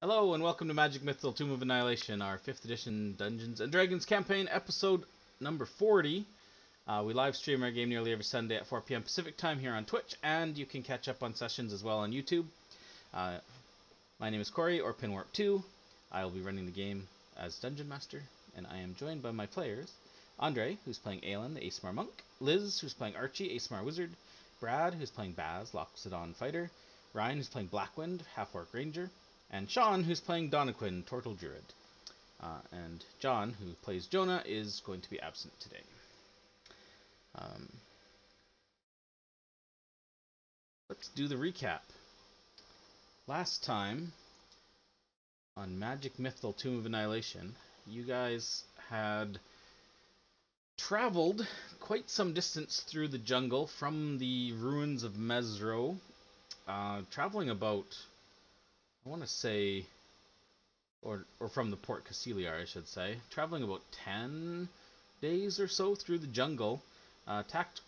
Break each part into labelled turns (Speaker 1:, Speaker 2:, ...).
Speaker 1: Hello and welcome to Magic Mythal Tomb of Annihilation, our 5th edition Dungeons & Dragons campaign, episode number 40. We live stream our game nearly every Sunday at 4 p.m. Pacific time here on Twitch, and you can catch up on sessions as well on YouTube. My name is Corey, or Pinwarp2. I will be running the game as Dungeon Master, and I am joined by my players, Andre, who's playing Aelin, the Aesmar Monk, Liz, who's playing Archie, Aesmar Wizard, Brad, who's playing Baz, Loxodon Fighter, Ryan, who's playing Blackwind, Half-Orc Ranger, and Sean, who's playing Donaquin, Tortle Druid. And John, who plays Jonah, is going to be absent today. Let's do the recap. Last time, on Magic Mythal Tomb of Annihilation, you guys had traveled quite some distance through the jungle from the ruins of Mesro, traveling about, I want to say, or from the Port Cassiliar, I should say, traveling about 10 days or so through the jungle. Attacked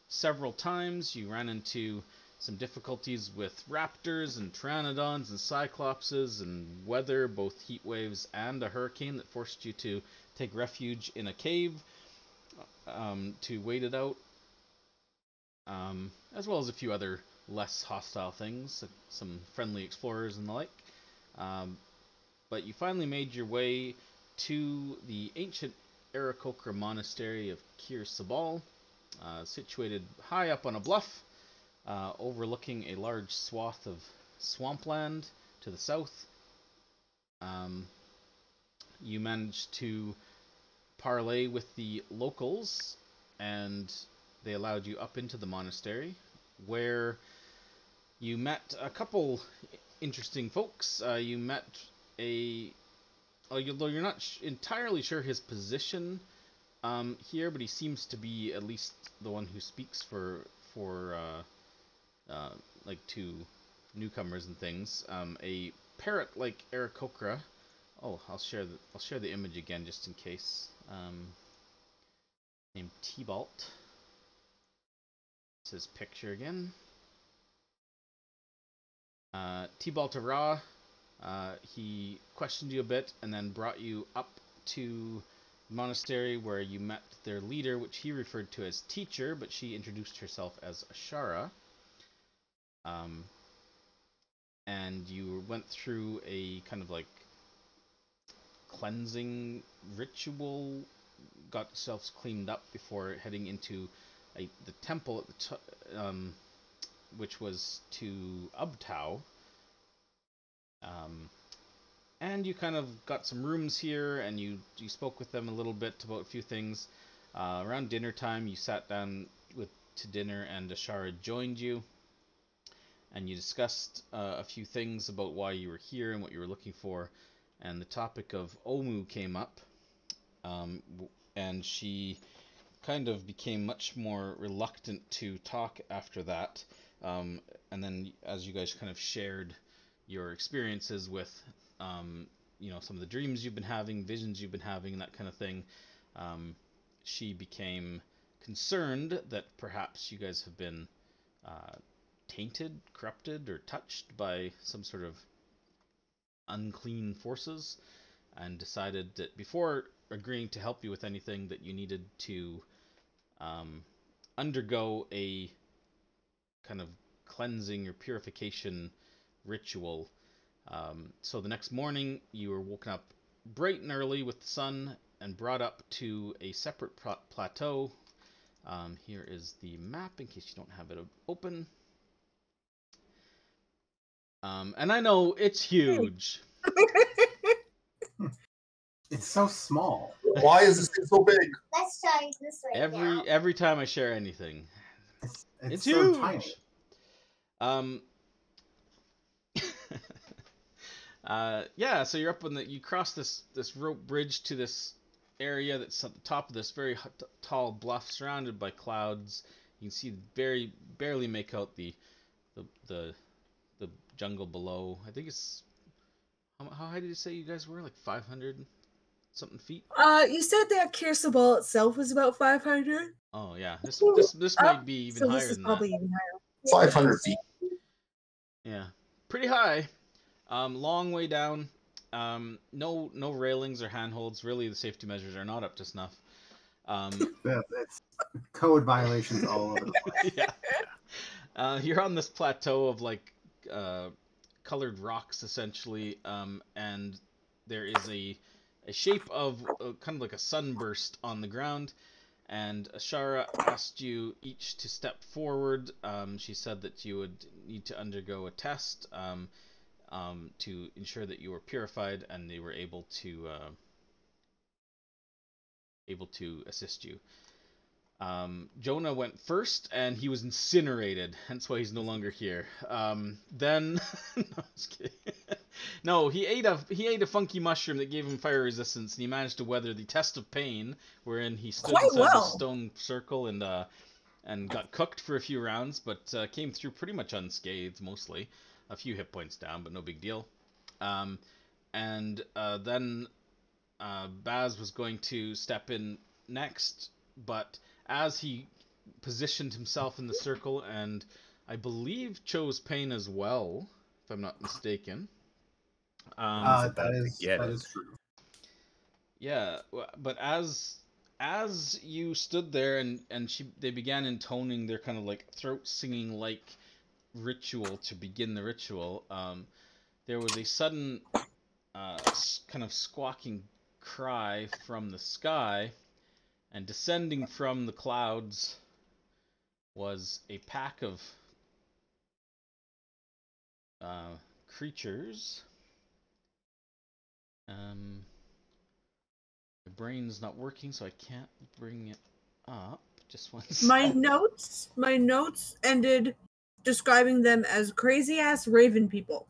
Speaker 1: several times. You ran into some difficulties with raptors and pteranodons and cyclopses and weather, both heat waves and a hurricane that forced you to take refuge in a cave to wait it out, as well as a few other less hostile things, some friendly explorers and the like. But you finally made your way to the ancient Aarakocra monastery of Kir Sabal, situated high up on a bluff, overlooking a large swath of swampland to the south. You managed to parley with the locals, and they allowed you up into the monastery, where you met a couple interesting folks. You met although you're not entirely sure his position here, but he seems to be at least the one who speaks for like to newcomers and things. A parrot-like Aarakocra. Oh, I'll share the image again just in case. Named T-Balt. It's his picture again. T-Balt Ra. He questioned you a bit and then brought you up to the monastery where you met their leader, which he referred to as teacher, but she introduced herself as Ashara. And you went through a kind of like cleansing ritual, got yourselves cleaned up before heading into the temple at the which was to Ubtao. And you kind of got some rooms here, and you spoke with them a little bit about a few things. Around dinner time, you sat down to dinner, and Ashara joined you, and you discussed a few things about why you were here and what you were looking for, and the topic of Omu came up, and she kind of became much more reluctant to talk after that, and then as you guys kind of shared your experiences with some of the dreams you've been having, visions you've been having, and that kind of thing, she became concerned that perhaps you guys have been tainted, corrupted, or touched by some sort of unclean forces, and decided that before agreeing to help you with anything, that you needed to undergo a kind of cleansing or purification ritual. So the next morning, you were woken up bright and early with the sun and brought up to a separate plateau. Here is the map in case you don't have it open. And I know it's huge.
Speaker 2: It's so small.
Speaker 3: Why is this thing so big?
Speaker 4: Let's try this right now.
Speaker 1: Every time I share anything, it's
Speaker 2: so
Speaker 1: huge.
Speaker 2: Tiny.
Speaker 1: Yeah, so you're up on you cross this rope bridge to this area that's at the top of this very tall bluff, surrounded by clouds. You can see barely make out the jungle below. I think it's how high did you say you guys were? Like 500 something feet?
Speaker 5: You said that Kir Sabal itself was about 500.
Speaker 1: Oh yeah, this might be even
Speaker 5: so
Speaker 1: higher
Speaker 5: this is
Speaker 1: than
Speaker 5: probably
Speaker 1: that.
Speaker 5: even higher.
Speaker 3: 500 feet.
Speaker 1: Yeah, pretty high. Long way down. No railings or handholds. Really, the safety measures are not up to snuff.
Speaker 2: It's code violations all over the place.
Speaker 1: Yeah. You're on this plateau of like colored rocks essentially, and there is a shape of kind of like a sunburst on the ground. And Ashara asked you each to step forward. She said that you would need to undergo a test to ensure that you were purified, and they were able to assist you. Jonah went first, and he was incinerated, hence why he's no longer here. Then, no, I'm just kidding. No, he ate a funky mushroom that gave him fire resistance, and he managed to weather the test of pain, wherein he stood inside the stone circle and got cooked for a few rounds, but came through pretty much unscathed, mostly. A few hit points down, but no big deal. Then Baz was going to step in next, but as he positioned himself in the circle, and I believe chose pain as well, if I'm not mistaken.
Speaker 2: That is true.
Speaker 1: Yeah, but as you stood there and they began intoning their kind of like throat singing like ritual to begin the ritual, there was a sudden kind of squawking cry from the sky, and descending from the clouds was a pack of creatures. My brain's not working, so I can't bring it up. Just one second.
Speaker 5: My notes ended describing them as crazy ass raven people.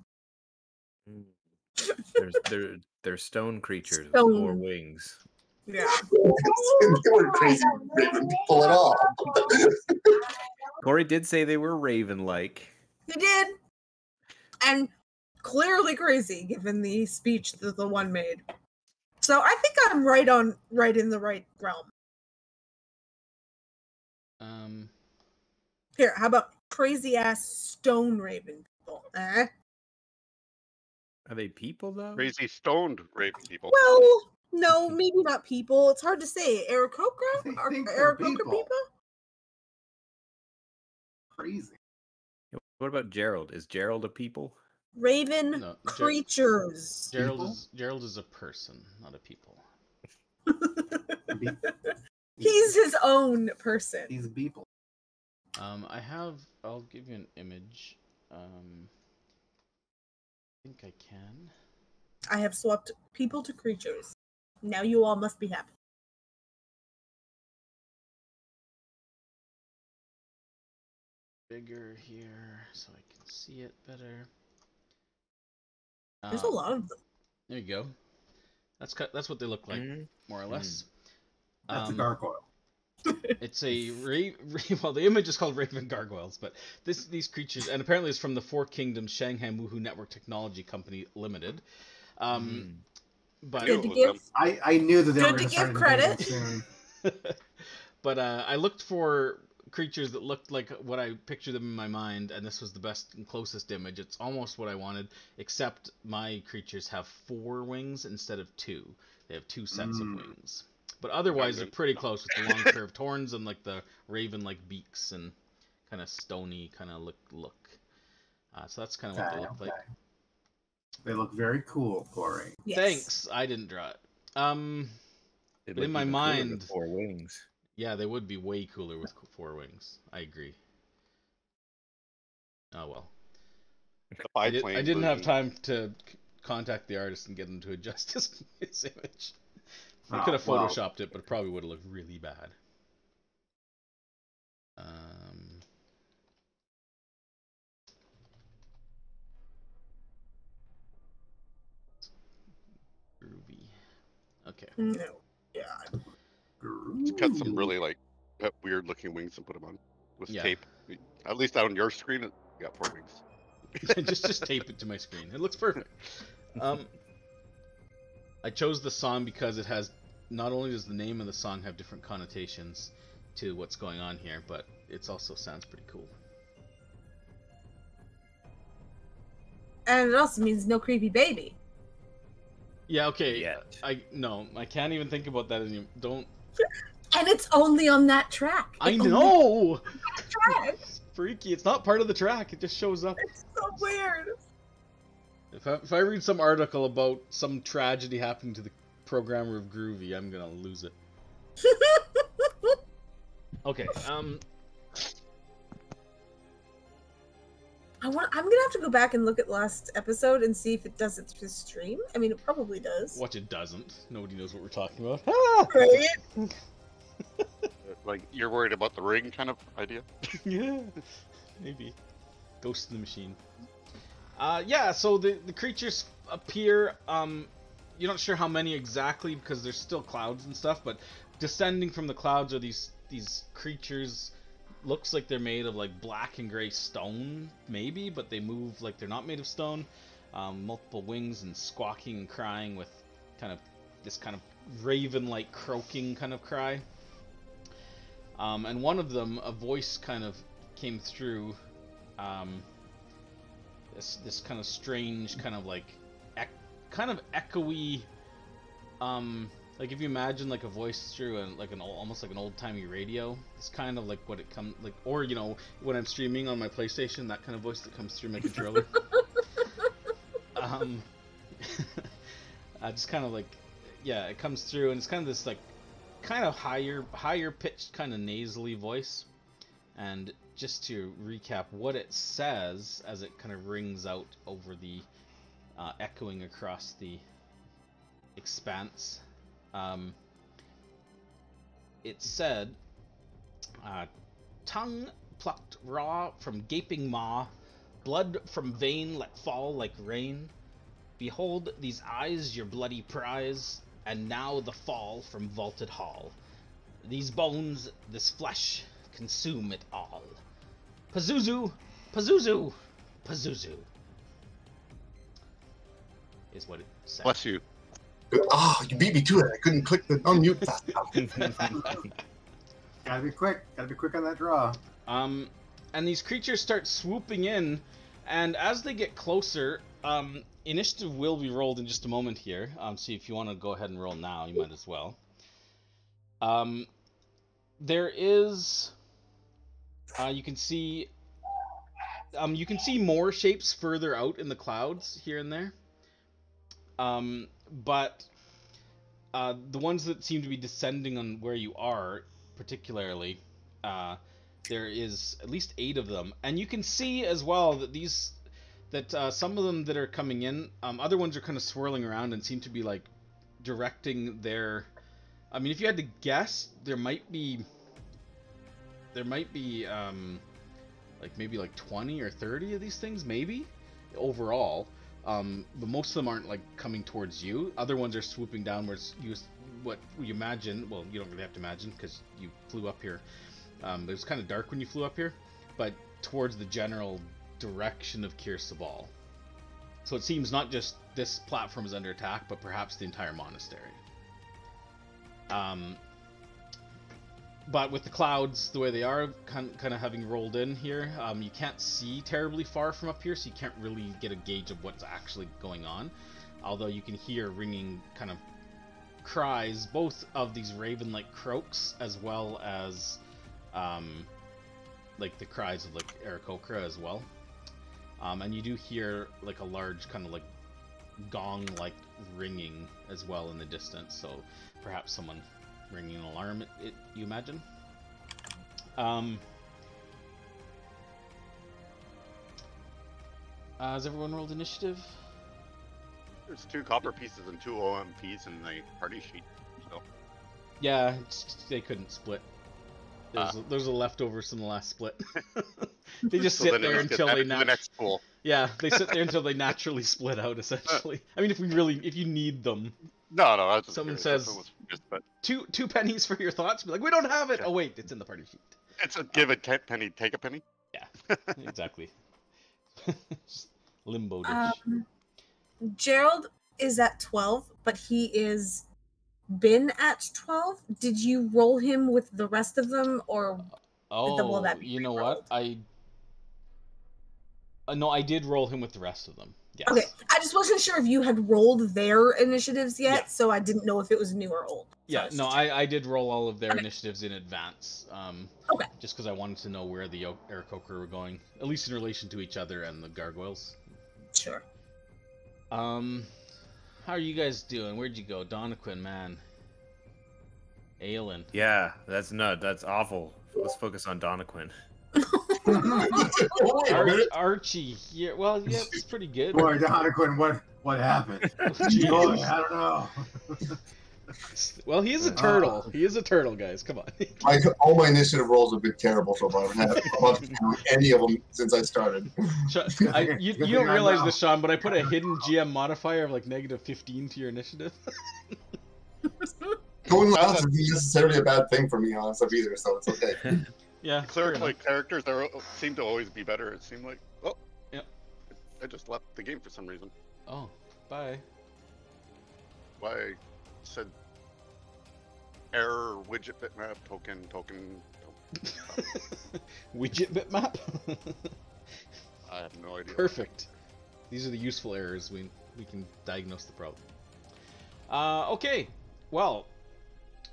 Speaker 3: They're stone creatures with 4 wings.
Speaker 5: Yeah.
Speaker 6: They weren't crazy raven people at all.
Speaker 3: Corey did say they were raven-like.
Speaker 5: He did. And clearly crazy, given the speech that the one made. So I think I'm right in the right realm. Here, how about crazy ass stone raven people?
Speaker 3: Are they people though?
Speaker 7: Crazy stoned raven people.
Speaker 5: Well, no, maybe not people. It's hard to say. Aarakocra? Are Aarakocra people?
Speaker 2: Crazy.
Speaker 3: What about Gerald? Is Gerald a people?
Speaker 5: Raven creatures.
Speaker 1: Gerald is a person, not a people.
Speaker 5: He's his own person.
Speaker 2: He's a people.
Speaker 1: I'll give you an image. I think I can.
Speaker 5: I have swapped people to creatures. Now you all must be happy.
Speaker 1: Bigger here so I can see it better.
Speaker 5: There's a lot of them.
Speaker 1: There you go. That's what they look like, more or less.
Speaker 2: That's a gargoyle.
Speaker 1: It's a well, the image is called Raven Gargoyles, but these creatures, and apparently it's from the Four Kingdoms Shanghai Woohoo Network Technology Company Limited. But
Speaker 5: good to give.
Speaker 2: I knew that they were
Speaker 5: good to give credit.
Speaker 1: But I looked for creatures that looked like what I pictured them in my mind, and this was the best and closest image. It's almost what I wanted, except my creatures have 4 wings instead of 2. They have 2 sets of wings. But otherwise, they're pretty close with the long curved horns and like the raven-like beaks and kind of stony kind of look. So that's kind of what they look like.
Speaker 2: They look very cool, Corey.
Speaker 1: Yes. Thanks. I didn't draw it. But in my mind,
Speaker 3: with 4 wings.
Speaker 1: Yeah, they would be way cooler with 4 wings. I agree. Oh well. I didn't have time to contact the artist and get him to adjust his image. I could have photoshopped it, but it probably would have looked really bad. Groovy. Okay.
Speaker 5: No. Yeah.
Speaker 7: Just cut some really like weird looking wings and put them on with tape. At least on your screen, you got 4 wings.
Speaker 1: just tape it to my screen. It looks perfect. I chose the song because it has, not only does the name of the song have different connotations to what's going on here, but it also sounds pretty cool.
Speaker 5: And it also means no creepy baby.
Speaker 1: Yeah, okay.
Speaker 3: Yeah.
Speaker 1: I can't even think about that anymore. Don't.
Speaker 5: And it's only on that track.
Speaker 1: I
Speaker 5: It's only
Speaker 1: know.
Speaker 5: on that track.
Speaker 1: It's freaky. It's not part of the track. It just shows up.
Speaker 5: It's so weird.
Speaker 1: If I read some article about some tragedy happening to the programmer of Groovy, I'm gonna lose it. Okay.
Speaker 5: I'm gonna have to go back and look at last episode and see if it does it through stream. I mean, it probably does.
Speaker 1: Watch it doesn't. Nobody knows what we're talking about.
Speaker 5: Right?
Speaker 7: Like, you're worried about the ring kind of idea?
Speaker 1: Yeah, maybe. Ghost in the Machine. Yeah, so the creatures appear, you're not sure how many exactly because there's still clouds and stuff, but descending from the clouds are these creatures. Looks like they're made of like black and gray stone, maybe, but they move like they're not made of stone. Multiple wings and squawking and crying with this kind of raven-like croaking kind of cry. And one of them, a voice kind of came through. This kind of strange, kind of like kind of echoey. Like if you imagine like a voice through almost like an old-timey radio. It's kind of like what it comes like, or you know, when I'm streaming on my PlayStation, that kind of voice that comes through my controller. Just kind of like, yeah, it comes through, and it's kind of this like kind of higher pitched, kind of nasally voice. And just to recap what it says as it kind of rings out over the echoing across the expanse. It said, tongue plucked raw from gaping maw, blood from vein let fall like rain. Behold these eyes, your bloody prize, and now the fall from vaulted hall. These bones, this flesh, consume it all. Pazuzu, Pazuzu, Pazuzu, is what it said.
Speaker 7: Bless you.
Speaker 6: Oh, you beat me to it. I couldn't click the unmute fast enough.
Speaker 2: Gotta be quick. Gotta be quick on that draw.
Speaker 1: And these creatures start swooping in, and as they get closer, initiative will be rolled in just a moment here. So if you want to go ahead and roll now, you might as well. There is, you can see more shapes further out in the clouds here and there. But the ones that seem to be descending on where you are, particularly, there is at least 8 of them, and you can see as well that some of them that are coming in, other ones are kind of swirling around and seem to be like directing their. I mean, if you had to guess, there might be like maybe like 20 or 30 of these things, maybe overall. But most of them aren't like coming towards you. Other ones are swooping downwards. What you imagine? Well, you don't really have to imagine because you flew up here. It was kind of dark when you flew up here, but towards the general direction of Kir Sabal. So it seems not just this platform is under attack, but perhaps the entire monastery. But with the clouds the way they are, kind of having rolled in here, you can't see terribly far from up here, so you can't really get a gauge of what's actually going on. Although you can hear ringing kind of cries, both of these raven-like croaks, as well as like the cries of like Aarakocra as well. And you do hear like a large kind of like gong-like ringing as well in the distance, so perhaps someone ringing an alarm, you imagine. Has everyone rolled initiative?
Speaker 7: There's 2 copper pieces and 2 OMPs in the party sheet. So.
Speaker 1: Yeah, they couldn't split. There's a leftovers from the last split. They just sit there until they
Speaker 7: the next pool.
Speaker 1: Yeah, they sit there until they naturally split out. Essentially, I mean, if you need them.
Speaker 7: No, that's
Speaker 1: someone says 2 pennies for your thoughts. Be like, we don't have it. Yeah. Oh wait, it's in the party sheet.
Speaker 7: It's a give a penny, take a penny.
Speaker 1: Yeah, exactly. Just limbo dish.
Speaker 5: Gerald is at 12, but he is been at 12. Did you roll him with the rest of them, or
Speaker 1: you know what? No, I did roll him with the rest of them. Yes.
Speaker 5: Okay, I just wasn't sure if you had rolled their initiatives yet,
Speaker 1: Yeah.
Speaker 5: so I didn't know if it was new or old.
Speaker 1: Yeah, no, I did roll all of their initiatives in advance.
Speaker 5: Okay.
Speaker 1: Just because I wanted to know where the Aarakocra were going, at least in relation to each other and the gargoyles.
Speaker 5: Sure.
Speaker 1: How are you guys doing? Where'd you go? Donaquin, man. Aelin.
Speaker 3: Yeah, that's nut. That's awful. Let's focus on Donaquin.
Speaker 1: Archie here. Well, yeah, it's pretty good.
Speaker 2: Boy, Donaquin, what happened?
Speaker 1: Jeez.
Speaker 2: Boy, I don't know.
Speaker 1: Well, he is a turtle. He is a turtle, guys. Come on.
Speaker 6: All my initiative rolls have been terrible so far. I haven't had a bunch of any of them since I started.
Speaker 1: You don't realize this, Sean, but I put a hidden GM modifier of like -15 to your initiative.
Speaker 6: Going last isn't necessarily a bad thing for me on stuff either, so it's okay.
Speaker 1: Yeah.
Speaker 7: Cleric characters seem to always be better. It seemed like, oh,
Speaker 1: yeah,
Speaker 7: I just left the game for some reason.
Speaker 1: Oh, bye.
Speaker 7: Why I said error widget bitmap token.
Speaker 1: Widget bitmap.
Speaker 7: I have no idea.
Speaker 1: Perfect. These are the useful errors. We can diagnose the problem. Okay. Well,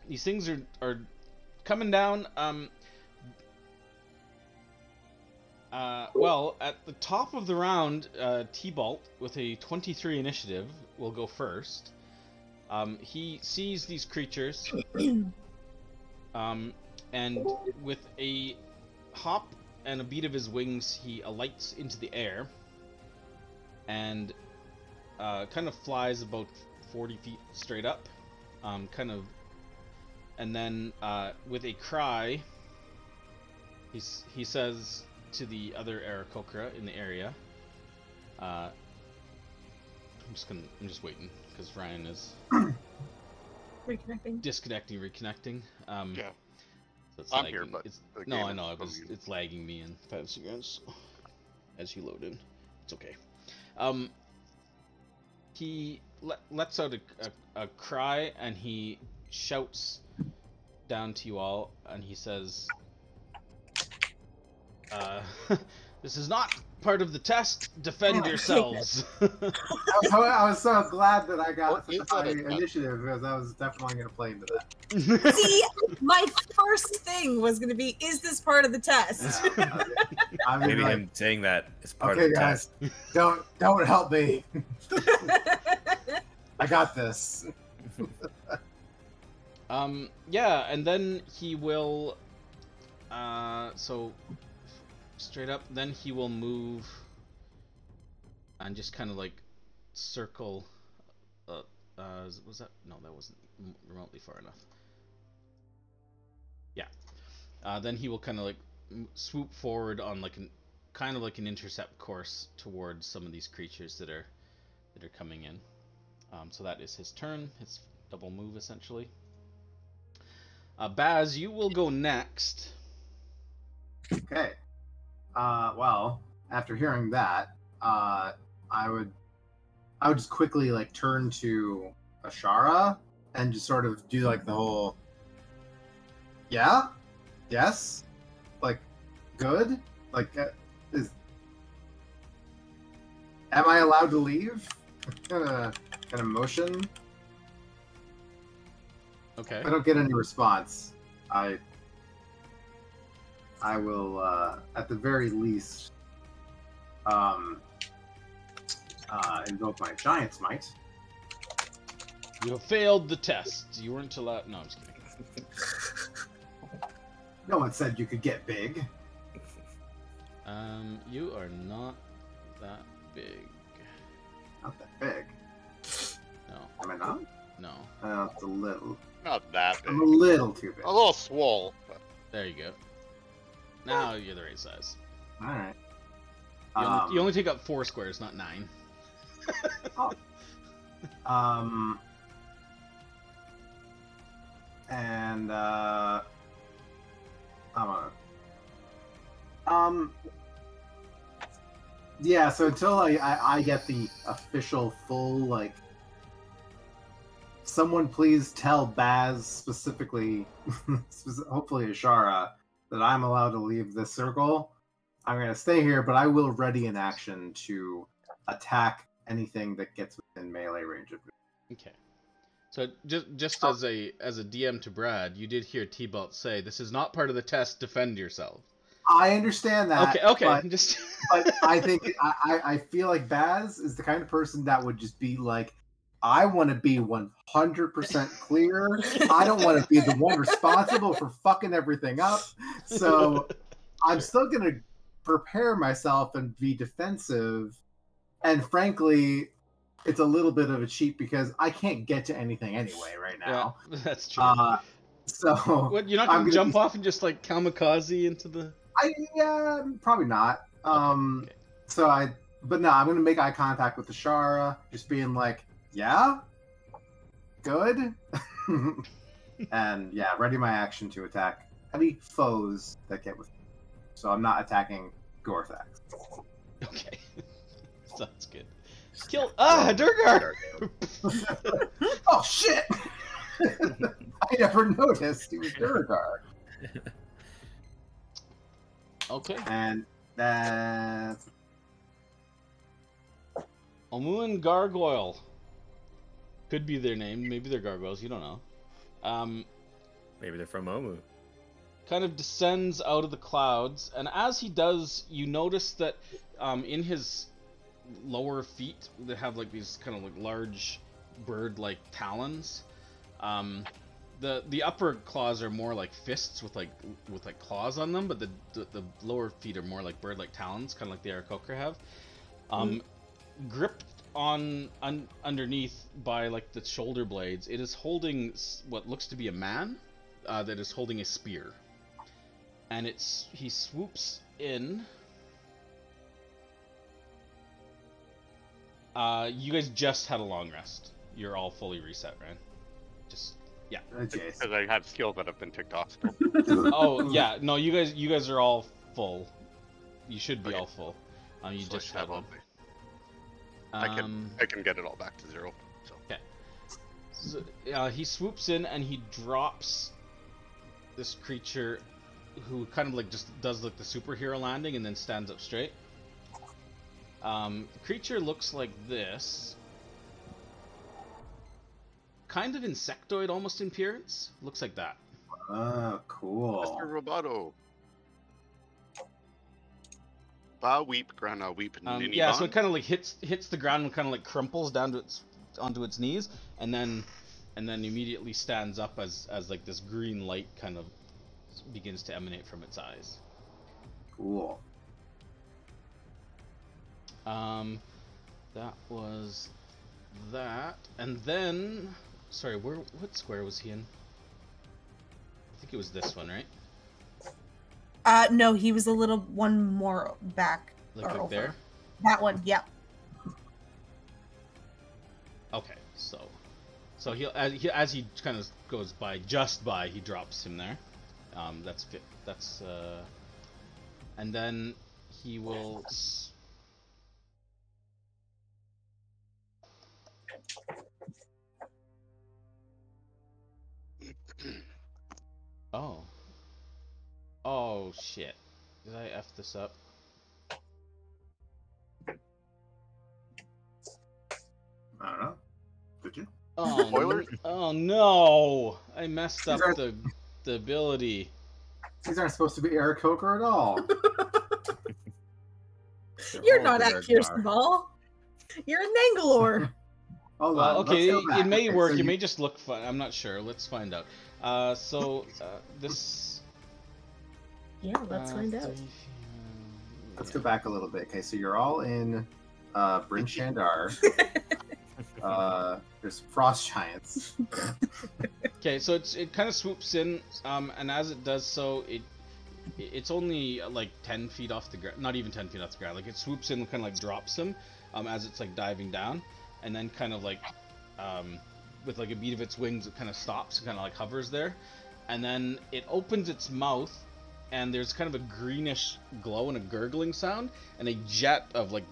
Speaker 1: these things are coming down. Well, at the top of the round, T-Bolt with a 23 initiative will go first. He sees these creatures, and with a hop and a beat of his wings, he alights into the air, and kind of flies about 40 feet straight up, and then with a cry, he says to the other Aarakocra in the area. I'm just waiting because Ryan is
Speaker 5: Reconnecting.
Speaker 1: disconnecting, reconnecting.
Speaker 7: Yeah.
Speaker 1: So it's
Speaker 7: I'm
Speaker 1: lagging.
Speaker 7: here, but the
Speaker 1: No,
Speaker 7: game
Speaker 1: I
Speaker 7: is
Speaker 1: know
Speaker 7: frozen.
Speaker 1: it's lagging me in 5 seconds as you load in. It's okay. He lets out a cry and he shouts down to you all, and he says, "This is not part of the test. Defend yourselves."
Speaker 2: I was so glad that I got
Speaker 7: What
Speaker 2: such
Speaker 7: is
Speaker 2: a high
Speaker 7: that?
Speaker 2: initiative because I was definitely going to play into that.
Speaker 5: See, my first thing was going to be, is this part of the test?
Speaker 2: Yeah, I mean,
Speaker 3: Maybe
Speaker 2: like,
Speaker 3: him saying that is part
Speaker 2: okay,
Speaker 3: of the
Speaker 2: guys,
Speaker 3: test.
Speaker 2: don't help me. I got this.
Speaker 1: Yeah, and then he will, so straight up, then he will move and just kind of like circle, was that, no, that wasn't remotely far enough. Yeah, then he will kind of like swoop forward on like kind of like an intercept course towards some of these creatures that are coming in. So that is his turn, his double move essentially. Baz, you will go next.
Speaker 2: Okay. Well, after hearing that, I would just quickly like turn to Ashara and just sort of do like the whole, yeah, yes, like good, like am I allowed to leave? Kind of motion.
Speaker 1: Okay.
Speaker 2: If I don't get any response, I will, at the very least, invoke my Giant's Might.
Speaker 1: You have failed the test. You weren't allowed. No, I'm just kidding.
Speaker 2: No one said you could get big.
Speaker 1: You are not that big.
Speaker 2: Not that big.
Speaker 1: No.
Speaker 2: Am I not?
Speaker 1: No.
Speaker 2: It's a little.
Speaker 7: Not that big.
Speaker 2: I'm a little too big.
Speaker 7: A little swole. But
Speaker 1: There you go. Now you're the right size.
Speaker 2: All right.
Speaker 1: You only take up 4 squares, not 9.
Speaker 2: And yeah, so until I get the official full, like, someone please tell Baz specifically, hopefully Ashara, that I'm allowed to leave this circle, I'm going to stay here, but I will ready an action to attack anything that gets within melee range of me.
Speaker 1: Okay. So just as a DM to Brad, you did hear T-Belt say, "This is not part of the test. Defend yourself."
Speaker 2: I understand that.
Speaker 1: Okay.
Speaker 2: But,
Speaker 1: Just.
Speaker 2: but I think I feel like Baz is the kind of person that would just be like, I want to be 100% clear. I don't want to be the one responsible for fucking everything up. So I'm still going to prepare myself and be defensive. And frankly, it's a little bit of a cheat because I can't get to anything anyway right now.
Speaker 1: Yeah, that's true.
Speaker 2: So
Speaker 1: what, you're not going to jump off and just like kamikaze into the...
Speaker 2: probably not.
Speaker 1: Okay.
Speaker 2: But no, I'm going to make eye contact with the Shara, just being like, yeah? Good? And yeah, ready my action to attack any foes that get with me. So I'm not attacking Gorthax.
Speaker 1: Okay. Sounds good. Kill... Durgar!
Speaker 2: Oh, shit! I never noticed he was Durgar.
Speaker 1: Okay.
Speaker 2: And that's...
Speaker 1: Omuan Gargoyle. Could be their name. Maybe they're gargoyles. You don't know.
Speaker 3: Maybe they're from Omu.
Speaker 1: Kind of descends out of the clouds, and as he does, you notice that in his lower feet, they have like these kind of like large bird-like talons. The upper claws are more like fists with like claws on them, but the lower feet are more like bird-like talons, kind of like the Aarakocra have. Gripped underneath by like the shoulder blades, it is holding what looks to be a man that is holding a spear, and he swoops in. You guys just had a long rest. You're all fully reset, right? Yeah.
Speaker 7: Because I have skills that have been ticked off.
Speaker 1: Oh yeah, no, you guys are all full. You should be all full. You just had one.
Speaker 7: I can get it all back to 0. So.
Speaker 1: Okay. So, he swoops in and he drops this creature, who kind of like just does like the superhero landing and then stands up straight. The creature looks like this. Kind of insectoid almost in appearance. Looks like that.
Speaker 2: Oh, cool.
Speaker 7: Mr. Roboto. Ba weep, grana weep,
Speaker 1: yeah, so it kind of like hits the ground and kind of like crumples down to onto its knees, and then immediately stands up as like this green light kind of begins to emanate from its eyes.
Speaker 2: Cool.
Speaker 1: That was that, and then sorry, what square was he in? I think it was this one, right?
Speaker 5: No, he was a little one more back.
Speaker 1: Like over there?
Speaker 5: That one, yep.
Speaker 1: Okay, so he as he kind of goes by, he drops him there. That's and then he will. Oh shit. Did I F this up?
Speaker 2: I don't know. Did you?
Speaker 1: Oh,
Speaker 7: Spoilers?
Speaker 1: Oh no! I messed up the ability.
Speaker 2: These aren't supposed to be Aarakocra at all.
Speaker 5: You're not at Kir Sabal. You're in Nangalore.
Speaker 2: Hold
Speaker 1: well,
Speaker 2: on,
Speaker 1: okay,
Speaker 2: it
Speaker 1: may
Speaker 2: okay,
Speaker 1: work.
Speaker 2: so
Speaker 1: it may just look fun. I'm not sure. Let's find out. This.
Speaker 5: Yeah, let's find out.
Speaker 2: Let's go back a little bit. Okay, so you're all in Bryn Shandar. There's frost giants.
Speaker 1: Okay, so it kind of swoops in, and as it does so, it's only like 10 feet off the ground, not even 10 feet off the ground. Like it swoops in and kind of like drops him, as it's like diving down, and then kind of like, with like a beat of its wings, it kind of stops and kind of like hovers there, and then it opens its mouth, and there's kind of a greenish glow and a gurgling sound, and a jet of like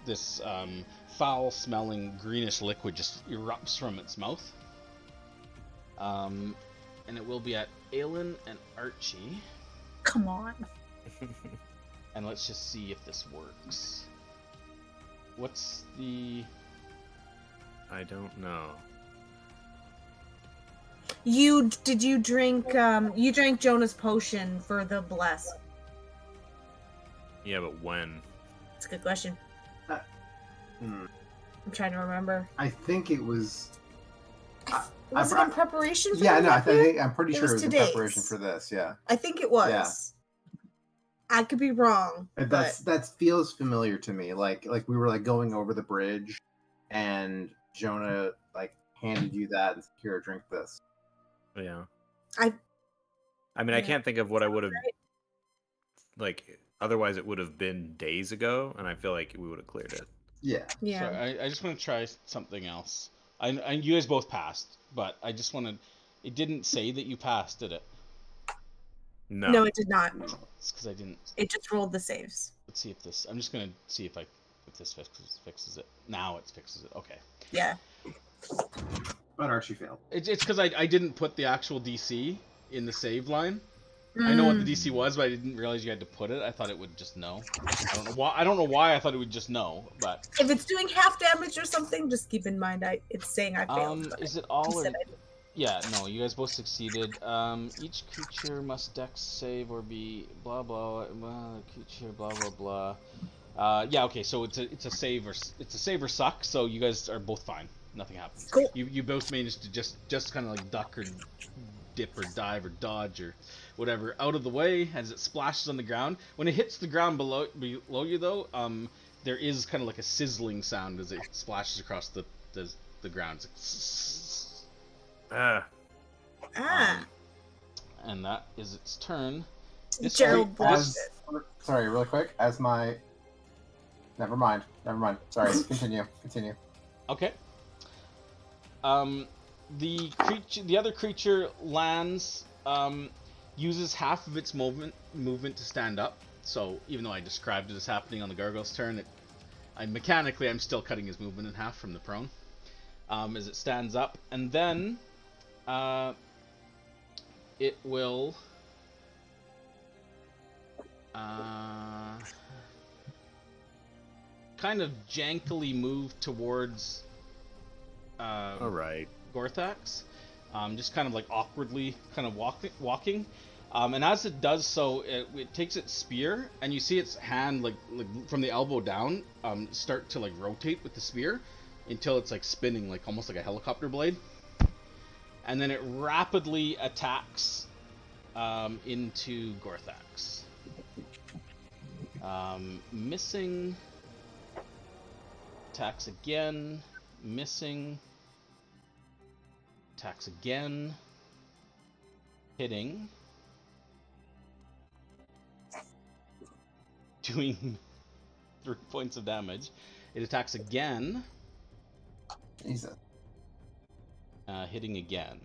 Speaker 1: this foul-smelling greenish liquid just erupts from its mouth. And it will be at Aelin and Archie.
Speaker 5: Come on.
Speaker 1: And let's just see if this works. what's the?
Speaker 3: I don't know.
Speaker 5: Did you drink you drank Jonah's potion for the bless?
Speaker 3: Yeah, but when?
Speaker 5: That's a good question.
Speaker 2: Hmm.
Speaker 5: I'm trying to remember.
Speaker 2: I think it was.
Speaker 5: Was it in preparation for
Speaker 2: Yeah,
Speaker 5: the
Speaker 2: no,
Speaker 5: rapier?
Speaker 2: I'm pretty
Speaker 5: It
Speaker 2: sure
Speaker 5: was
Speaker 2: it was in
Speaker 5: today's.
Speaker 2: preparation for this. Yeah,
Speaker 5: I think it was.
Speaker 2: Yeah.
Speaker 5: I could be wrong.
Speaker 2: that feels familiar to me. Like we were like going over the bridge, and Jonah like handed you that and said, "Here, drink this."
Speaker 3: Yeah.
Speaker 5: I
Speaker 3: mean,
Speaker 5: Yeah.
Speaker 3: I can't think of what I would have
Speaker 5: Right.
Speaker 3: like. Otherwise, it would have been days ago, and I feel like we would have cleared it.
Speaker 2: Yeah.
Speaker 5: Yeah.
Speaker 1: Sorry, I just want to try something else. I you guys both passed, but I just want to. It didn't say that you passed, did it?
Speaker 3: No.
Speaker 5: No, it did not.
Speaker 1: It's because I didn't.
Speaker 5: It just rolled the saves.
Speaker 1: Let's see if this. I'm just gonna see if this fixes it. Now it fixes it. Okay.
Speaker 5: Yeah.
Speaker 2: But Archie failed.
Speaker 1: It's because I didn't put the actual DC in the save line. I know what the DC was, but I didn't realize you had to put it. I thought it would just know. I don't know why I thought it would just know, but
Speaker 5: If it's doing half damage or something, just keep in mind it's saying I failed. but
Speaker 1: is it all or?
Speaker 5: instead I did.
Speaker 1: Yeah, no, you guys both succeeded. Each creature must dex save or be blah blah creature blah blah blah. Yeah, okay, so it's a save or suck. So you guys are both fine. Nothing happens.
Speaker 5: Cool.
Speaker 1: You both managed to just kind of like duck or dip or dive or dodge or whatever out of the way as it splashes on the ground. When it hits the ground below you though, there is kind of like a sizzling sound as it splashes across the ground. It's like, and that is its turn.
Speaker 5: Gerald
Speaker 2: Sorry, really quick. Never mind. Sorry. Continue.
Speaker 1: Okay. The other creature lands, uses half of its movement to stand up. So even though I described it as happening on the gargoyle's turn, mechanically I'm still cutting his movement in half from the prone. As it stands up, and then it will kind of jankily move towards
Speaker 3: All right.
Speaker 1: Gorthax, just kind of like awkwardly kind of walking. And as it does so, it takes its spear, and you see its hand like from the elbow down start to like rotate with the spear until it's like spinning like almost like a helicopter blade. And then it rapidly attacks into Gorthax. Missing. Attacks again. Missing. Attacks again. Hitting. Doing 3 points of damage. It attacks again.
Speaker 2: Jesus.
Speaker 1: Hitting again.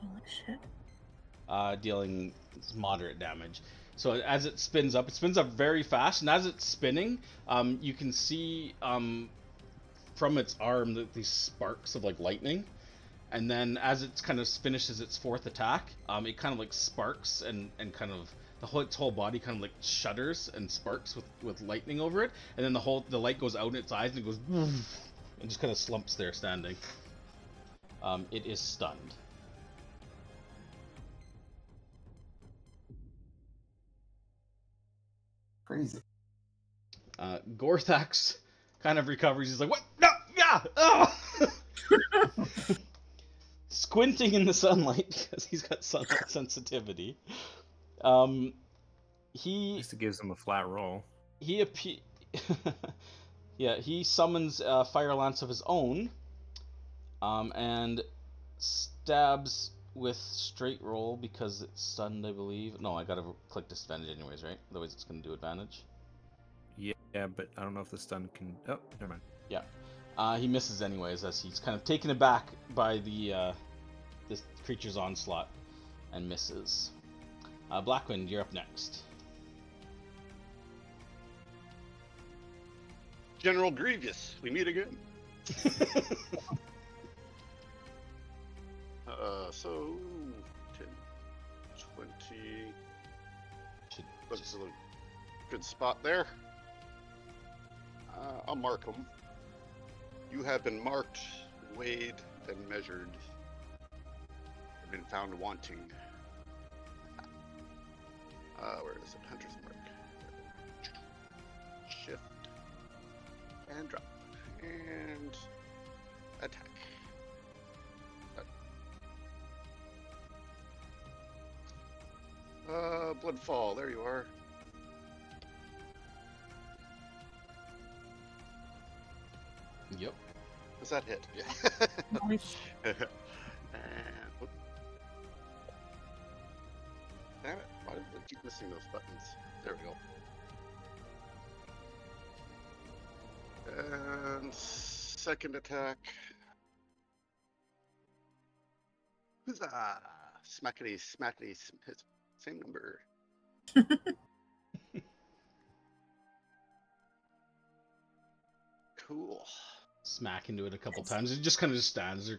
Speaker 5: Holy shit.
Speaker 1: Dealing moderate damage. So as it spins up very fast, and as it's spinning, you can see from its arm these sparks of like lightning, and then as it kind of finishes its 4th attack, it kind of like sparks and kind of its whole body kind of like shudders and sparks with lightning over it, and then the light goes out in its eyes and it goes and just kind of slumps there standing. It is stunned.
Speaker 2: Crazy.
Speaker 1: Gorthax kind of recovers. He's like, "What? No! Yeah! Oh!" Squinting in the sunlight because he's got sunlight sensitivity. He
Speaker 3: Just gives him a flat roll.
Speaker 1: he summons a fire lance of his own, and stabs with straight roll because it's stunned, I believe. No, I gotta click disadvantage anyways, right? Otherwise it's gonna do advantage.
Speaker 3: Yeah, but I don't know if the stun can... Oh, never mind.
Speaker 1: Yeah. He misses anyways as he's kind of taken aback by this creature's onslaught and misses. Blackwind, you're up next.
Speaker 7: General Grievous, we meet again. So 10, 20. Looks a good spot there. I'll mark them. You have been marked, weighed, and measured. Have been found wanting. Where is it? Hunter's mark. Shift. And drop. And attack. Bloodfall. There you are.
Speaker 1: Yep.
Speaker 7: Does that hit? Yeah.
Speaker 5: Nice.
Speaker 7: And, whoop. Damn it. Why do I keep missing those buttons? There we go. And second attack. Huzzah! Smackety, smackety, same number. Cool.
Speaker 1: Smack into it a couple times. It just kind of just stands there.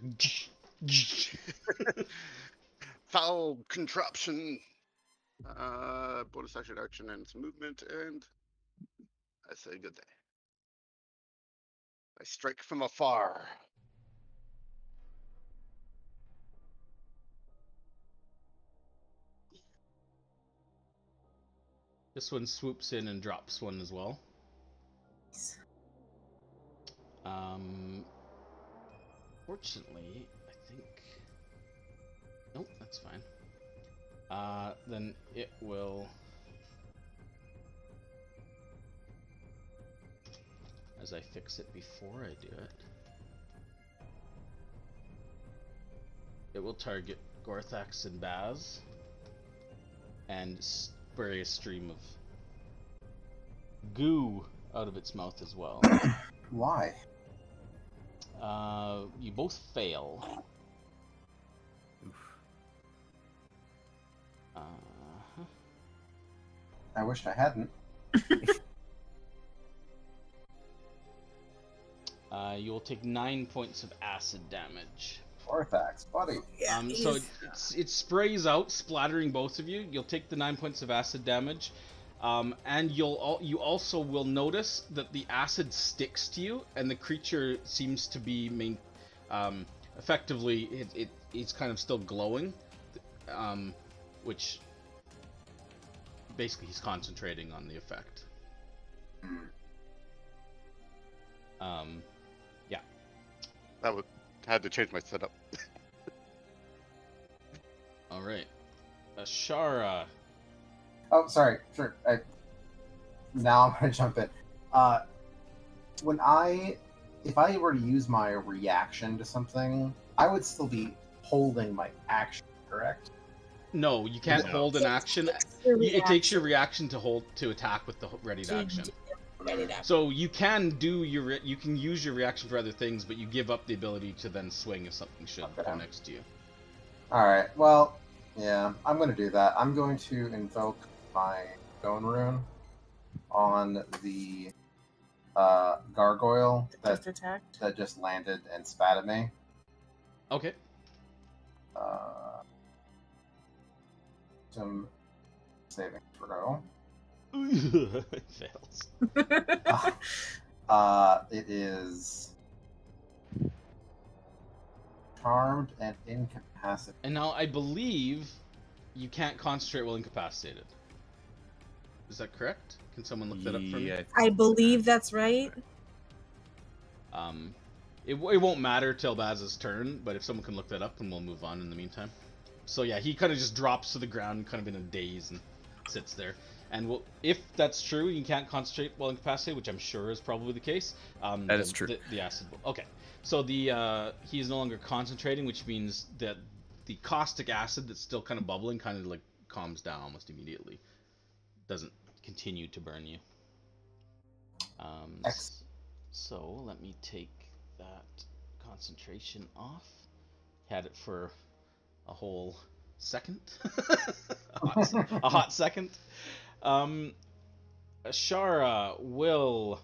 Speaker 7: Foul contraption. Bonus action and some movement, and I say good day. I strike from afar.
Speaker 1: This one swoops in and drops one as well. Fortunately, I think... Nope, that's fine. Then it will... As I fix it before I do it... It will target Gorthax and Baz. And spray a stream of goo out of its mouth as well.
Speaker 2: Why?
Speaker 1: You both fail.
Speaker 2: I wish I hadn't.
Speaker 1: You will take 9 points of acid damage.
Speaker 2: Orthax, buddy.
Speaker 5: Yeah,
Speaker 1: So it sprays out, splattering both of you. You'll take the 9 points of acid damage, and you also will notice that the acid sticks to you, and the creature seems to be effectively it's kind of still glowing, which basically he's concentrating on the effect. Yeah.
Speaker 7: That would had to change my setup.
Speaker 1: All right, Ashara.
Speaker 2: Oh, sorry. Sure. Now I'm gonna jump in. If I were to use my reaction to something, I would still be holding my action, correct?
Speaker 1: No, you can't hold an action. It takes your reaction to attack with the readied action. So you can use your reaction for other things, but you give up the ability to then swing if something should go next to you.
Speaker 2: All right. Well, yeah, I'm going to do that. I'm going to invoke my Stone Rune on the gargoyle that just landed and spat at me.
Speaker 1: Okay.
Speaker 2: Some saving throw.
Speaker 1: It fails.
Speaker 2: It is charmed and incapacitated.
Speaker 1: And now I believe you can't concentrate while incapacitated. Is that correct? Can someone look that up for me?
Speaker 5: I believe that's right.
Speaker 1: It won't matter till Baz's turn, but if someone can look that up, then we'll move on in the meantime. So yeah, he kind of just drops to the ground, kind of in a daze, and sits there. And if that's true, you can't concentrate while incapacitated, which I'm sure is probably the case.
Speaker 3: That is true.
Speaker 1: The acid will... Okay, so he is no longer concentrating, which means that the caustic acid that's still kind of bubbling kind of like calms down almost immediately. Doesn't continue to burn you. So let me take that concentration off. Had it for a whole second. a hot second. Ashara will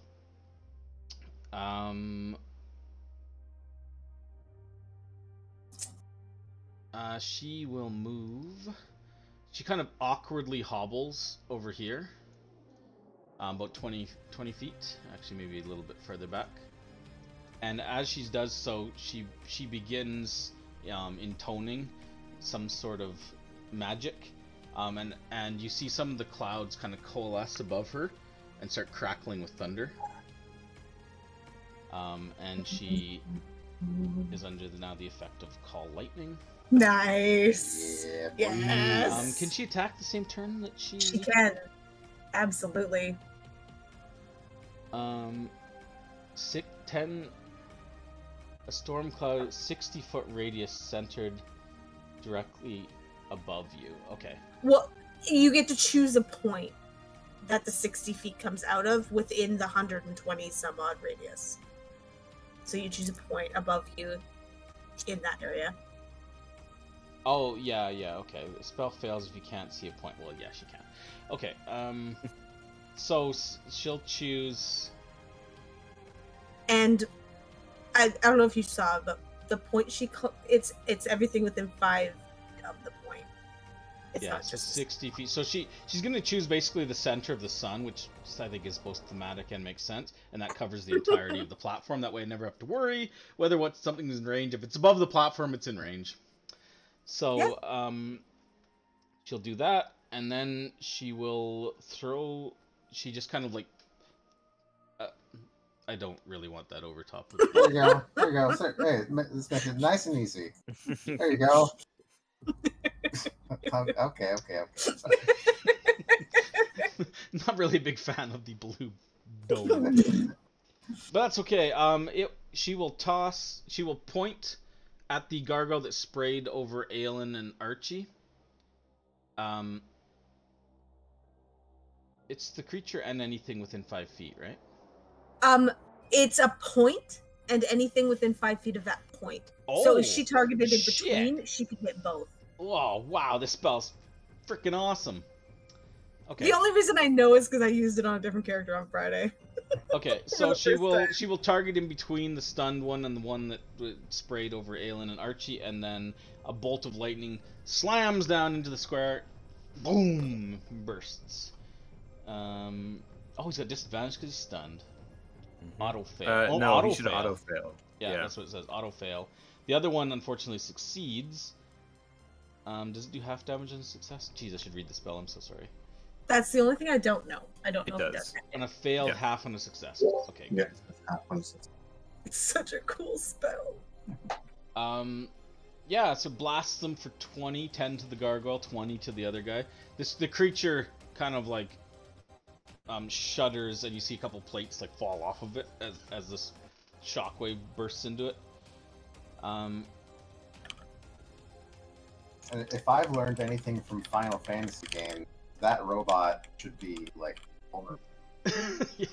Speaker 1: she will move. She kind of awkwardly hobbles over here. about 20 feet, actually maybe a little bit further back. And as she does so, she begins intoning some sort of magic, and you see some of the clouds kind of coalesce above her and start crackling with thunder. And she is under now the effect of Call Lightning.
Speaker 5: Nice.
Speaker 2: Yeah,
Speaker 5: Yes.
Speaker 1: Can she attack the same turn that she?
Speaker 5: She can. Absolutely.
Speaker 1: 10. A storm cloud 60-foot radius centered directly above you. Okay.
Speaker 5: Well, you get to choose a point that the 60 feet comes out of within the 120 some odd radius. So you choose a point above you in that area.
Speaker 1: Oh, yeah, okay. The spell fails if you can't see a point. Well, yeah, she can. Okay, so she'll choose...
Speaker 5: And I don't know if you saw, but the point it's everything within 5 of the point. It's not
Speaker 1: so
Speaker 5: just
Speaker 1: 60 feet. So she's going to choose basically the center of the sun, which I think is both thematic and makes sense, and that covers the entirety of the platform. That way I never have to worry whether something's in range. If it's above the platform, it's in range. So, she'll do that, and then she will throw... She just kind of like... I don't really want that over top of it.
Speaker 2: There you go. There you go. So, hey, this makes it nice and easy. There you go. Okay. Sorry.
Speaker 1: Not really a big fan of the blue dome. But that's okay. She will point at the gargoyle that sprayed over Aelin and Archie. It's the creature and anything within 5 feet, right?
Speaker 5: It's a point and anything within 5 feet of that point. So if she targeted in between, she could hit both.
Speaker 1: Oh, wow, this spell's freaking awesome. Okay.
Speaker 5: The only reason I know is because I used it on a different character on Friday.
Speaker 1: Okay, so she will target in between the stunned one and the one that sprayed over Aelin and Archie, and then a bolt of lightning slams down into the square. Boom! Bursts. He's got disadvantage because he's stunned. Auto fail.
Speaker 3: No,
Speaker 1: auto
Speaker 3: he should
Speaker 1: fail.
Speaker 3: auto fail.
Speaker 1: Yeah, that's what it says. Auto fail. The other one unfortunately succeeds. Does it do half damage on a success? Jeez, I should read the spell. I'm so sorry.
Speaker 5: That's the only thing I don't know. I don't know if it does.
Speaker 1: On a failed, half on a success. Okay.
Speaker 6: Yeah, half on a success.
Speaker 5: It's such a cool spell.
Speaker 1: So blasts them for 20, 10 to the gargoyle, 20 to the other guy. The creature kind of like shudders, and you see a couple plates like fall off of it as this shockwave bursts into it.
Speaker 2: And if I've learned anything from Final Fantasy games, that robot should be like vulnerable.
Speaker 1: Yeah.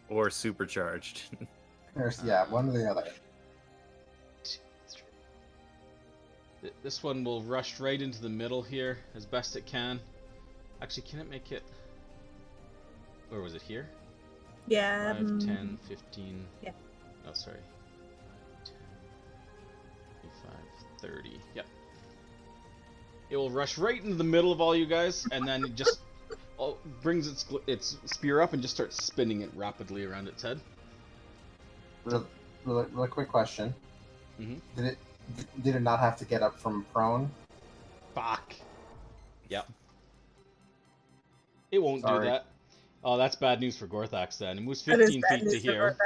Speaker 3: Or supercharged.
Speaker 2: One or the other.
Speaker 1: This one will rush right into the middle here as best it can. Actually, can it make it... Where was it, here?
Speaker 5: Yeah.
Speaker 1: 5, 10, 15...
Speaker 5: Yeah.
Speaker 1: Oh, sorry. 10, 25, 30... Yep. It will rush right into the middle of all you guys, and then it just brings its spear up and just starts spinning it rapidly around its head.
Speaker 2: Really quick question.
Speaker 1: Mm-hmm.
Speaker 2: Did it not have to get up from prone?
Speaker 1: Fuck. Yep. It won't
Speaker 2: Sorry.
Speaker 1: do that. Oh, that's bad news for Gorthax then. It moves 15 feet to here.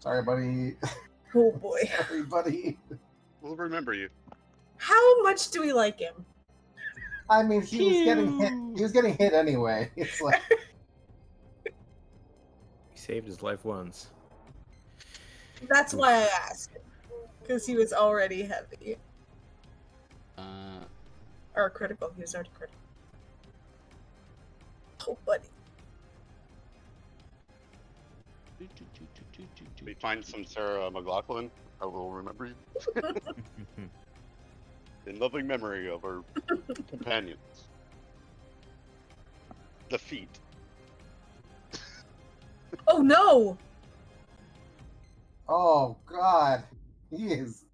Speaker 2: Sorry, buddy.
Speaker 5: Oh boy.
Speaker 2: Sorry, buddy.
Speaker 7: We'll remember you.
Speaker 5: How much do we like him?
Speaker 2: I mean, he was getting hit. He was getting hit anyway. It's like
Speaker 3: He saved his life once.
Speaker 5: That's why I asked. Because he was already heavy. Or critical. He was already critical. Oh, buddy.
Speaker 7: We find some Sarah McLaughlin. I will remember you. In loving memory of our companions. The feet.
Speaker 5: Oh no!
Speaker 2: oh god, he is.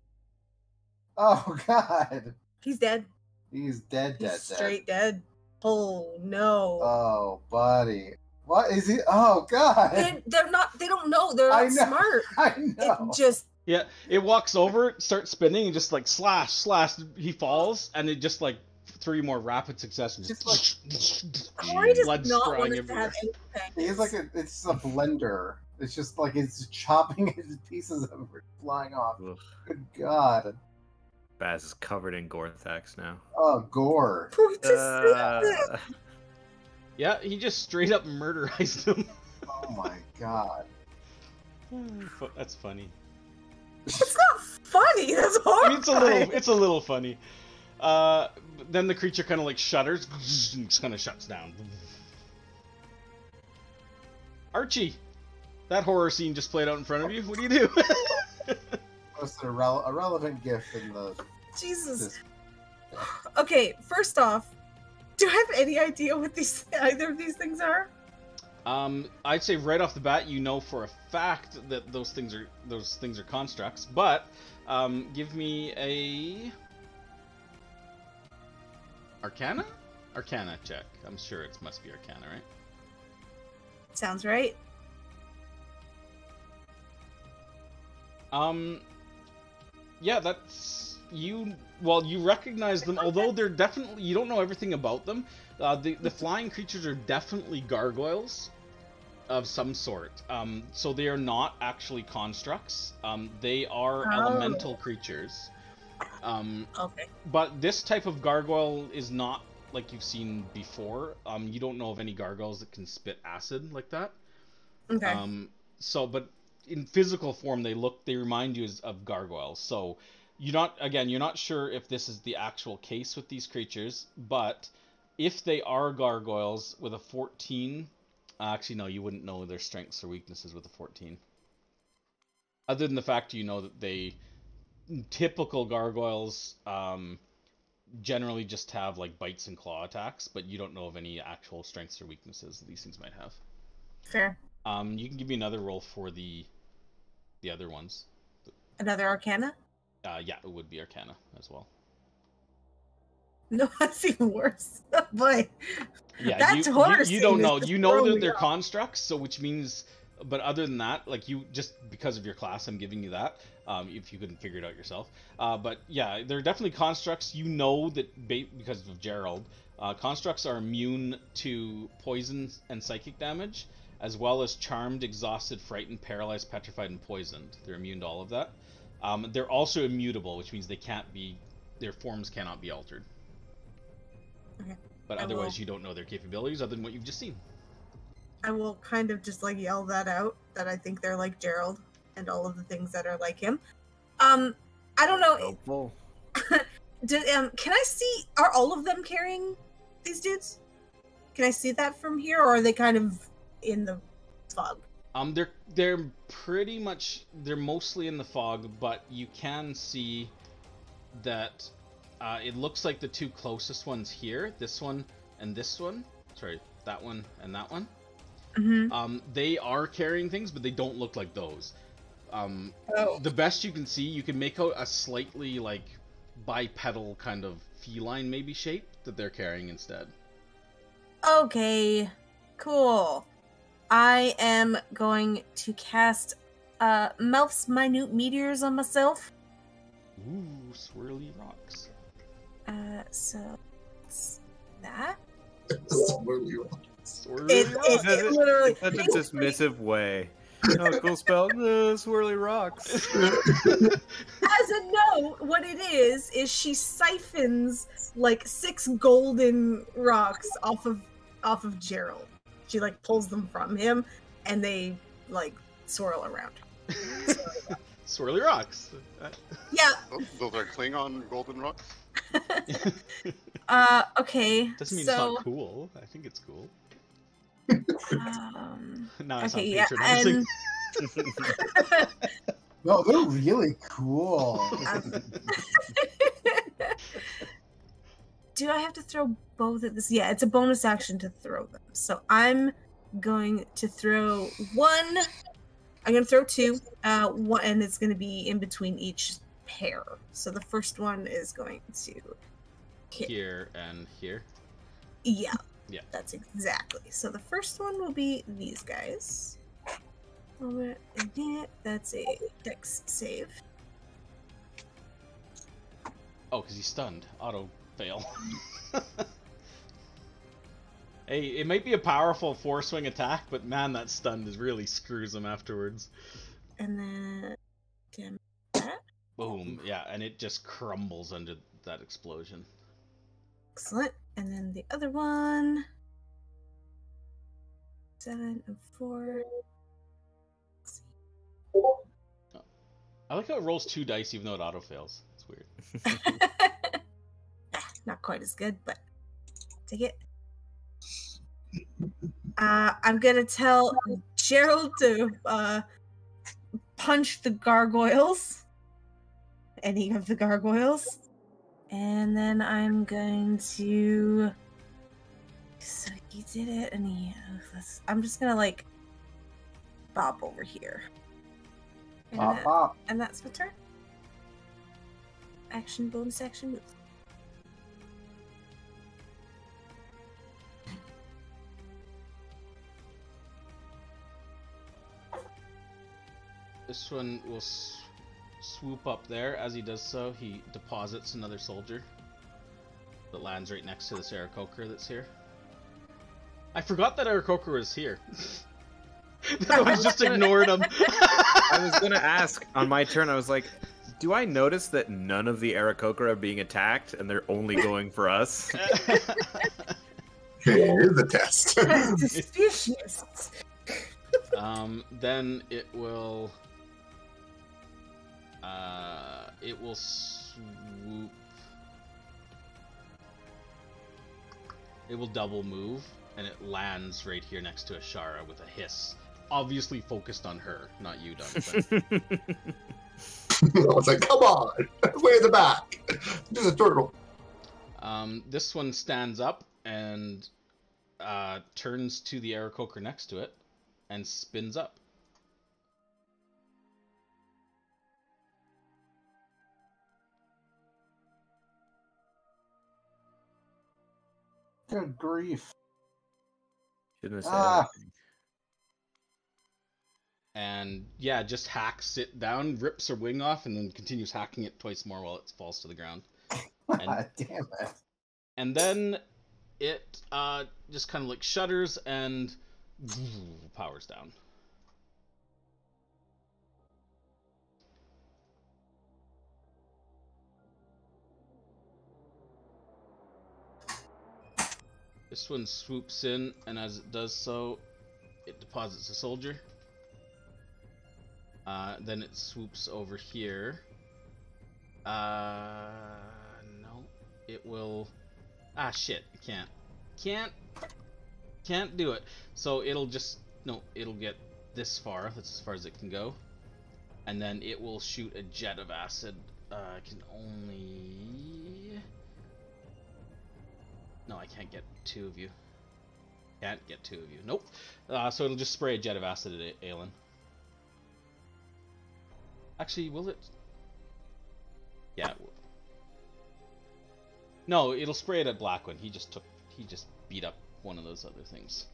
Speaker 2: Oh god,
Speaker 5: He's dead.
Speaker 2: he's dead.
Speaker 5: He's straight dead. Oh no.
Speaker 2: Oh, buddy. What is he? Oh, God.
Speaker 5: They're not. They don't know. They're not smart.
Speaker 2: I know.
Speaker 5: It just.
Speaker 1: Yeah, it walks over, starts spinning, and just like slash. He falls, and it just like 3 more rapid successions.
Speaker 2: Just like
Speaker 5: Corey does
Speaker 1: blood
Speaker 5: not
Speaker 1: spraying
Speaker 5: want us to
Speaker 1: everywhere.
Speaker 5: have anything.
Speaker 2: it's like it's a blender. It's just like it's chopping into pieces of it flying off.
Speaker 3: Ugh.
Speaker 2: Good God.
Speaker 3: Baz is covered in Gorthax now.
Speaker 2: Oh, gore.
Speaker 1: Yeah, he just straight up murderized him.
Speaker 2: Oh my God.
Speaker 1: That's funny.
Speaker 5: It's not funny. That's horrifying.
Speaker 1: I mean, it's a little funny. Then the creature kind of like shudders, just kind of shuts down. Archie, that horror scene just played out in front of you. What do you do?
Speaker 2: Posted a relevant GIF in the.
Speaker 5: Jesus. Okay, first off, do I have any idea what either of these things are?
Speaker 1: I'd say right off the bat, you know for a fact that those things are constructs. But give me a Arcana check. I'm sure it must be Arcana, right?
Speaker 5: Sounds right.
Speaker 1: Yeah, that's you. Well, you recognize them, although they're definitely you don't know everything about them. The flying creatures are definitely gargoyles of some sort. So they are not actually constructs. They are elemental creatures.
Speaker 5: Okay.
Speaker 1: But this type of gargoyle is not like you've seen before. You don't know of any gargoyles that can spit acid like that.
Speaker 5: Okay.
Speaker 1: But in physical form, they remind you of gargoyles. So you're not sure if this is the actual case with these creatures, but if they are gargoyles with a 14, actually no, you wouldn't know their strengths or weaknesses with a 14. Other than the fact you know that typical gargoyles generally just have like bites and claw attacks, but you don't know of any actual strengths or weaknesses that these things might have.
Speaker 5: Fair.
Speaker 1: You can give me another roll for the other ones.
Speaker 5: Another Arcana?
Speaker 1: Yeah, it would be Arcana as well.
Speaker 5: No, that's even worse. Boy.
Speaker 1: Yeah,
Speaker 5: that's
Speaker 1: you don't know. You know that they're constructs, so which means, but other than that, like you just because of your class, I'm giving you that. If you couldn't figure it out yourself, but yeah, they're definitely constructs. You know that because of Gerald, constructs are immune to poison and psychic damage, as well as charmed, exhausted, frightened, paralyzed, petrified, and poisoned. They're immune to all of that. They're also immutable, which means their forms cannot be altered.
Speaker 5: Okay.
Speaker 1: But otherwise, you don't know their capabilities other than what you've just seen.
Speaker 5: I will kind of just like yell that out, that I think they're like Gerald and all of the things that are like him. I don't know.
Speaker 3: Helpful.
Speaker 5: Can I see, are all of them carrying these dudes? Can I see that from here, or are they kind of in the fog?
Speaker 1: They're mostly in the fog, but you can see that it looks like the 2 closest ones here, this one and this one. Sorry, that one and that one.
Speaker 5: Mm-hmm.
Speaker 1: They are carrying things, but they don't look like those. The best you can see, you can make out a slightly like bipedal kind of feline maybe shape that they're carrying instead.
Speaker 5: Okay, cool. I am going to cast Melf's Minute Meteors on myself.
Speaker 1: Ooh, swirly rocks.
Speaker 5: So it's that.
Speaker 6: Swirly rocks.
Speaker 1: Swirly rocks.
Speaker 5: It literally.
Speaker 3: Such a dismissive way. Oh, cool spell. Swirly rocks.
Speaker 5: As a note, what it is she siphons like 6 golden rocks off of Gerald. She like pulls them from him, and they like swirl around.
Speaker 1: Swirly rocks.
Speaker 5: Yeah.
Speaker 7: Those are Klingon golden rocks?
Speaker 5: Okay.
Speaker 1: Doesn't mean
Speaker 5: so,
Speaker 1: it's not cool. I think it's cool. No, it's
Speaker 5: okay,
Speaker 1: not patronizing.
Speaker 2: No, they're really cool.
Speaker 5: Do I have to throw both of this? Yeah, it's a bonus action to throw them. So I'm going to throw one. I'm going to throw 2. One, and it's going to be in between each pair. So the first one is going to hit.
Speaker 1: Here and here.
Speaker 5: Yeah.
Speaker 1: Yeah.
Speaker 5: That's exactly. So the first one will be these guys. That's a dex save.
Speaker 1: Oh, because he's stunned. Auto fail. Hey, it might be a powerful 4-swing attack, but man, that stunned really screws him afterwards.
Speaker 5: And then damn that.
Speaker 1: Boom. Yeah, and it just crumbles under that explosion.
Speaker 5: Excellent. And then the other one. 7 and 4.
Speaker 1: I like how it rolls 2 dice even though it auto fails. It's weird.
Speaker 5: Not quite as good, but take it. I'm gonna tell Gerald to punch the gargoyles. Any of the gargoyles. And then I'm going to... So he did it, and I'm just gonna, like, bop over here. And,
Speaker 2: Bop.
Speaker 5: and that's my turn. Action, bonus action, move.
Speaker 1: This one will swoop up there. As he does so, he deposits another soldier that lands right next to this Aarakocra that's here. I forgot that Aarakocra was here. I was just ignored him.
Speaker 3: I was gonna ask on my turn. I was like, do I notice that none of the Aarakocra are being attacked and they're only going for us?
Speaker 6: Here's the test.
Speaker 5: Suspicious.
Speaker 1: Then it will swoop. It will double move, and it lands right here next to Ashara with a hiss. Obviously focused on her, not you, Duncan.
Speaker 6: I was like, come on, way in the back. There's a turtle.
Speaker 1: This one stands up and turns to the Aarakocra next to it and spins up.
Speaker 2: Good grief.
Speaker 3: Shouldn't have said anything.
Speaker 1: And yeah, just hacks it down, rips her wing off, and then continues hacking it twice more while it falls to the ground. And,
Speaker 2: damn it.
Speaker 1: And then it just kind of like shudders and powers down. This one swoops in, and as it does so, it deposits a soldier. Then it swoops over here. No, it will. Ah, shit! I can't do it. So it'll just it'll get this far. That's as far as it can go, and then it will shoot a jet of acid. I can only. No, I can't get 2 of you. Can't get 2 of you. Nope. So it'll just spray a jet of acid at Aelin. Actually, will it? Yeah. It will. No, it'll spray it at Blackwind. He just beat up one of those other things.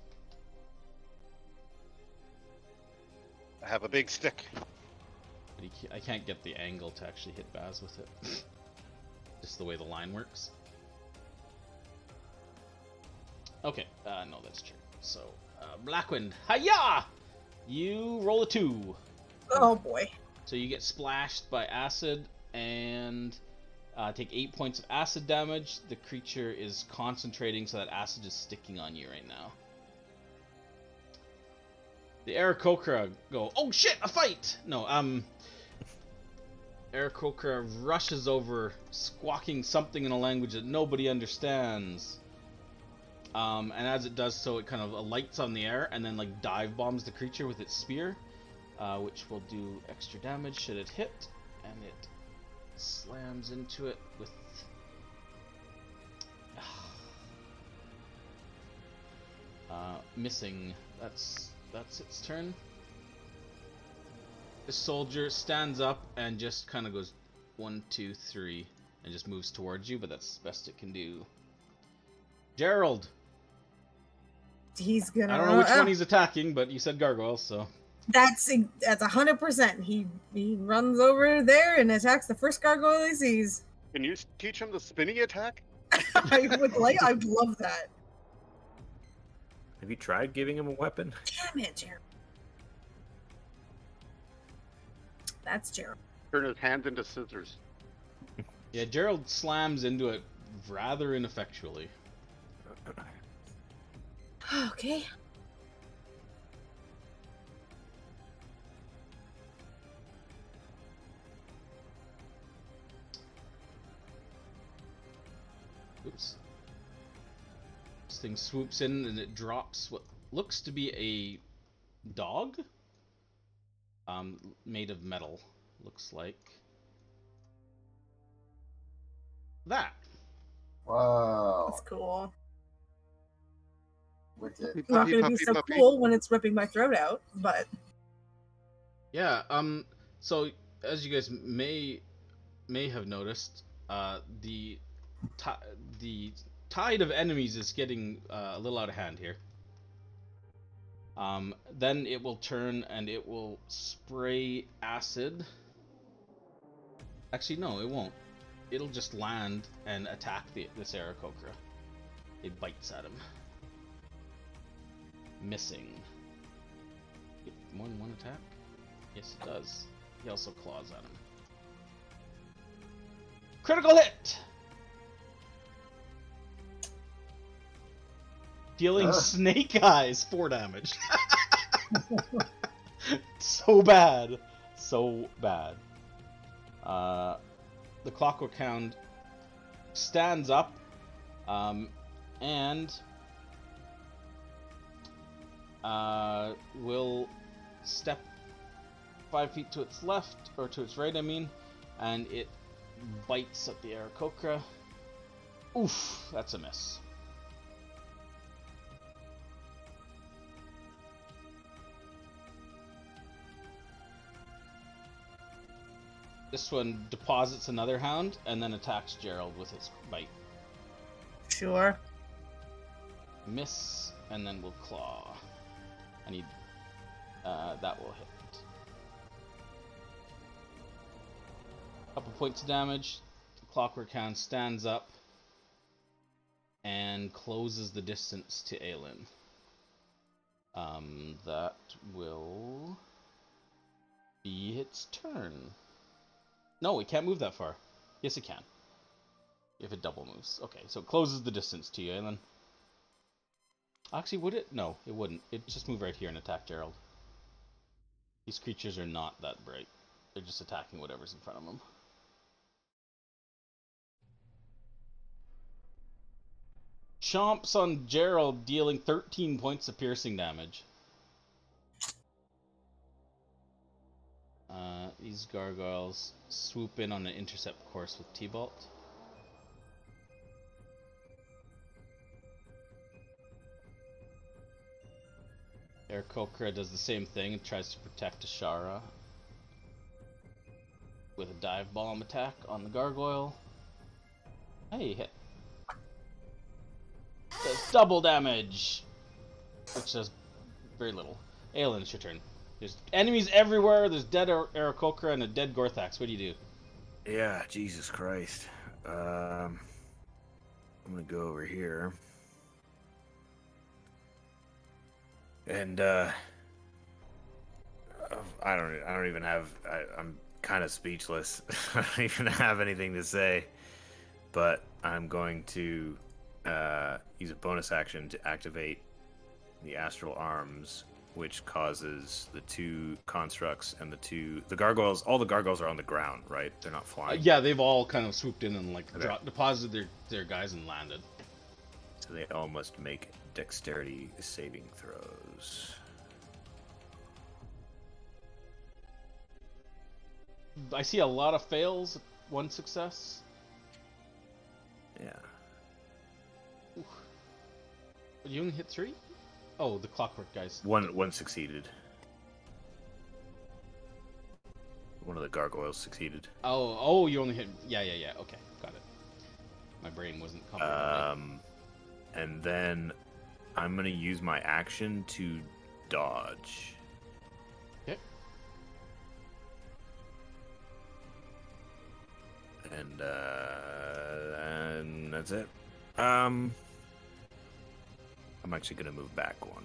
Speaker 7: I have a big stick.
Speaker 1: But I can't get the angle to actually hit Baz with it. Just the way the line works. Okay, no, that's true. So, Blackwind, hiya! You roll a 2.
Speaker 5: Oh boy.
Speaker 1: So you get splashed by acid and take 8 points of acid damage. The creature is concentrating, so that acid is sticking on you right now. The Aarakocra go, oh shit, a fight! No, Aarakocra rushes over, squawking something in a language that nobody understands. And as it does so, it kind of alights on the air and then like dive bombs the creature with its spear, which will do extra damage should it hit, and it slams into it with missing. That's its turn. The soldier stands up and just kind of goes 1, 2, 3 and just moves towards you, but that's the best it can do. Gerald,
Speaker 5: He's gonna.
Speaker 1: I don't know which one he's attacking, but you said gargoyle, so.
Speaker 5: That's 100%. He runs over there and attacks the first gargoyle he sees.
Speaker 7: Can you teach him the spinny attack?
Speaker 5: I'd love that.
Speaker 3: Have you tried giving him a weapon?
Speaker 5: Damn it, Gerald. That's Gerald.
Speaker 7: Turn his hands into scissors.
Speaker 1: Yeah, Gerald slams into it rather ineffectually.
Speaker 5: Okay.
Speaker 1: Oops. This thing swoops in and it drops what looks to be a dog. Made of metal, looks like. That.
Speaker 2: Wow.
Speaker 5: That's cool.
Speaker 2: Wicked.
Speaker 5: Not gonna be so cool when it's ripping my throat out, but
Speaker 1: Yeah, so as you guys may have noticed, the tide of enemies is getting a little out of hand here. Then it will turn and it will spray acid. Actually, no, it won't. It'll just land and attack this Aarakocra. It bites at him. Missing. Get more than one attack? Yes, it does. He also claws at him. Critical hit! Dealing snake eyes 4 damage. So bad. So bad. The Clockwork Hound stands up and will step 5 feet to its left, or to its right, I mean, and it bites at the Aarakocra. Oof, that's a miss. This one deposits another hound and then attacks Gerald with its bite.
Speaker 5: sure.
Speaker 1: Miss, and then we'll claw. I need that will hit. Couple points of damage. The Clockwork Hound stands up and closes the distance to Aelin. That will be its turn. No, it can't move that far. Yes, it can. If it double moves. Okay, so it closes the distance to you, Aelin. Actually, would it? No, it wouldn't. It'd just move right here and attack Gerald. These creatures are not that bright. They're just attacking whatever's in front of them. Chomps on Gerald, dealing 13 points of piercing damage. These gargoyles swoop in on an intercept course with T-Bolt. Aarakocra does the same thing and tries to protect Ashara with a dive bomb attack on the gargoyle. Hey, hit. Does double damage, which does very little. Aelin, it's your turn. There's enemies everywhere. There's dead Aarakocra and a dead Gorthax. What do you do?
Speaker 3: Yeah, Jesus Christ. I'm gonna go over here. And I don't even have. I'm kind of speechless. I don't even have anything to say. But I'm going to use a bonus action to activate the Astral Arms, which causes the 2 constructs and the gargoyles. All the gargoyles are on the ground, right? They're not flying.
Speaker 1: Yeah, they've all kind of swooped in and deposited their guys and landed.
Speaker 3: So they all must make dexterity saving throws.
Speaker 1: I see a lot of fails, 1 success.
Speaker 3: Yeah.
Speaker 1: Oof. You only hit 3? Oh, the Clockwork guys.
Speaker 3: One succeeded. One of the gargoyles succeeded.
Speaker 1: Oh, you only hit. Yeah. Okay, got it. My brain wasn't comprehending.
Speaker 3: And then I'm gonna use my action to dodge.
Speaker 1: Okay.
Speaker 3: And that's it. I'm actually gonna move back one.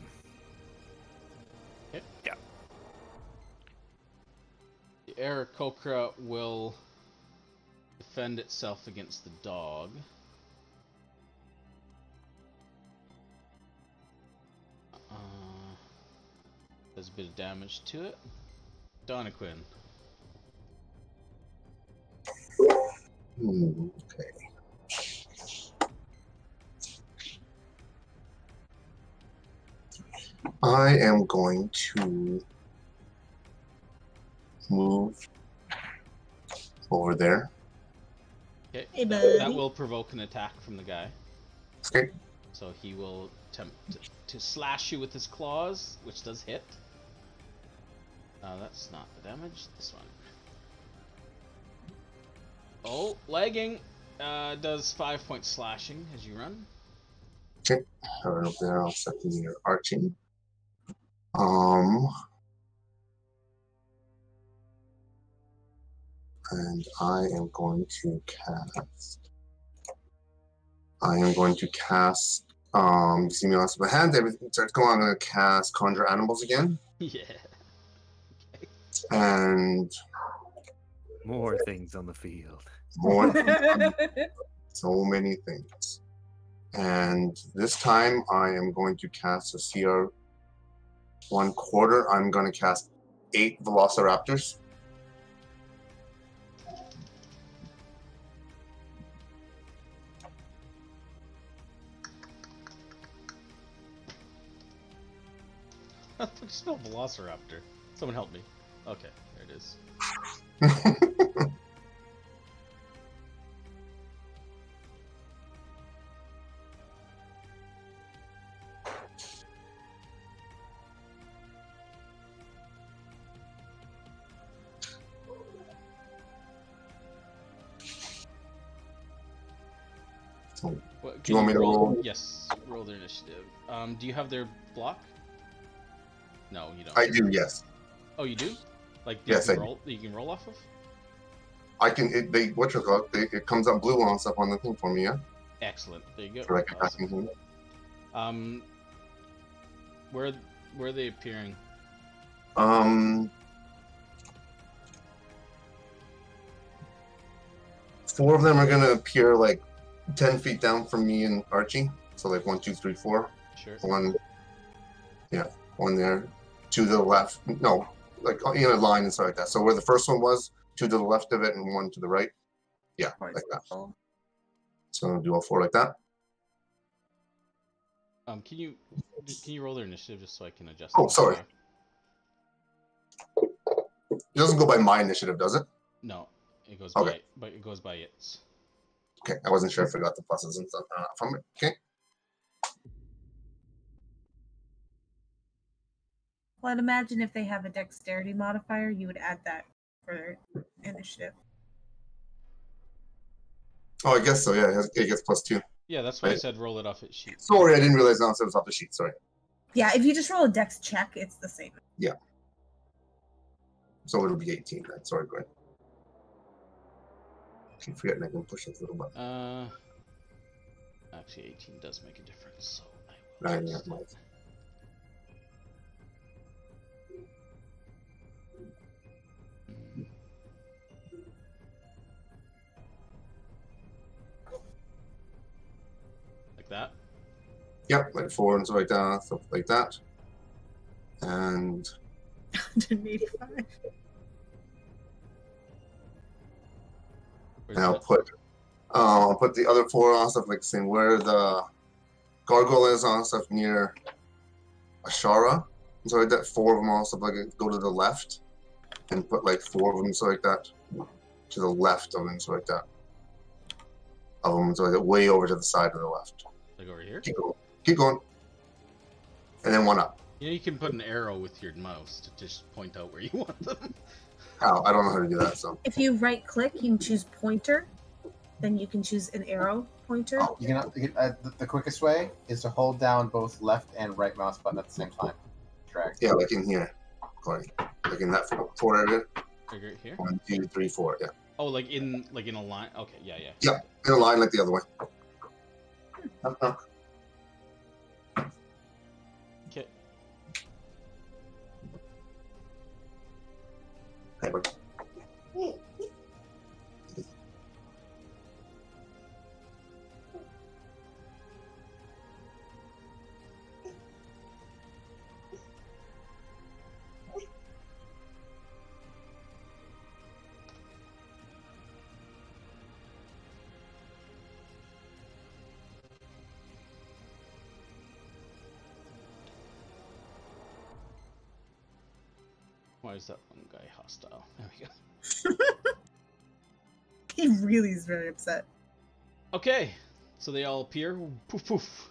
Speaker 1: Okay.
Speaker 3: Yeah.
Speaker 1: The Aarakocra will defend itself against the dog. Does a bit of damage to it. Donaquin.
Speaker 6: Okay. I am going to move over there.
Speaker 1: Okay.
Speaker 5: Hey,
Speaker 1: That
Speaker 5: buddy.
Speaker 1: will provoke an attack from the guy.
Speaker 6: Okay.
Speaker 1: So he will attempt to slash you with his claws, which does hit. That's not the damage. This one. Oh, lagging. Does 5 points slashing as you run.
Speaker 6: Okay. Right up there. I'll set the meter arching. And I am going to cast. You see me lost my hand. Everything starts going. I'm going to cast Conjure Animals again.
Speaker 1: Yeah.
Speaker 6: And
Speaker 3: More things on the field.
Speaker 6: more. So many things. And this time I am going to cast a CR 1/4. I'm going to cast 8 Velociraptors.
Speaker 1: There's no Velociraptor. Someone help me. Okay, there it is. What,
Speaker 6: Do you want me to roll?
Speaker 1: Yes, roll their initiative. Do you have their block? No, you don't.
Speaker 6: I do, yes.
Speaker 1: Oh, you do? Like,
Speaker 6: Yes,
Speaker 1: you can roll off of?
Speaker 6: I can. It comes up blue on stuff on the thing for me, yeah.
Speaker 1: Excellent. There you go.
Speaker 6: For like
Speaker 1: Awesome.
Speaker 6: attacking him.
Speaker 1: Where are they appearing?
Speaker 6: 4 of them are gonna appear like 10 feet down from me and Archie. So like 1, 2, 3, 4.
Speaker 1: Sure.
Speaker 6: One there. 2 to the left. No, like in a line and stuff like that. So where the first one was, 2 to the left of it and 1 to the right. Yeah, like that. So I'll do all 4 like that.
Speaker 1: Can you roll their initiative just so I can adjust?
Speaker 6: Oh, sorry. It doesn't go by my initiative, does it?
Speaker 1: No, it goes
Speaker 6: Okay.
Speaker 1: but it goes by its.
Speaker 6: Okay, I wasn't sure if I got the pluses and stuff from it. Okay.
Speaker 5: Well, I'd imagine if they have a dexterity modifier, you would add that for initiative.
Speaker 6: Oh, I guess so. Yeah, it gets +2.
Speaker 1: Yeah, that's why I said roll it off its sheet.
Speaker 6: Sorry, I didn't realize it was off the sheet. Sorry.
Speaker 5: Yeah, if you just roll a dex check, it's the same.
Speaker 6: Yeah. So it'll be 18 then. Sorry, go ahead. I keep forgetting I can push this little button.
Speaker 1: Actually, 18 does make a difference, so I will.
Speaker 6: Yeah,
Speaker 1: just-
Speaker 6: nice.
Speaker 1: Like that.
Speaker 6: Yep, like 4 and stuff like that. And
Speaker 5: 185.
Speaker 1: Where's
Speaker 6: and I'll
Speaker 1: that?
Speaker 6: put the other 4 on stuff like saying where the gargoyle is on stuff near Ashara. And so like that 4 of them all stuff like go to the left and put like 4 of them so like that to the left of them so like that. Of them so like way over to the side of the left.
Speaker 1: Like over here?
Speaker 6: Keep going. And then 1 up.
Speaker 1: You know, you can put an arrow with your mouse to just point out where you want them.
Speaker 6: How? I don't know how to do that, so.
Speaker 5: If you right click, you can choose pointer, then you can choose an arrow pointer.
Speaker 2: Oh, the quickest way is to hold down both left and right mouse button at the same time. Drag.
Speaker 6: Yeah, like in here. Like in that four area.
Speaker 1: Like right here?
Speaker 6: 1, 2, 3, 4, yeah.
Speaker 1: Oh, like in a line? Okay, yeah.
Speaker 6: Yeah, in a line like the other way.
Speaker 1: Okay.
Speaker 6: Hey, bud.
Speaker 1: Why is that one guy hostile? There we go.
Speaker 5: He really is very upset.
Speaker 1: Okay, so they all appear. Poof poof.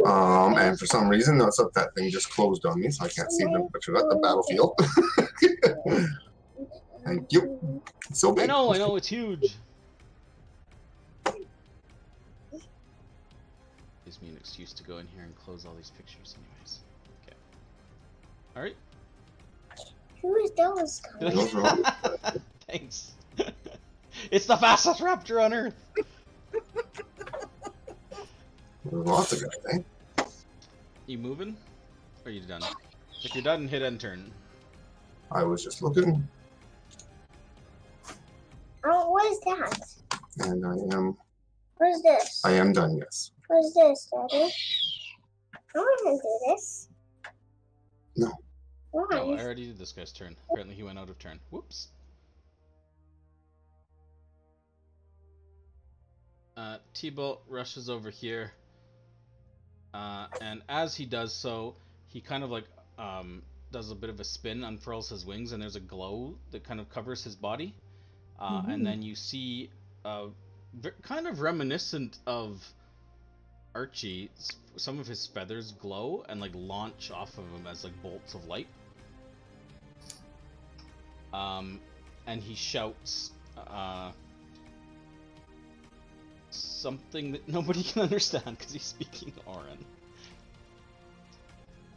Speaker 6: And for some reason, that thing just closed on me, so I can't see them. But you're at the battlefield. Thank you. It's so big.
Speaker 1: I know, it's huge. Gives me an excuse to go in here and close all these pictures, anyways. Okay. All right.
Speaker 4: Who is those guys?
Speaker 1: Thanks. It's the fastest raptor on Earth.
Speaker 6: There's lots of guys, eh?
Speaker 1: You moving? Or are you done? If you're done, hit end turn.
Speaker 6: I was just looking.
Speaker 4: Oh, what is that?
Speaker 6: And
Speaker 4: What is this?
Speaker 6: I am done, yes.
Speaker 4: What is this, Daddy? I want to do this.
Speaker 6: No.
Speaker 4: Why?
Speaker 1: Oh, I already did this guy's turn. Apparently he went out of turn. Whoops. T-Bolt rushes over here. And as he does so, he kind of like does a bit of a spin, unfurls his wings, and there's a glow that kind of covers his body. And then you see, kind of reminiscent of Archie, some of his feathers glow and like launch off of him as like bolts of light. And he shouts something that nobody can understand because he's speaking Orin.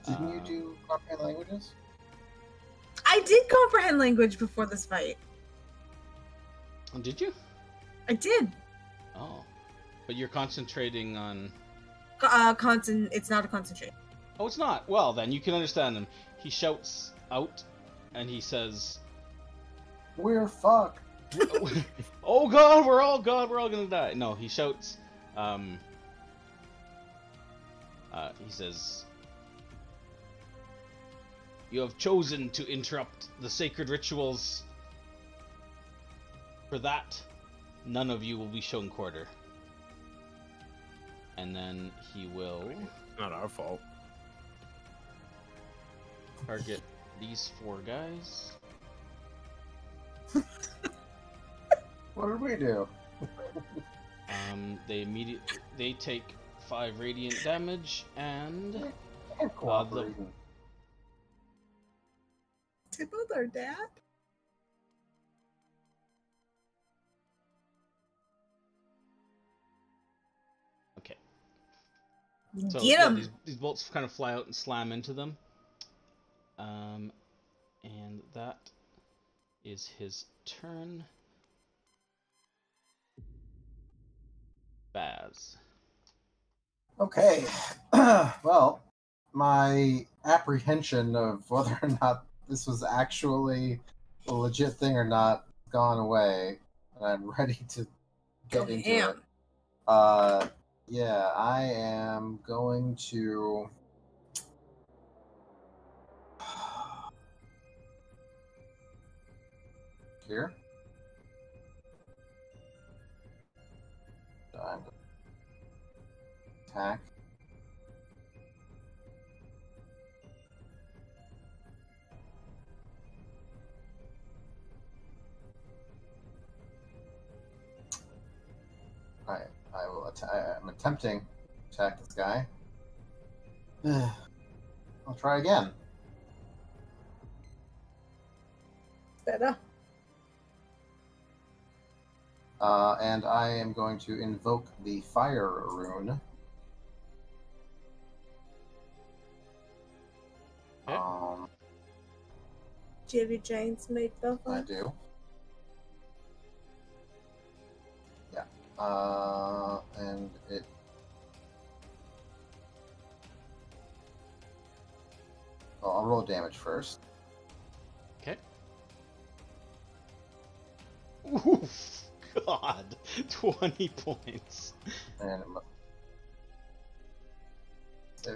Speaker 2: Didn't you do comprehend languages?
Speaker 5: I did comprehend language before this fight.
Speaker 1: Did you?
Speaker 5: I did.
Speaker 1: Oh. But you're concentrating on...
Speaker 5: It's not a concentration.
Speaker 1: Oh, it's not? Well, then you can understand him. He shouts out, and he says...
Speaker 2: We're fucked.
Speaker 1: Oh god, we're all gonna die. No, he shouts, he says, you have chosen to interrupt the sacred rituals. For that, none of you will be shown quarter. And then he will...
Speaker 3: Not our fault.
Speaker 1: Target these 4 guys.
Speaker 2: What did we do?
Speaker 1: They take 5 radiant damage, and
Speaker 5: Tibble their dad?
Speaker 1: Okay. So
Speaker 5: Get him!
Speaker 1: yeah, these bolts kind of fly out and slam into them. And that is his turn. Baz.
Speaker 2: Okay. Well, my apprehension of whether or not this was actually a legit thing or not gone away, and I'm ready to get into it. Yeah, I am going to... Here. I'm going to attack. I will attack. I'm attempting to attack this guy. I'll try again.
Speaker 5: Better.
Speaker 2: And I am going to invoke the fire rune.
Speaker 1: Okay.
Speaker 5: Do you have your giant's might buff
Speaker 2: I
Speaker 5: on?
Speaker 2: do. Yeah. And it. Well, I'll roll damage first.
Speaker 1: Okay. Oof, God, 20 points.
Speaker 2: And it must.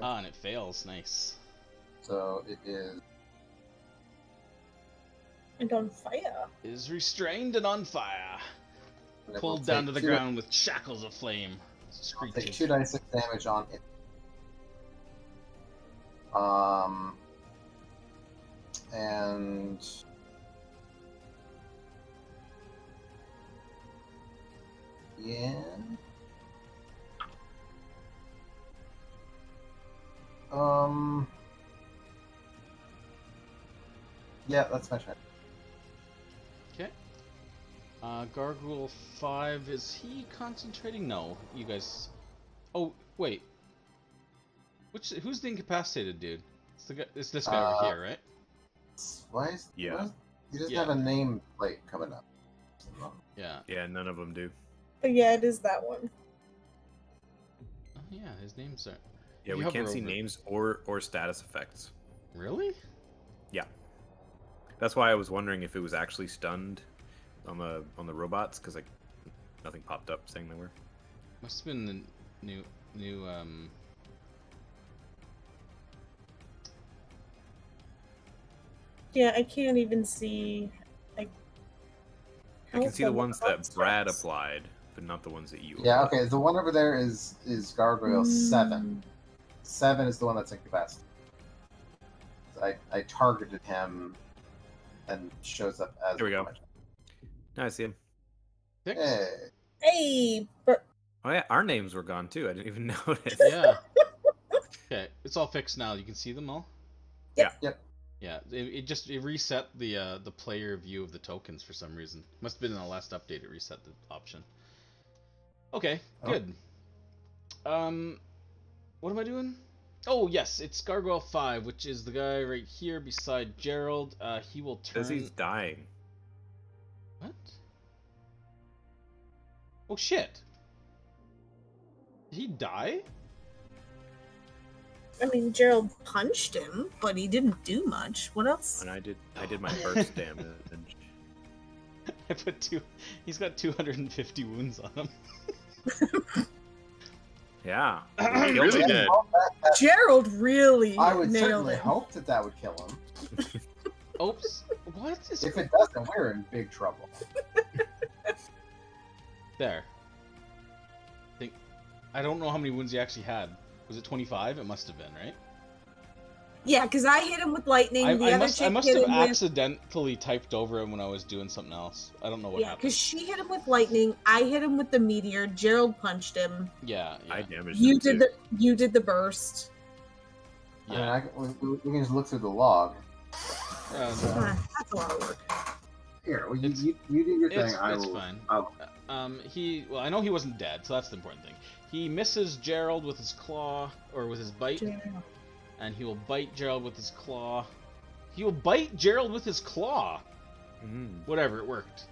Speaker 1: Ah, and it fails. Nice.
Speaker 2: So it is.
Speaker 5: And on fire.
Speaker 1: Is restrained and on fire.
Speaker 2: And it will
Speaker 1: Pulled down
Speaker 2: take
Speaker 1: to the
Speaker 2: two-
Speaker 1: ground with shackles of flame.
Speaker 2: I'll take
Speaker 1: Screeches.
Speaker 2: 2d6 damage on it. And yeah. Yeah, that's my turn.
Speaker 1: Okay. Gargoyle 5, is he concentrating? No, you guys. Oh, wait. Who's the incapacitated dude? It's this guy over here, right?
Speaker 2: Why is
Speaker 3: Yeah.
Speaker 2: he doesn't
Speaker 1: Yeah.
Speaker 2: have a name plate coming up?
Speaker 1: Yeah.
Speaker 3: Yeah, none of them do.
Speaker 5: But yeah, it is that one.
Speaker 1: Oh, yeah, his name's are.
Speaker 3: Yeah,
Speaker 1: You
Speaker 3: we
Speaker 1: hover
Speaker 3: can't see
Speaker 1: over it.
Speaker 3: names or status effects.
Speaker 1: Really?
Speaker 3: Yeah. That's why I was wondering if it was actually stunned on the robots, because like nothing popped up saying they were.
Speaker 1: Must have been the new
Speaker 5: Yeah, I can't even see. Like,
Speaker 3: I can see the
Speaker 5: health on
Speaker 3: ones that Brad
Speaker 5: constructs.
Speaker 3: applied, but not the ones that you.
Speaker 2: Yeah,
Speaker 3: applied.
Speaker 2: okay. The one over there is Gargoyle 7. 7 is the one that's incapacitated. I targeted him, and shows up as.
Speaker 3: There we go. Now I see him.
Speaker 1: 6?
Speaker 2: Hey.
Speaker 5: Hey,
Speaker 3: Oh yeah, our names were gone too. I didn't even notice.
Speaker 1: Yeah. Okay, it's all fixed now. You can see them all.
Speaker 2: Yep.
Speaker 1: Yeah, it reset the player view of the tokens for some reason. Must have been in the last update. It reset the option. Okay,
Speaker 2: Oh.
Speaker 1: good. What am I doing? Oh yes, it's Gargoyle 5, which is the guy right here beside Gerald. He will turn.
Speaker 3: Says he's dying.
Speaker 1: What? Oh shit! Did he die?
Speaker 5: I mean, Gerald punched him, but he didn't do much. What else?
Speaker 3: And I did my first damage.
Speaker 1: I put two. He's got 250 wounds on him.
Speaker 3: Yeah.
Speaker 7: Really dead.
Speaker 5: Gerald really
Speaker 2: I would
Speaker 5: nailed
Speaker 2: certainly
Speaker 5: it.
Speaker 2: hope that would kill him.
Speaker 1: Oops. What is
Speaker 2: If it doesn't, we're in big trouble.
Speaker 1: there? I don't know how many wounds he actually had. Was it 25? It must have been, right?
Speaker 5: Yeah, because I hit him with lightning. The
Speaker 1: I
Speaker 5: other
Speaker 1: must
Speaker 5: chick
Speaker 1: have
Speaker 5: hit him with...
Speaker 1: accidentally typed over him when I was doing something else. I don't know what
Speaker 5: Yeah,
Speaker 1: happened.
Speaker 5: because she hit him with lightning. I hit him with the meteor. Gerald punched him.
Speaker 1: Yeah.
Speaker 3: I damaged
Speaker 5: You
Speaker 3: him
Speaker 5: did
Speaker 3: too.
Speaker 5: you did the burst.
Speaker 1: Yeah.
Speaker 2: I mean, we can just look through the log.
Speaker 5: That's a lot of work.
Speaker 2: Here, well,
Speaker 1: It's-
Speaker 2: you do your thing.
Speaker 1: It's
Speaker 2: I will.
Speaker 1: fine.
Speaker 2: I'll-
Speaker 1: Well, I know he wasn't dead, so that's the important thing. He misses Gerald with his claw, or with his bite, and he will bite Gerald with his claw. He will bite Gerald with his claw!
Speaker 3: Mm.
Speaker 1: Whatever, it worked.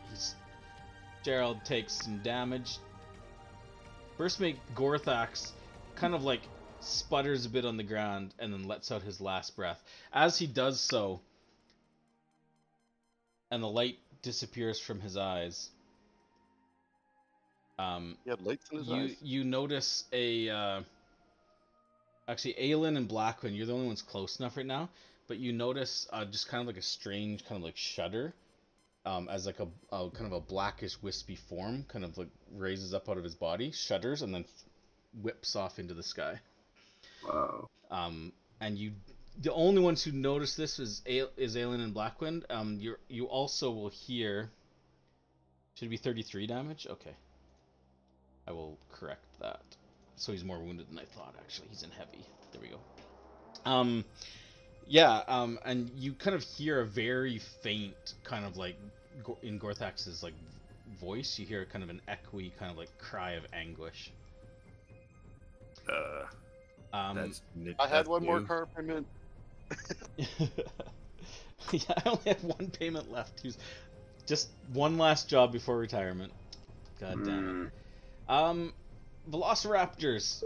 Speaker 1: Gerald takes some damage. First mate Gorthax kind of like sputters a bit on the ground and then lets out his last breath. As he does so, and the light disappears from his eyes,
Speaker 7: He had lights in his eyes.
Speaker 1: you notice actually Aelin and Blackwin, you're the only ones close enough right now, but you notice just kind of like a strange kind of like shudder, as like a kind of a blackish wispy form kind of like raises up out of his body, shudders, and then whips off into the sky.
Speaker 2: Whoa.
Speaker 1: And the only ones who notice this is Aelin and Blackwind. You also will hear. Should it be 33 damage? Okay. I will correct that. So he's more wounded than I thought. Actually, he's in heavy. There we go. And you kind of hear a very faint kind of like in Gorthax's like voice, you hear kind of an echoey, kind of like cry of anguish.
Speaker 3: That's
Speaker 7: I had one more car payment.
Speaker 1: Yeah, I only have one payment left. He's just one last job before retirement. God damn it. Velociraptors.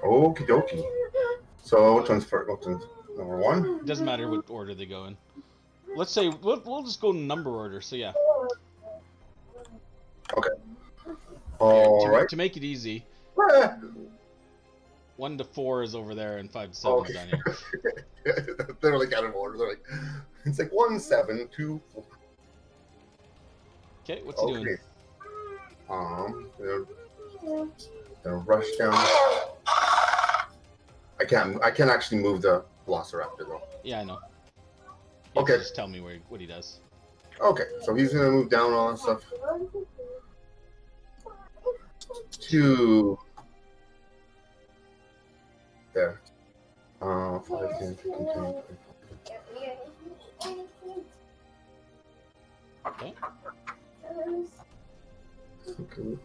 Speaker 8: Okie dokie. So which one's first? Which one's number one?
Speaker 1: It doesn't matter what order they go in. Let's say we'll just go in number order. So yeah.
Speaker 8: Okay. All right.
Speaker 1: To make it easy, 1 to 4 is over there, and 5 to 7 is down here.
Speaker 8: They're like out of order. They're like, it's like 1, 7, 2.
Speaker 1: Okay, what's he doing?
Speaker 8: They'll rush down. I can't actually move the Velociraptor though.
Speaker 1: Yeah, I know. You
Speaker 8: Okay.
Speaker 1: have to just tell me what he does.
Speaker 8: Okay, so he's gonna move down all that stuff to there. 5, 10, 15, 20, 25.
Speaker 1: Okay.
Speaker 8: Okay.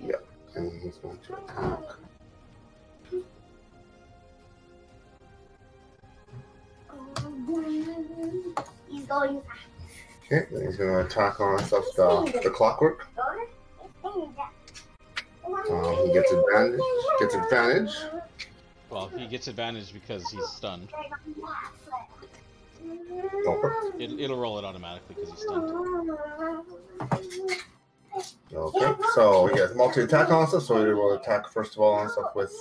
Speaker 8: Yeah, and he's going to attack.
Speaker 4: He's going
Speaker 8: Okay, then he's going to attack on stuff the Clockwork. He gets advantage.
Speaker 1: Well, he gets advantage because he's stunned.
Speaker 8: Okay.
Speaker 1: It'll roll it automatically because he's stunned.
Speaker 8: Okay, so he has multi-attack on stuff, so he will attack first of all on stuff with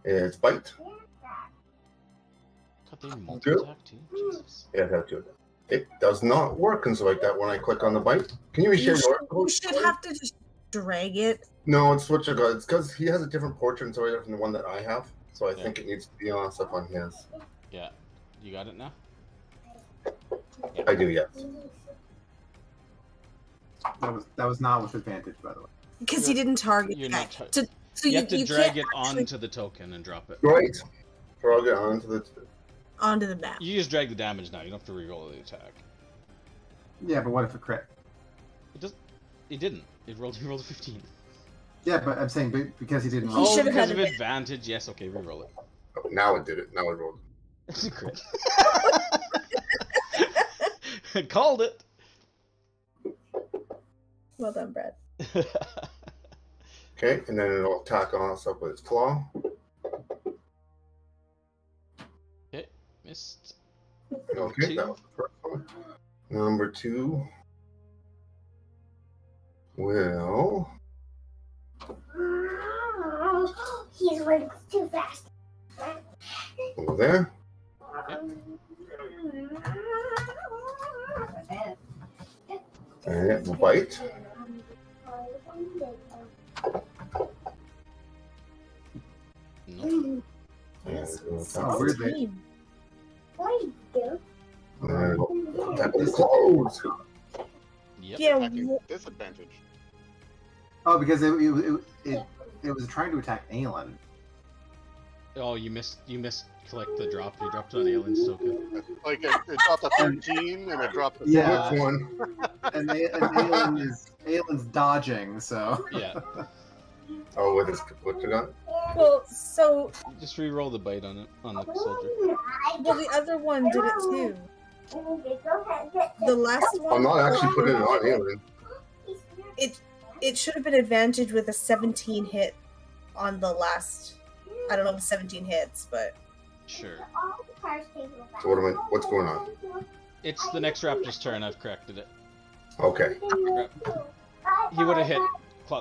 Speaker 8: his bite.
Speaker 1: God, they multi-attack too? Jesus.
Speaker 8: Yeah, it has to. It does not work and stuff like that when I click on the bite. Can you share your
Speaker 5: You should have to just drag it.
Speaker 8: No, it's what you got. It's because he has a different portrait and so from the one that I have. So I think it needs to be on stuff on his.
Speaker 1: Yeah. You got it now?
Speaker 8: I do, yes.
Speaker 2: That was not with advantage, by the way.
Speaker 5: Because he didn't target
Speaker 1: You're
Speaker 5: the
Speaker 1: not
Speaker 5: guy.
Speaker 1: tar-
Speaker 5: So
Speaker 1: you have to drag
Speaker 5: can't
Speaker 1: it
Speaker 5: actually
Speaker 1: onto the token and drop it.
Speaker 8: Right. Drag it onto the.
Speaker 5: onto the map.
Speaker 1: You just drag the damage now. You don't have to reroll the attack.
Speaker 2: Yeah, but what if it crit?
Speaker 1: It didn't. He rolled a 15.
Speaker 2: Yeah, but I'm saying because he didn't
Speaker 5: He
Speaker 2: roll.
Speaker 1: Oh,
Speaker 5: should've
Speaker 1: because
Speaker 5: had
Speaker 1: of
Speaker 5: advantage.
Speaker 1: advantage. Yes, okay, reroll it.
Speaker 8: Oh, now it did it. Now it rolled.
Speaker 1: It's a crit. Called it.
Speaker 5: Well done, Brad.
Speaker 8: Okay, and then it'll attack on stuff with its claw.
Speaker 1: Okay, missed.
Speaker 8: Okay,
Speaker 1: Two.
Speaker 8: that was the first one. Number 2 will.
Speaker 4: He's running too fast.
Speaker 8: Over there. And it will bite.
Speaker 1: No.
Speaker 8: And it will attack
Speaker 2: Oh,
Speaker 8: with-
Speaker 2: weird.
Speaker 4: What do you do?
Speaker 8: and it will attack with its claws.
Speaker 1: Yep.
Speaker 5: Yeah,
Speaker 7: Attacking disadvantage.
Speaker 2: Oh, because it was trying to attack Aelin.
Speaker 1: Oh, you missed collect the drop. You dropped on Alien's token.
Speaker 7: Like it dropped a 13 and it dropped a
Speaker 2: Yeah.
Speaker 8: Which one?
Speaker 2: And Aelin's dodging, so.
Speaker 1: Yeah.
Speaker 8: Oh, with his what you got?
Speaker 5: well, so
Speaker 1: Just re-roll the bite on the soldier.
Speaker 5: well, the other one did it too. The last one.
Speaker 8: I'm not actually putting it on Alien.
Speaker 5: It should have been advantage with a 17 hit on the last. I don't know if it's 17 hits, but
Speaker 1: Sure.
Speaker 8: So what's going on?
Speaker 1: It's the next raptor's turn. I've corrected it.
Speaker 8: Okay.
Speaker 1: He would have hit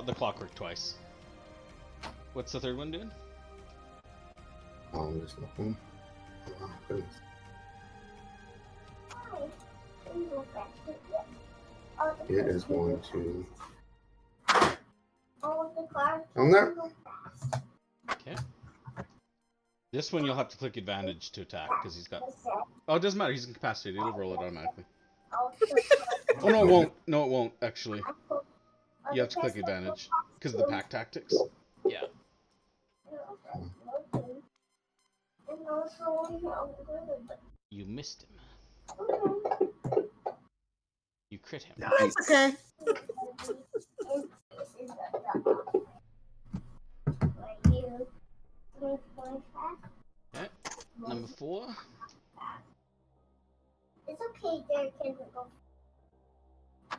Speaker 1: the clockwork twice. What's the third one doing?
Speaker 8: There's nothing. Oh, goodness. It is going to. On there.
Speaker 1: Okay. This one you'll have to click advantage to attack because he's got. Oh, it doesn't matter. He's incapacitated. It'll roll it automatically. Oh no, it won't. No, it won't. Actually, you have to click advantage because of the pack tactics. Yeah. You missed him. crit him.
Speaker 2: Nice.
Speaker 5: Okay.
Speaker 1: Okay. Number 4.
Speaker 4: It's okay, there can go.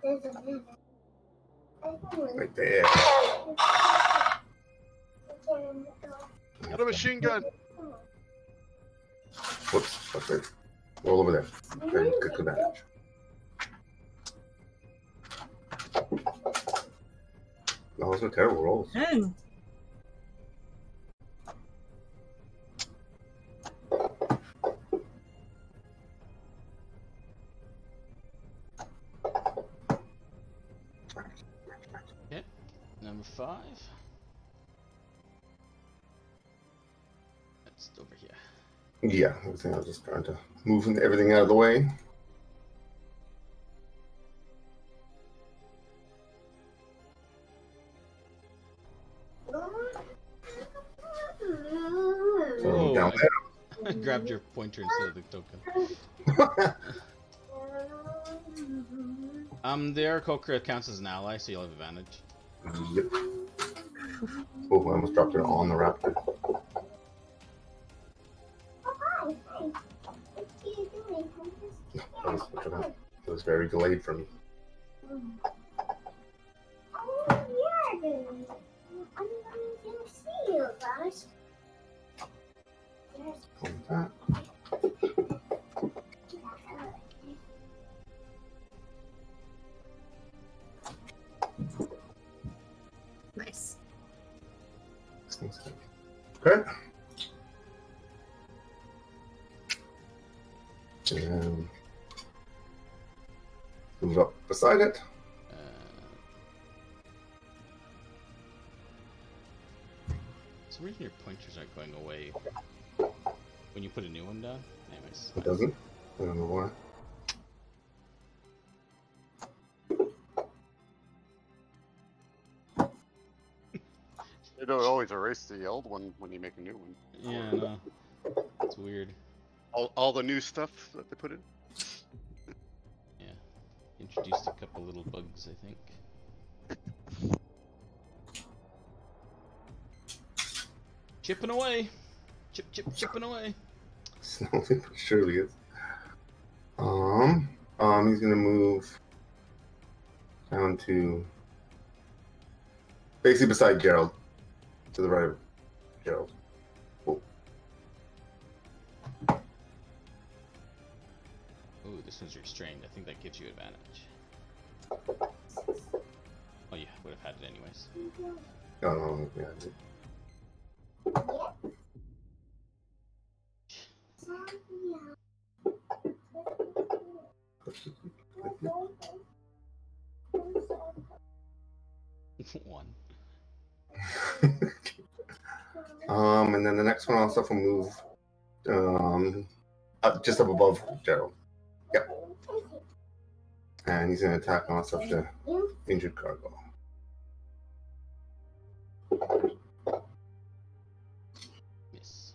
Speaker 4: There's a minute.
Speaker 8: Right there.
Speaker 7: Got a machine gun.
Speaker 8: Whoops. That's it. Roll over there. Very good advantage. Those are terrible rolls.
Speaker 5: Dang.
Speaker 1: Okay. Number 5. That's over here.
Speaker 8: Yeah, everything. I was just trying to move everything out of the way. So
Speaker 1: Whoa,
Speaker 8: down
Speaker 1: I grabbed your pointer instead of the token.
Speaker 8: there.
Speaker 1: The Aarakocra counts as an ally, so you'll have advantage.
Speaker 8: Yep. Oh, I almost dropped it on the raptor. It was very delayed for me. Like that.
Speaker 5: Nice.
Speaker 8: Okay. And move up beside it.
Speaker 1: For some reason your pointers aren't going away when you put a new one down. Anyways.
Speaker 8: It doesn't. I don't know why.
Speaker 7: They don't always erase the old one when you make a new one.
Speaker 1: Yeah, no. It's weird.
Speaker 7: All the new stuff that they put in.
Speaker 1: Yeah. Introduced a couple little bugs, I think. Chipping away. Chipping away.
Speaker 8: Slowly but surely is. He's gonna move down to basically beside Gerald, to the right of Gerald. Oh.
Speaker 1: Ooh, this one's restrained. I think that gives you advantage. Oh yeah, would have had it anyways.
Speaker 8: Oh, yeah.
Speaker 1: One.
Speaker 8: And then the next one also will move up, just up above Gerald. Yep. And he's gonna attack on us up the injured cargo.
Speaker 1: Miss.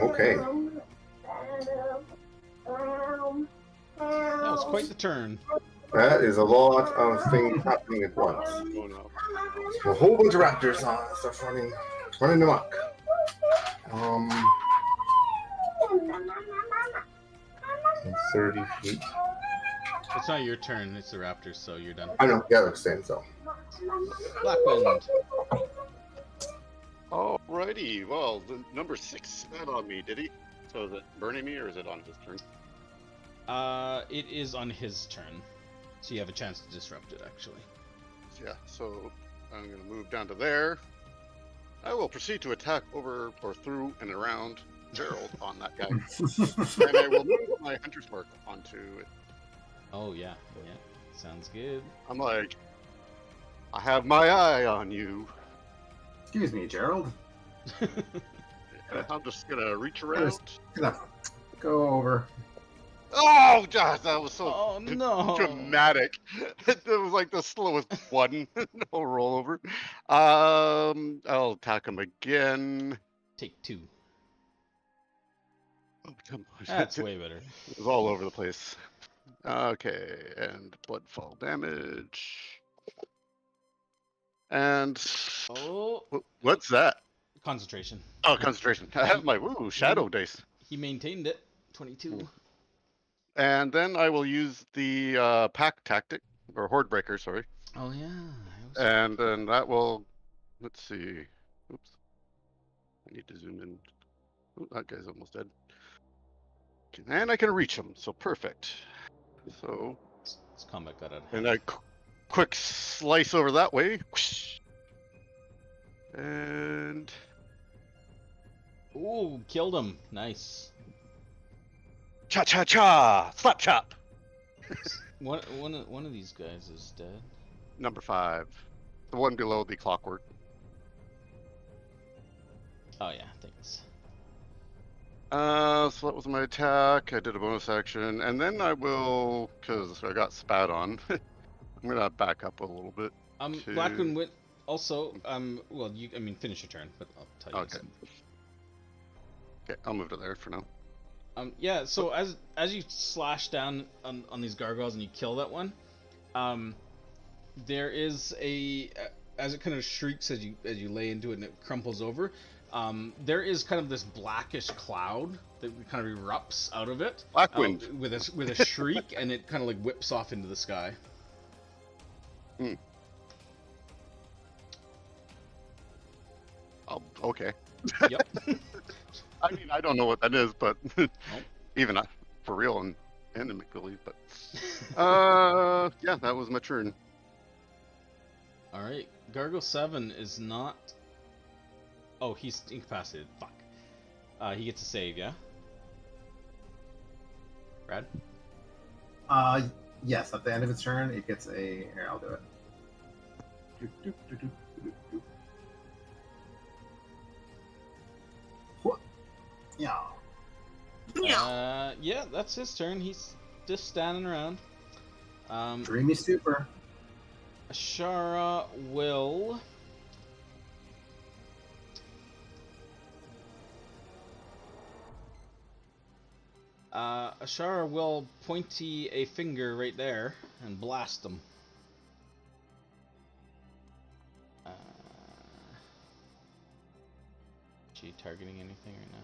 Speaker 8: Okay.
Speaker 1: That was quite the turn.
Speaker 8: That is a lot of things happening at once.
Speaker 7: Oh no.
Speaker 8: A whole bunch of raptors on stuff running amok. 30 feet.
Speaker 1: It's not your turn, it's the raptors, so you're done.
Speaker 8: I know, yeah, I was saying so.
Speaker 1: Blackwind.
Speaker 7: Alrighty, well, the number 6 got on me, did he? So is it burning me or is it on his turn?
Speaker 1: It is on his turn. So you have a chance to disrupt it, actually.
Speaker 7: Yeah, so I'm going to move down to there. I will proceed to attack over or through and around Gerald on that guy. And I will move my hunter's mark onto it.
Speaker 1: Oh, yeah. Yeah. Sounds good.
Speaker 7: I'm like, I have my eye on you.
Speaker 2: Excuse me, Gerald.
Speaker 7: And I'm just going to reach around.
Speaker 2: Go over.
Speaker 7: Oh god, that was so
Speaker 1: Oh no!
Speaker 7: dramatic. It was like the slowest one. No rollover. I'll attack him again.
Speaker 1: Take 2.
Speaker 7: Oh, come on.
Speaker 1: That's way better.
Speaker 7: It was all over the place. Okay, and bloodfall damage. And
Speaker 1: Oh,
Speaker 7: what's that?
Speaker 1: concentration.
Speaker 7: Oh, concentration. I have my shadow dice.
Speaker 1: He maintained it. 22.
Speaker 7: And then I will use the pack tactic or horde breaker. Sorry.
Speaker 1: Oh yeah.
Speaker 7: And then that will. Let's see. Oops. I need to zoom in. Oh, that guy's almost dead. Okay, and I can reach him. So perfect. So.
Speaker 1: This combat got out.
Speaker 7: And I quick slice over that way. Whoosh. And.
Speaker 1: Ooh, killed him. Nice.
Speaker 7: Cha cha cha! Slap chop!
Speaker 1: One of these guys is dead.
Speaker 7: Number 5. The one below the clockwork.
Speaker 1: Oh yeah, thanks.
Speaker 7: So that was my attack. I did a bonus action. And then I will, because I got spat on, I'm going to back up a little bit.
Speaker 1: Blackwood went also, well, finish your turn, but I'll tell you.
Speaker 7: Okay. Okay, I'll move to there for now.
Speaker 1: Yeah, so as you slash down on these gargoyles and you kill that one, there is as it kind of shrieks as you lay into it and it crumples over, there is kind of this blackish cloud that kind of erupts out of it.
Speaker 7: Black wind.
Speaker 1: With a shriek, and it kind of like whips off into the sky.
Speaker 7: Hmm. Oh, okay.
Speaker 1: Yep.
Speaker 7: I mean, I don't know what that is, but even for real and in make-believe, but yeah, that was my turn.
Speaker 1: All right, Gargoyle 7 is not. Oh, he's incapacitated. Fuck. He gets a save, yeah. Brad.
Speaker 2: Yes. At the end of its turn, it gets a. Here, I'll do it. Yeah.
Speaker 1: Yeah, that's his turn. He's just standing around.
Speaker 2: Dreamy super.
Speaker 1: Ashara will. Ashara will pointy a finger right there and blast them. Is she targeting anything right now?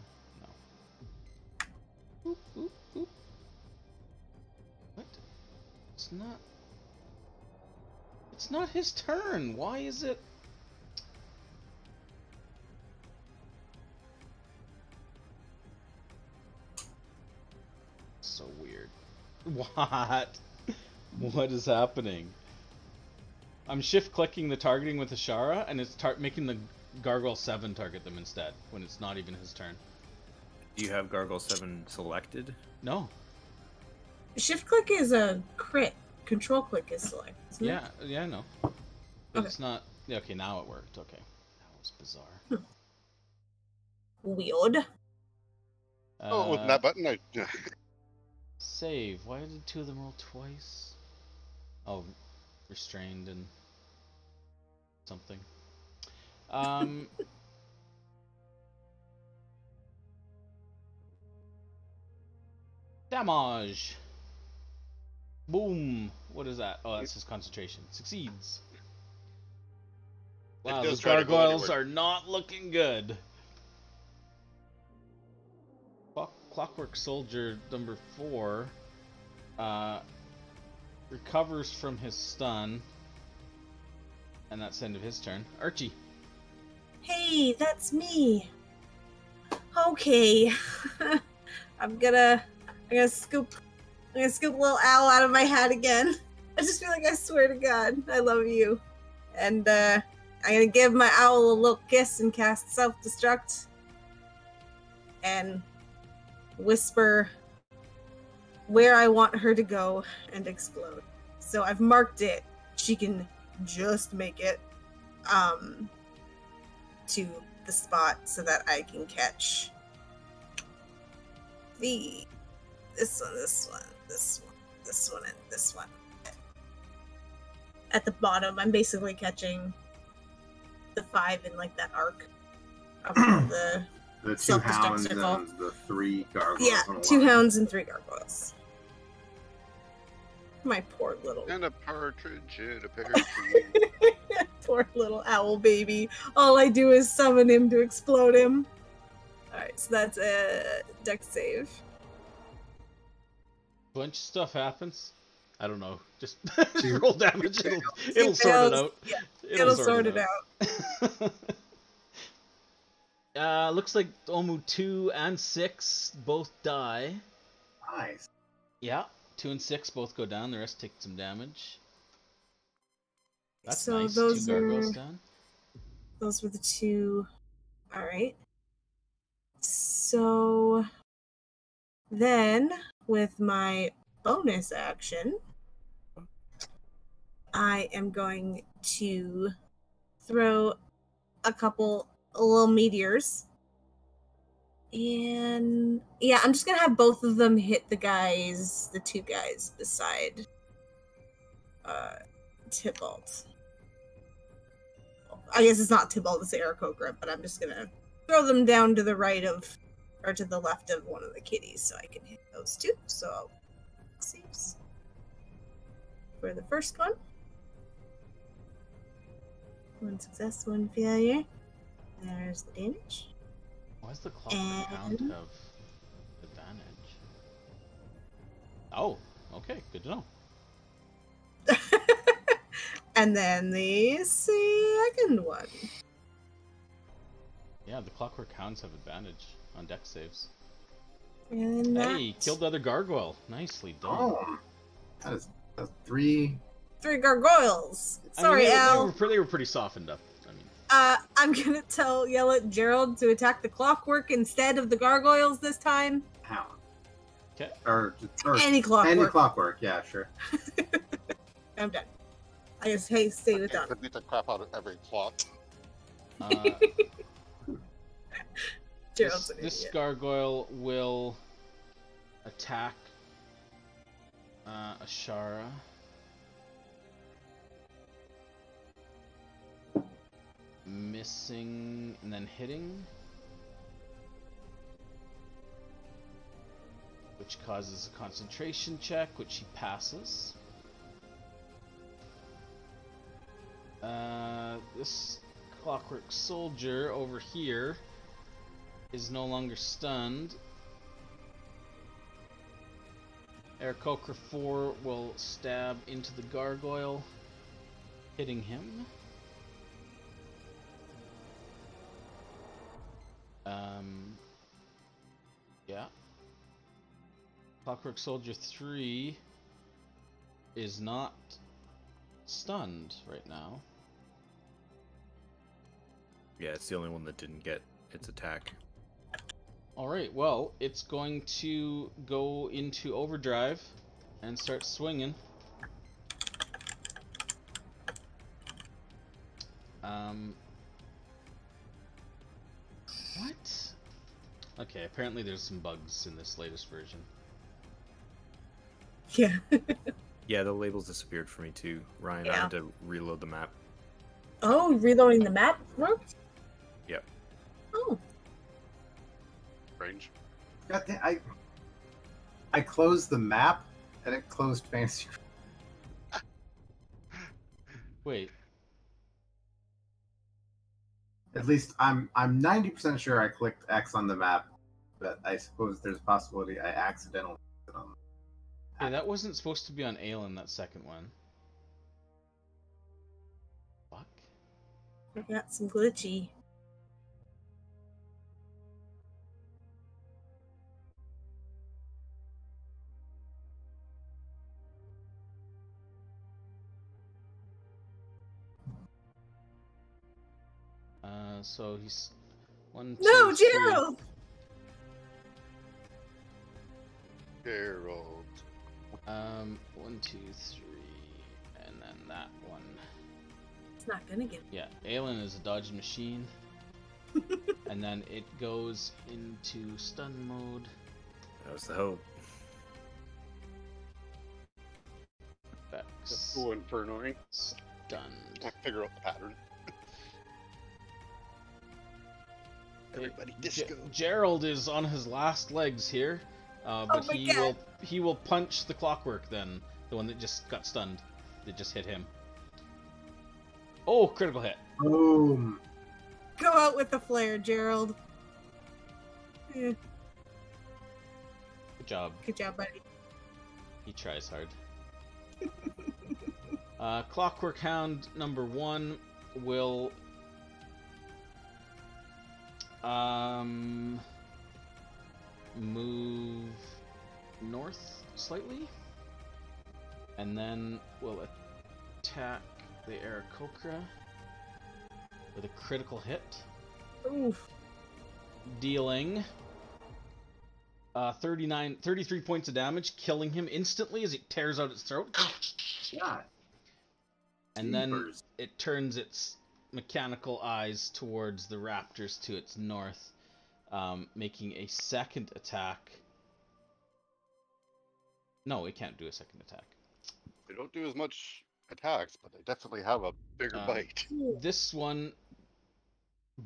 Speaker 1: No. Oop, oop, oop. What? It's not. It's not his turn. Why is it? So weird. What? What is happening? I'm shift clicking the targeting with Ashara, and it's making the Gargoyle 7 target them instead when it's not even his turn.
Speaker 3: Do you have Gargoyle 7 selected?
Speaker 1: No.
Speaker 5: Shift click is a crit. Control click is select. Isn't it?
Speaker 1: Yeah, I know. But
Speaker 5: Okay.
Speaker 1: it's not. Yeah, okay, now it worked. Okay, that was bizarre.
Speaker 5: Weird.
Speaker 7: Oh, with that button,
Speaker 1: Save. Why did 2 of them roll twice? Oh, restrained and something. Damage. Boom. What is that? Oh, that's his concentration. Succeeds. Wow,
Speaker 7: does
Speaker 1: those
Speaker 7: try to go
Speaker 1: gargoyles
Speaker 7: anywhere.
Speaker 1: are not looking good. Clockwork Soldier number 4 recovers from his stun, and that's the end of his turn. Archie.
Speaker 5: Hey, that's me. Okay. I'm gonna scoop a little owl out of my hat again. I just feel like I swear to God, I love you. And I'm gonna give my owl a little kiss and cast self-destruct. And whisper where I want her to go and explode. So I've marked it. She can just make it to the spot so that I can catch the this one, this one, this one, this one, and this one. At the bottom, I'm basically catching the 5 in like that arc of the
Speaker 2: 2
Speaker 5: self-destruct
Speaker 2: hounds
Speaker 5: circle.
Speaker 2: and the 3 gargoyles.
Speaker 5: Yeah,
Speaker 2: on the
Speaker 5: 2
Speaker 2: line.
Speaker 5: hounds and 3 gargoyles. My poor little,
Speaker 7: And a partridge in a pear tree.
Speaker 5: poor little owl baby. All I do is summon him to explode him. Alright, so that's a dex save.
Speaker 1: Bunch of stuff happens. I don't know. Just
Speaker 2: Two-
Speaker 1: roll damage. It'll
Speaker 5: Two
Speaker 1: sort it
Speaker 5: fails.
Speaker 1: out.
Speaker 5: Yeah, it'll sort it out.
Speaker 1: Looks like Omu 2 and 6 both die.
Speaker 2: Nice.
Speaker 1: Yeah, 2 and 6 both go down. The rest take some damage. That's
Speaker 5: So
Speaker 1: nice.
Speaker 5: those
Speaker 1: 2 gargoyles
Speaker 5: are-
Speaker 1: down.
Speaker 5: Those were the 2. Alright. So then, with my bonus action, I am going to throw a couple little meteors. And yeah, I'm just gonna have both of them hit the 2 guys beside Tybalt. I guess it's not Tybalt, it's Aarakocra, but I'm just gonna throw them down to the right of, or to the left of one of the kitties so I can hit those 2. So, saves. For the first one. 1 success, 1 failure. There's the damage.
Speaker 1: Why does the Clockwork Hound
Speaker 5: And-
Speaker 1: have advantage? Oh, okay, good to know.
Speaker 5: And then the second one.
Speaker 1: Yeah, the Clockwork Hounds have advantage on dex saves.
Speaker 5: And
Speaker 1: Hey, killed the other gargoyle. Nicely done.
Speaker 2: Oh, that's 3.
Speaker 5: 3 gargoyles.
Speaker 1: I
Speaker 5: Sorry,
Speaker 1: mean,
Speaker 5: Al.
Speaker 1: they were pretty softened up. I mean,
Speaker 5: I'm gonna yell at Gerald to attack the Clockwork instead of the gargoyles this time.
Speaker 2: How?
Speaker 1: okay.
Speaker 2: Or
Speaker 5: Any Clockwork.
Speaker 2: Any clockwork, yeah, sure.
Speaker 5: I'm done. I just hate stay with
Speaker 7: I
Speaker 5: Donna.
Speaker 7: could beat the crap out of every clock.
Speaker 5: Gerald's an
Speaker 1: This
Speaker 5: idiot.
Speaker 1: gargoyle will attack Ashara. Missing and then hitting. Which causes a concentration check, which he passes. This Clockwork Soldier over here is no longer stunned. Aarakocra 4 will stab into the gargoyle, hitting him. Yeah. Clockwork Soldier 3 is not stunned right now.
Speaker 3: Yeah, it's the only one that didn't get its attack.
Speaker 1: Alright, well, it's going to go into overdrive and start swinging. What? Okay, apparently there's some bugs in this latest version.
Speaker 5: Yeah.
Speaker 3: Yeah, the labels disappeared for me too. Ryan, I
Speaker 5: Yeah.
Speaker 3: had to reload the map.
Speaker 5: Oh, reloading the map worked?
Speaker 3: Yep.
Speaker 5: Oh.
Speaker 7: Range.
Speaker 2: God damn, I closed the map and it closed Fantasy.
Speaker 1: Wait,
Speaker 2: At least I'm 90% sure I clicked X on the map, but I suppose there's a possibility I accidentally clicked it on.
Speaker 1: hey, that wasn't supposed to be on Aelin, that second one. Fuck.
Speaker 5: I got some glitchy.
Speaker 1: So he's 1, 2,
Speaker 5: No,
Speaker 1: 3.
Speaker 5: Gerald!
Speaker 7: Gerald.
Speaker 1: 1, 2, 3, and then that one.
Speaker 5: It's not gonna get
Speaker 1: Yeah, Aelin is a dodge machine. And then it goes into stun mode.
Speaker 3: That was the hope.
Speaker 1: Vex.
Speaker 7: Cool Infernoing.
Speaker 1: Stunned.
Speaker 7: I figure out the pattern. Everybody disco.
Speaker 1: Gerald is on his last legs here, but
Speaker 5: my
Speaker 1: he
Speaker 5: God.
Speaker 1: will punch the Clockwork then, the one that just got stunned, that just hit him. Oh, critical hit.
Speaker 2: Boom.
Speaker 5: Go out with the flare, Gerald.
Speaker 1: Good job.
Speaker 5: Good job, buddy.
Speaker 1: He tries hard. Clockwork Hound number 1 will move north slightly, and then will attack the Aarakocra with a critical hit,
Speaker 5: Oof.
Speaker 1: dealing 33 points of damage, killing him instantly as it tears out its throat.
Speaker 2: Yeah.
Speaker 1: And then
Speaker 2: Jeepers.
Speaker 1: it turns its mechanical eyes towards the raptors to its north, making a second attack. No, it can't do a second attack.
Speaker 7: They don't do as much attacks, but they definitely have a bigger bite.
Speaker 1: This one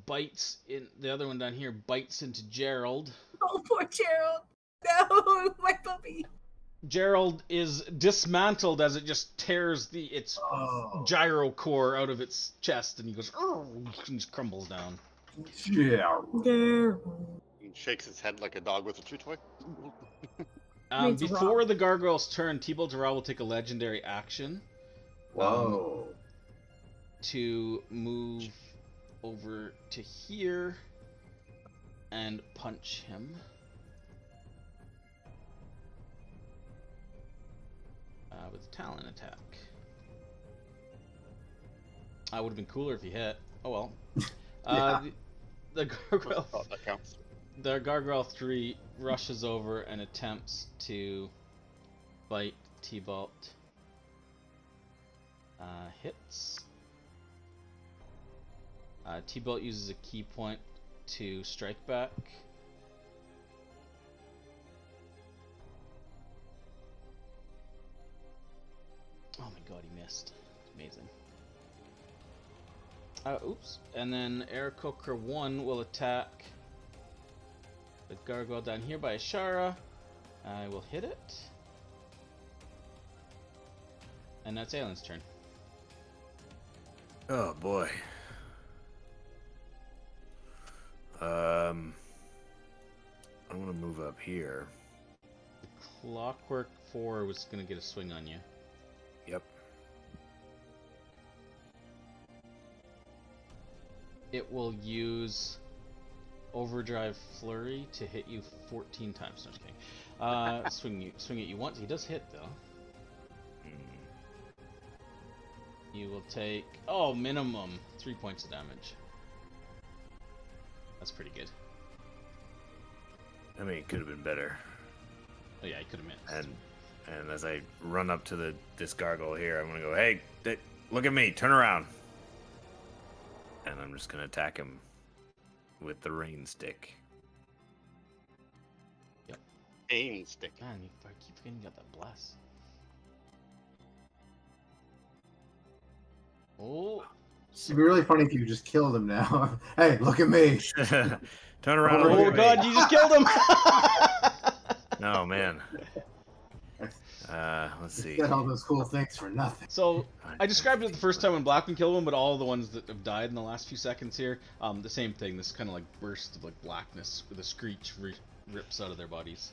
Speaker 1: bites in, the other one down here bites into Gerald.
Speaker 5: Oh, poor Gerald. No, my puppy.
Speaker 1: Gerald is dismantled as it just tears its gyro core out of its chest, and he goes, and just crumbles down.
Speaker 2: Yeah.
Speaker 7: He shakes his head like a dog with a chew toy.
Speaker 1: Before the gargoyle's turn, T-Bolt will take a legendary action.
Speaker 2: Whoa.
Speaker 1: To move over to here and punch him. With a Talon attack. Would have been cooler if he hit. Oh well.
Speaker 2: Yeah.
Speaker 1: The gargoyle.
Speaker 7: Oh, that counts.
Speaker 1: The gargoyle 3 rushes over and attempts to bite T-Bolt. Hits. T-Bolt uses a key point to strike back. Oh my god, he missed. Amazing. Oops. And then Aarakocra 1 will attack the gargoyle down here by Ashara. I will hit it. And that's Aylin's turn.
Speaker 3: Oh boy. I want to move up here.
Speaker 1: The Clockwork 4 was going to get a swing on you.
Speaker 3: Yep.
Speaker 1: It will use Overdrive Flurry to hit you 14 times. No, just kidding. Swing at you once. He does hit though. You will take minimum 3 points of damage. That's pretty good.
Speaker 3: I mean, it could have been better.
Speaker 1: Oh yeah, he could have missed.
Speaker 3: And as I run up to this gargoyle here, I'm gonna go, hey, look at me, turn around. And I'm just gonna attack him with the rain stick.
Speaker 1: Yep.
Speaker 7: Aim stick.
Speaker 1: Man, I keep forgetting you got that bless. Oh.
Speaker 2: It'd be really funny if you just killed him now. Hey, look at me.
Speaker 3: Turn around. and
Speaker 1: Oh
Speaker 3: look at
Speaker 1: god,
Speaker 3: me.
Speaker 1: you just killed him!
Speaker 3: No, man. Let's see.
Speaker 2: Did all those cool things for nothing.
Speaker 1: So, I described it the first time when Blackman killed him, but all the ones that have died in the last few seconds here, the same thing, this kind of like burst of like blackness with a screech rips out of their bodies.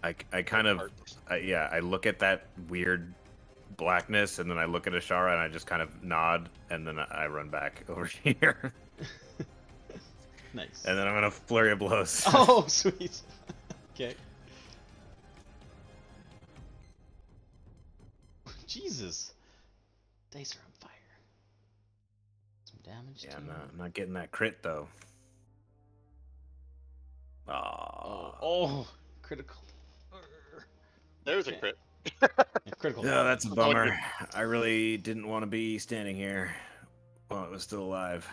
Speaker 3: I kind of, I look at that weird blackness, and then I look at Ashara, and I just kind of nod, and then I run back over here.
Speaker 1: Nice.
Speaker 3: And then I'm gonna flurry of blows.
Speaker 1: Oh, sweet. Okay. Jesus. Dice are on fire. Some damage.
Speaker 3: Yeah,
Speaker 1: to
Speaker 3: I'm not getting that crit though.
Speaker 1: Oh, critical.
Speaker 7: There's
Speaker 1: Okay.
Speaker 7: a crit.
Speaker 1: Yeah, critical.
Speaker 3: Yeah, that's a bummer. I really didn't want to be standing here while it was still alive.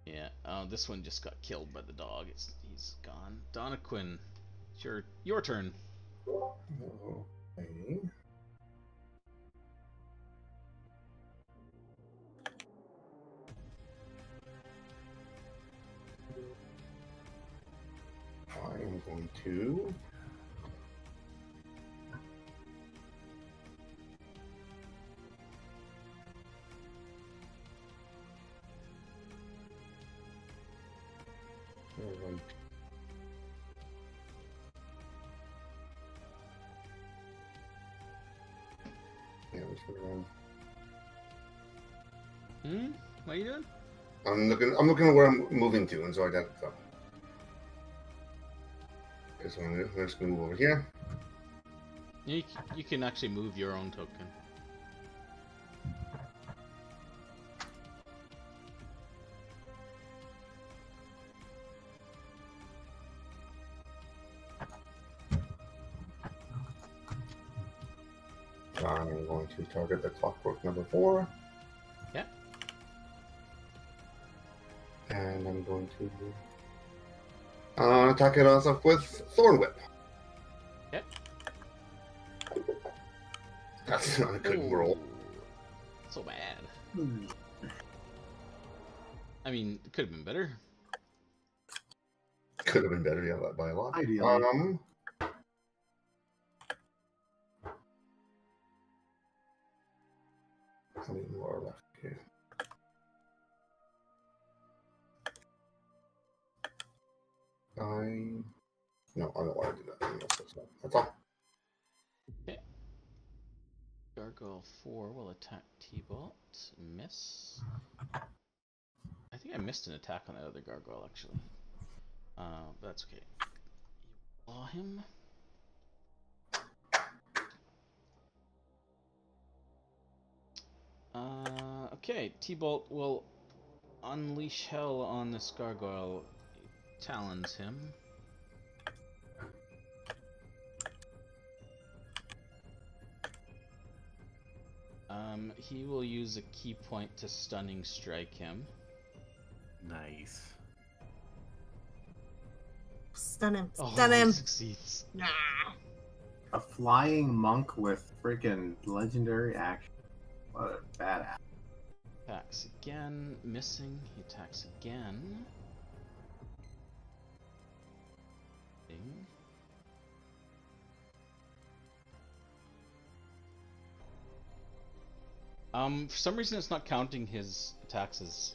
Speaker 1: Yeah. This one just got killed by the dog. He's gone. Donna Quinn, it's your turn.
Speaker 8: Oh, Okay. I am going to yeah,
Speaker 1: What are you doing?
Speaker 8: I'm looking at where I'm moving to, and so I got so. Okay, so I'm just gonna move over here.
Speaker 1: You can actually move your own token.
Speaker 8: I'm going to target the Clockwork number 4.
Speaker 1: Yeah.
Speaker 8: And I'm going to attack it also with Thorn Whip.
Speaker 1: Yep.
Speaker 8: That's not a good roll.
Speaker 1: So bad. I mean, it could have been better.
Speaker 8: Could have been better, yeah, by a lot.
Speaker 2: Ideally.
Speaker 8: How many more are left here? No, I don't want to do that. That's all.
Speaker 1: Okay. Gargoyle 4 will attack T-Bolt. Miss. I think I missed an attack on that other gargoyle, actually. But that's okay. You claw him. Okay, T-Bolt will unleash hell on this gargoyle. Talons him. He will use a key point to stunning strike him.
Speaker 3: Nice.
Speaker 5: Stun him.
Speaker 1: Oh,
Speaker 5: Stun
Speaker 1: he
Speaker 5: him.
Speaker 1: succeeds.
Speaker 5: Nah.
Speaker 2: A flying monk with freaking legendary action. What a badass.
Speaker 1: Attacks again, missing. He attacks again. Ding. For some reason it's not counting his attacks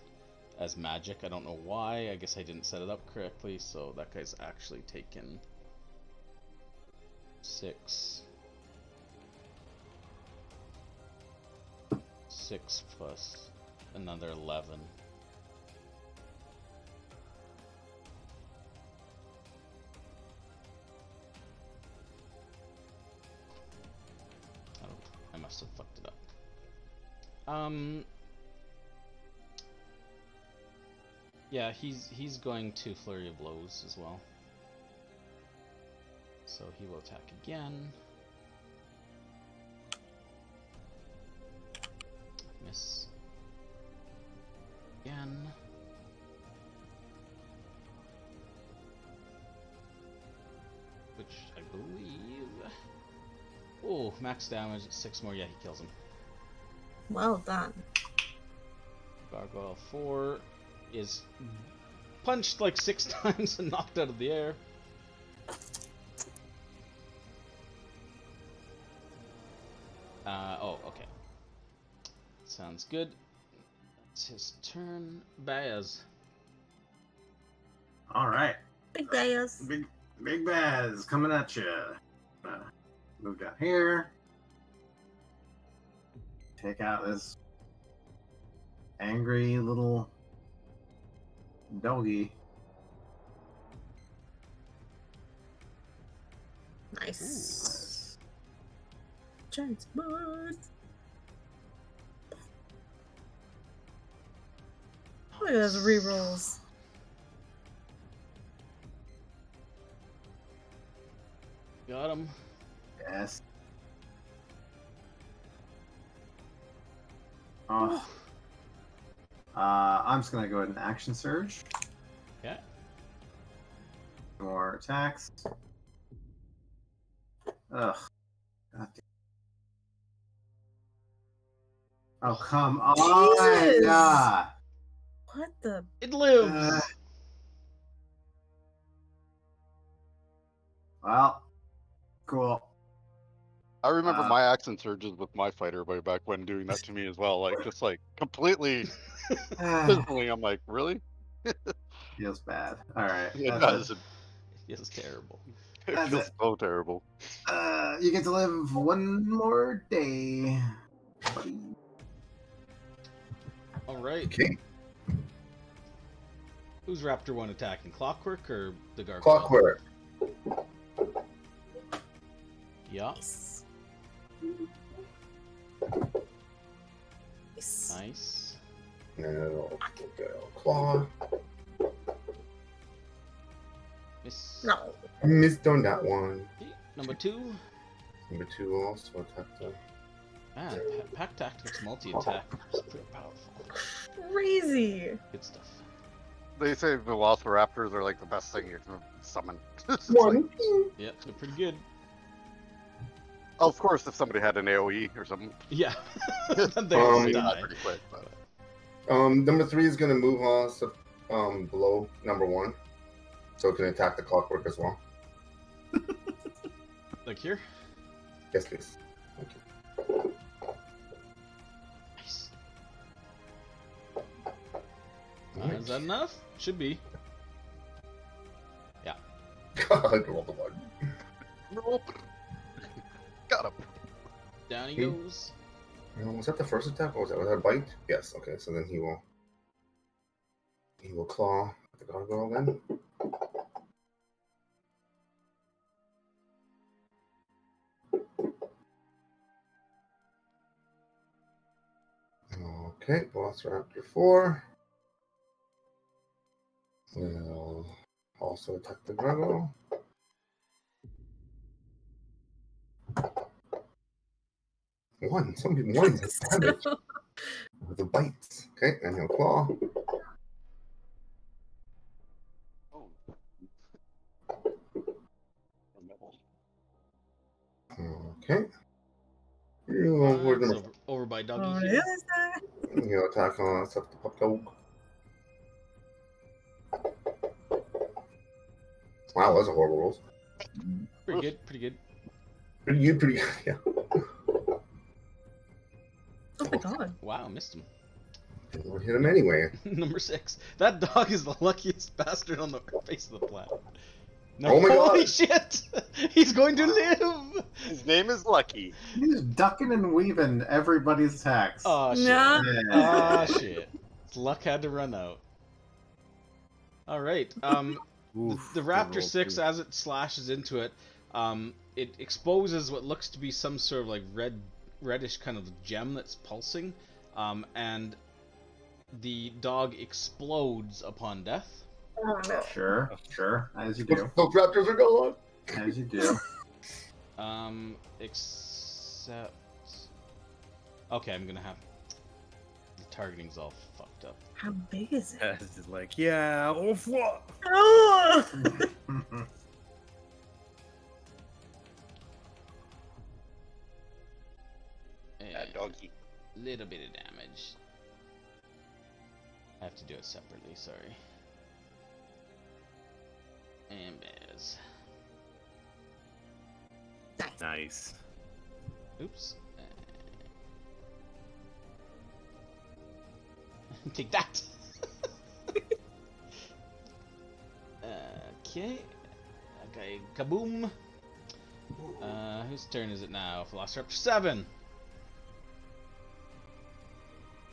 Speaker 1: as magic. I don't know why. I guess I didn't set it up correctly, so that guy's actually taken 6. 6 plus another 11. Oh, I must have fucked it up. Yeah, he's going to flurry of blows as well. So he will attack again. Miss. Again. Which I believe... Oh, max damage, 6 more. Yeah, he kills him.
Speaker 5: Well done.
Speaker 1: Gargoyle 4 is punched like 6 times and knocked out of the air. Oh, okay. Sounds good. It's his turn. Baz.
Speaker 2: All right.
Speaker 5: Big Bayas.
Speaker 2: Big Baz coming at you. Move down here. Take out this angry little doggy.
Speaker 5: Nice. Giant bird. Look at those rerolls.
Speaker 1: Got him.
Speaker 2: Yes. Oh. I'm just gonna go ahead and action surge.
Speaker 1: Okay.
Speaker 2: More attacks. Ugh. God damn. Oh, come on.
Speaker 5: Jesus.
Speaker 2: Ah.
Speaker 5: What the?
Speaker 1: It lives.
Speaker 2: Well, cool.
Speaker 7: I remember my accent surges with my fighter way back when doing that to me as well. Like, just like completely physically. I'm like, really?
Speaker 2: Feels bad. All right.
Speaker 7: It
Speaker 2: That's
Speaker 7: does.
Speaker 2: it.
Speaker 1: It feels terrible.
Speaker 7: It
Speaker 2: That's
Speaker 7: feels
Speaker 2: it.
Speaker 7: so terrible.
Speaker 2: You get to live one more day, buddy.
Speaker 1: All right.
Speaker 8: Okay.
Speaker 1: Who's Raptor 1 attacking? Clockwork or the gargoyle?
Speaker 8: Clockwork.
Speaker 1: Yeah.
Speaker 5: Nice.
Speaker 1: Nice.
Speaker 8: And it'll claw.
Speaker 1: Miss.
Speaker 5: No.
Speaker 8: Missed on that one.
Speaker 1: Okay, number 2.
Speaker 8: Number 2 also attacked the
Speaker 1: Man, Pack Tactics multi-attack is pretty powerful.
Speaker 5: Crazy.
Speaker 1: Good stuff.
Speaker 7: They say Velociraptors are like the best thing you can summon. It's
Speaker 8: one.
Speaker 7: like-
Speaker 1: Yep, they're pretty good.
Speaker 7: of course, if somebody had an AOE or something,
Speaker 1: Yeah. Then they
Speaker 8: Um,
Speaker 1: all
Speaker 7: they'd die
Speaker 1: die.
Speaker 7: pretty quick. But
Speaker 8: Number 3 is gonna move us below number 1, so it can attack the Clockwork as well.
Speaker 1: Like here?
Speaker 8: Yes, please. Thank you.
Speaker 1: Nice. Is that enough? Should be. Yeah.
Speaker 8: God, roll the one.
Speaker 7: nope. Got him.
Speaker 1: Down he goes.
Speaker 8: Was that the first attack, or was that a bite? Yes. Okay, so then he will claw the gargoyle then. Okay, Velociraptor 4 will also attack the gargoyle. Somebody one is damage with the bites. Okay, and he'll claw.
Speaker 7: Oh.
Speaker 8: Okay. Where's
Speaker 1: It's
Speaker 8: number
Speaker 1: over by Doggy
Speaker 5: Oh,
Speaker 1: here.
Speaker 5: is that?
Speaker 8: He'll attack on us up the pup dog. Wow, that's a horrible roll.
Speaker 1: Pretty good, pretty good.
Speaker 8: Pretty good, yeah.
Speaker 5: Oh my god.
Speaker 1: Wow, missed him.
Speaker 8: We'll hit him anyway.
Speaker 1: Number 6. That dog is the luckiest bastard on the face of the planet. No,
Speaker 8: Oh my
Speaker 1: holy
Speaker 8: God.
Speaker 1: shit! He's going to live!
Speaker 7: His name is Lucky.
Speaker 2: He's ducking and weaving everybody's attacks.
Speaker 1: Oh shit.
Speaker 5: No.
Speaker 2: Yeah.
Speaker 1: Oh shit. Luck had to run out. Alright, the
Speaker 3: Good
Speaker 1: Raptor
Speaker 3: roll,
Speaker 1: 6,
Speaker 3: too.
Speaker 1: as it slashes into it, it exposes what looks to be some sort of like reddish kind of gem that's pulsing, and the dog explodes upon death.
Speaker 5: Oh no.
Speaker 2: Sure. As you do.
Speaker 8: Those raptors are gone.
Speaker 2: As you do.
Speaker 1: Except... Okay, I'm gonna have... The targeting's all fucked up.
Speaker 5: How big is it?
Speaker 3: It's just like, yeah, oh fuck.
Speaker 5: Oh!
Speaker 7: That doggy.
Speaker 1: Little bit of damage. I have to do it separately, sorry. And bears.
Speaker 3: Nice.
Speaker 1: Oops. Take that! Okay. Okay, kaboom! Whose turn is it now? Velociraptor 7!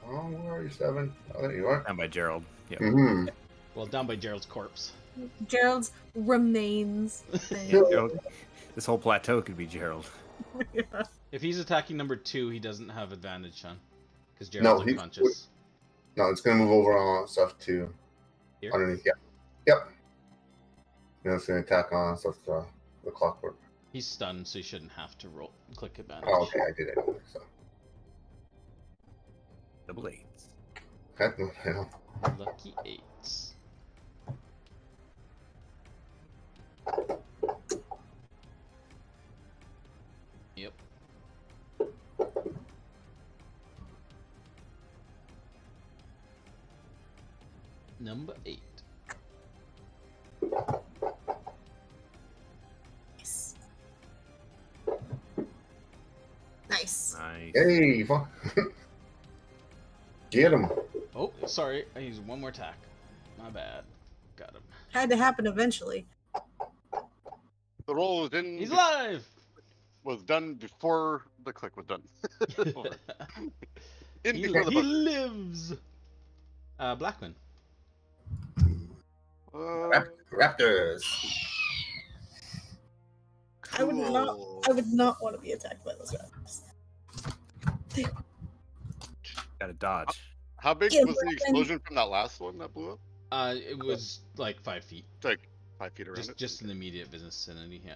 Speaker 8: Oh, where are you, 7? Oh, there you are.
Speaker 3: Down by Gerald. Yep.
Speaker 8: Mm-hmm.
Speaker 1: Well, down by Gerald's corpse.
Speaker 5: Gerald's remains. thing.
Speaker 3: Gerald. This whole plateau could be Gerald.
Speaker 5: Yeah.
Speaker 1: If he's attacking number 2, he doesn't have advantage, Sean. Because
Speaker 8: No,
Speaker 1: Gerald's
Speaker 8: he's-
Speaker 1: unconscious.
Speaker 8: No, it's gonna move over on stuff to
Speaker 1: Here?
Speaker 8: underneath. Yeah. Yep. And it's gonna attack on stuff the Clockwork.
Speaker 1: He's stunned, so he shouldn't have to click advantage.
Speaker 8: Oh, okay, I did it anyway. So
Speaker 3: The blades.
Speaker 8: okay, yeah.
Speaker 1: Lucky 8s. Yep. Number 8.
Speaker 5: Nice. Nice.
Speaker 3: Nice.
Speaker 8: Hey, fuck. Get him.
Speaker 1: Oh, sorry. I used one more attack. My bad. Got him.
Speaker 5: Had to happen eventually.
Speaker 7: The roll was in.
Speaker 1: He's alive!
Speaker 7: Was done before the click was done. In
Speaker 1: he
Speaker 7: before the button.
Speaker 1: lives! Blackman.
Speaker 8: Raptors.
Speaker 5: I would not. I would not want to be attacked by those raptors.
Speaker 3: Gotta dodge.
Speaker 7: How big
Speaker 5: Yeah,
Speaker 7: was the explosion from that last one that blew up?
Speaker 1: It was like 5 feet.
Speaker 7: It's like 5 feet around it.
Speaker 1: Just in the immediate vicinity, yeah.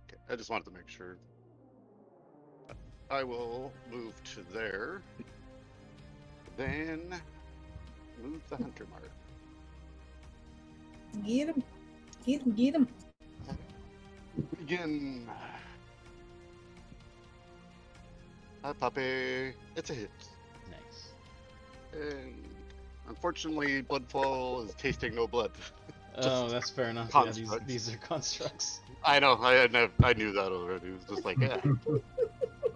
Speaker 7: Okay, I just wanted to make sure. I will move to there. Then move the hunter mark.
Speaker 5: Get him. Get him. Get him.
Speaker 7: Begin. Hi, puppy. It's a hit.
Speaker 1: Nice.
Speaker 7: And unfortunately, Bloodfall is tasting no blood.
Speaker 1: Oh, that's fair enough. Yeah, these are constructs.
Speaker 7: I know. I knew that already. It was just like, yeah.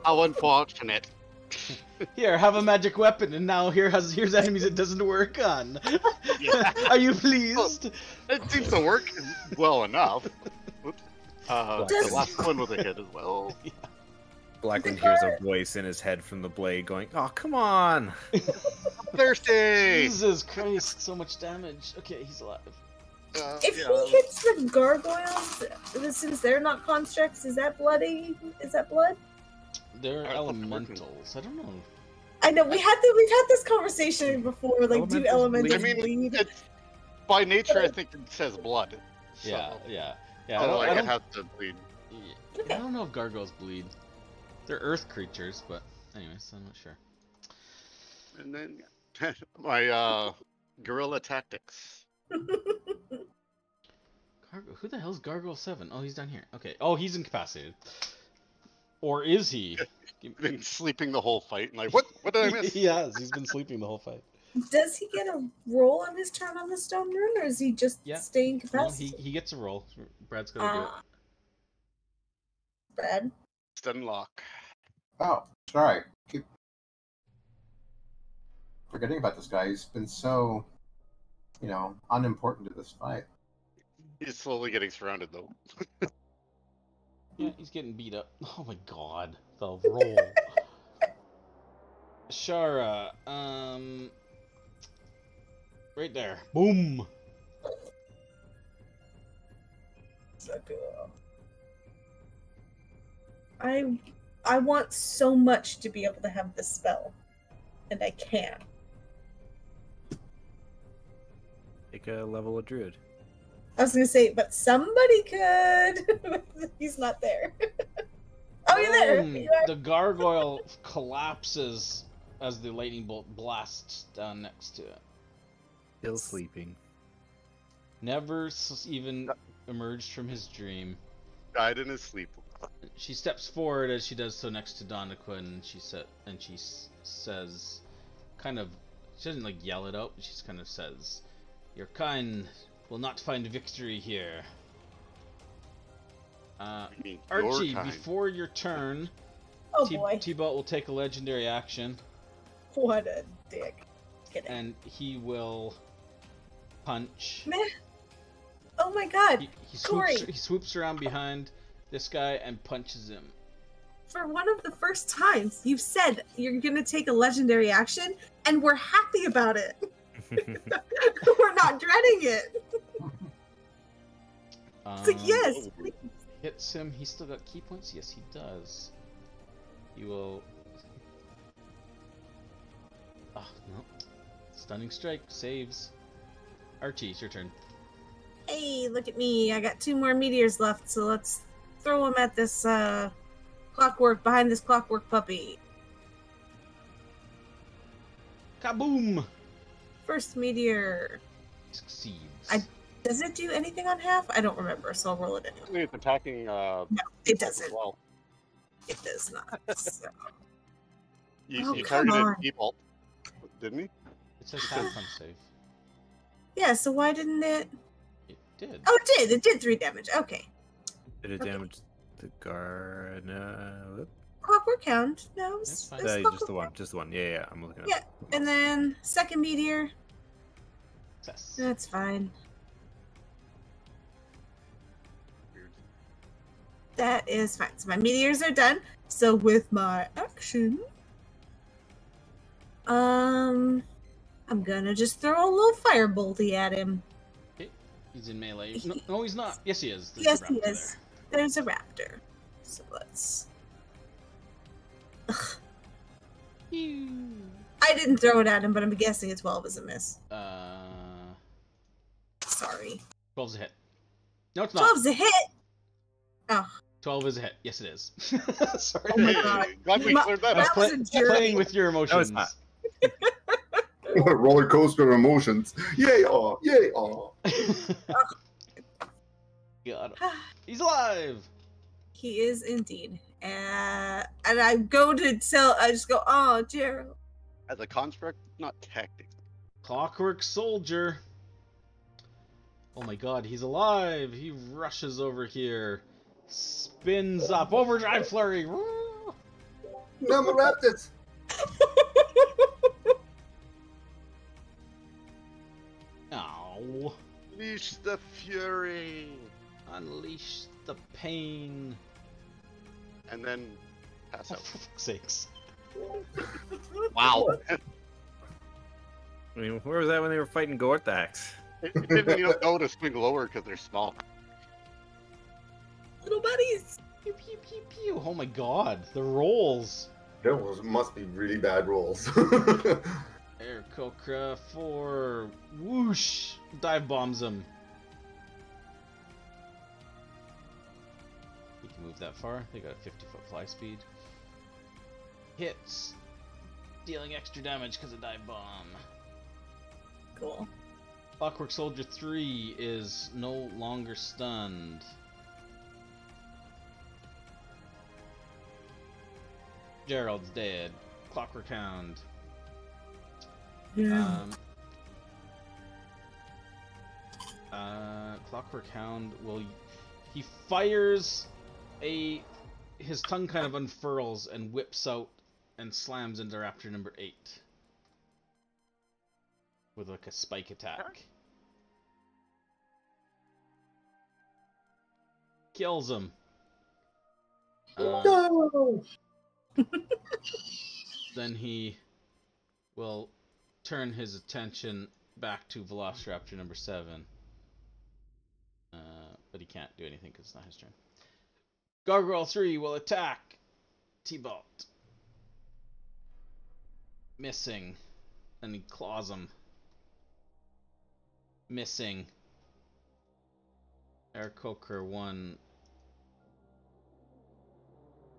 Speaker 7: How unfortunate.
Speaker 1: Here, have a magic weapon, and now here's enemies it doesn't work on.
Speaker 7: Yeah.
Speaker 1: Are you pleased?
Speaker 7: It seems to work well enough. Whoops. The last one was a hit as well.
Speaker 1: Yeah.
Speaker 3: Blackland hears a voice in his head from the blade going, "Oh, come on!"
Speaker 7: Thirsty.
Speaker 1: Jesus Christ, so much damage. Okay, he's alive.
Speaker 5: If he hits the gargoyles, since they're not constructs, is that bloody? Is that blood?
Speaker 1: They're elementals. I don't know.
Speaker 5: I know we've had this conversation before. Like, do elementals bleed?
Speaker 7: It's, by nature, I think it says blood. So.
Speaker 1: Yeah.
Speaker 7: Oh, like it has to bleed.
Speaker 1: I don't know if gargoyles bleed. They're earth creatures, but anyways, I'm not sure.
Speaker 7: And then my guerrilla tactics.
Speaker 1: Who the hell's Gargoyle 7? Oh, he's down here. Okay. Oh, he's incapacitated. Or is he?
Speaker 7: Been sleeping the whole fight. And like, what did I miss?
Speaker 1: He has. He's been sleeping the whole fight.
Speaker 5: Does he get a roll on his turn on the stone rune, or is he just staying incapacitated?
Speaker 1: No, he gets a roll. Brad's gonna do it.
Speaker 5: Brad?
Speaker 7: Stun lock.
Speaker 2: Oh, sorry. Keep forgetting about this guy. He's been so, unimportant to this fight.
Speaker 7: He's slowly getting surrounded, though.
Speaker 1: Yeah, he's getting beat up. Oh my god. The roll. Shara, right there. Boom!
Speaker 5: So cool. I want so much to be able to have this spell, and I can't.
Speaker 3: Take a level of druid.
Speaker 5: I was gonna say, but somebody could. He's not there. Oh, you're there.
Speaker 1: The gargoyle collapses as the lightning bolt blasts down next to it.
Speaker 3: Still sleeping.
Speaker 1: Never even emerged from his dream.
Speaker 7: Died in his sleep.
Speaker 1: She steps forward as she does so next to Donica, and she says, kind of, she doesn't like yell it out, but she kind of says, "Your kind will not find victory here." Archie, before your turn, T-Bot will take a legendary action.
Speaker 5: What a dick.
Speaker 1: And he will punch.
Speaker 5: Meh. Oh my god.
Speaker 1: He swoops around behind this guy and punches him.
Speaker 5: For one of the first times, you've said you're going to take a legendary action, and we're happy about it. We're not dreading it. It's like, yes.
Speaker 1: Hits him. He's still got key points? Yes, he does. He will... Oh, no. Stunning strike. Saves. Archie, it's your turn.
Speaker 5: Hey, look at me. I got 2 more meteors left, so let's throw them at this clockwork, behind this clockwork puppy.
Speaker 1: Kaboom!
Speaker 5: First meteor.
Speaker 1: Succeeds.
Speaker 5: Does it do anything on half? I don't remember, so I'll roll it anyway.
Speaker 7: It's attacking.
Speaker 5: No, it doesn't.
Speaker 7: Well.
Speaker 5: It does not. So.
Speaker 7: He targeted Default, didn't he?
Speaker 1: It says half on save.
Speaker 5: Yeah, so why didn't it?
Speaker 1: It did.
Speaker 5: Oh, it did. It did 3 damage. Okay.
Speaker 3: Did it
Speaker 5: Okay.
Speaker 3: damage the guard?
Speaker 5: Clockwork Hound. No,
Speaker 1: That's fine.
Speaker 5: it's
Speaker 3: Just
Speaker 5: Clockwork
Speaker 3: the one.
Speaker 5: Hound.
Speaker 3: Just the one. Yeah. I'm looking at
Speaker 5: Yeah, and then second meteor.
Speaker 1: Success.
Speaker 5: That's fine. That is fine. So my meteors are done. So with my action, I'm gonna just throw a little firebolty at him.
Speaker 1: Okay. He's in melee. No, he's not. Yes, he is. There's
Speaker 5: Yes,
Speaker 1: a
Speaker 5: he
Speaker 1: raptor
Speaker 5: is. There's a raptor. So let's. Ugh.
Speaker 1: there.
Speaker 5: I didn't throw it at him, but I'm guessing a 12 is a miss. Sorry.
Speaker 1: 12's a hit. No, it's not.
Speaker 5: 12's a hit. Oh,
Speaker 1: 12 is a hit. Yes, it is. Sorry.
Speaker 5: Oh my
Speaker 7: Hey,
Speaker 5: God.
Speaker 7: glad we cleared that
Speaker 5: That
Speaker 7: up.
Speaker 5: was a journey.
Speaker 1: Playing with your emotions.
Speaker 3: not.
Speaker 8: Roller coaster of emotions. Yay! Aw! Yay! Aw!
Speaker 1: God. He's alive.
Speaker 5: he is indeed. And I go to tell. I just go, oh, Gerald.
Speaker 7: As a construct, not technically.
Speaker 1: Clockwork soldier. Oh my god, he's alive. He rushes over here. Spins up. Overdrive flurry.
Speaker 8: Number Raptors!
Speaker 1: Ow.
Speaker 7: Unleash the fury.
Speaker 1: Unleash the pain.
Speaker 7: And then pass
Speaker 1: Oh,
Speaker 7: out.
Speaker 1: for fuck's sakes.
Speaker 3: Wow. I mean, where was that when they were fighting Gorthax?
Speaker 7: It didn't go to swing lower because they're small.
Speaker 5: Little buddies.
Speaker 1: Pew, pew, pew, pew. Oh my god, the rolls.
Speaker 8: There must be really bad rolls.
Speaker 1: Air Kokra for whoosh. Dive bombs him. He can move that far. They got a 50-foot fly speed. Hits. Dealing extra damage because of dive bomb.
Speaker 5: Cool.
Speaker 1: Clockwork Soldier 3 is no longer stunned. Gerald's dead. Clockwork Hound. Clockwork Hound will. He fires his tongue kind of unfurls and whips out and slams into Raptor number 8 with like a spike attack. Kills him.
Speaker 8: No!
Speaker 1: Then he will turn his attention back to Velociraptor number 7. But he can't do anything because it's not his turn. Gargoyle 3 will attack T-Bolt. Missing. And he claws him. Missing. Air Coker 1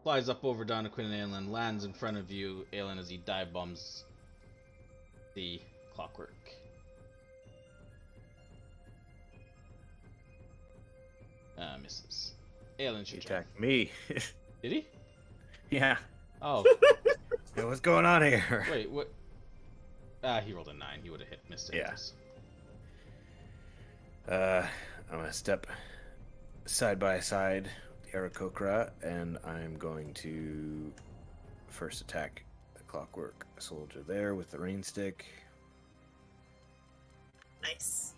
Speaker 1: flies up over Donna Quinn and Aelin, lands in front of you, Aelin, as he dive bombs the Clockwork. Misses. Aelin
Speaker 3: He
Speaker 1: should try.
Speaker 3: attacked me.
Speaker 1: Did he?
Speaker 3: Yeah.
Speaker 1: Oh,
Speaker 3: Hey, what's going on here?
Speaker 1: wait, what? He rolled a 9. He would have missed it.
Speaker 3: Yeah. I'm gonna step side by side the Aarakocra, and I'm going to first attack the Clockwork Soldier there with the rain stick.
Speaker 5: Nice.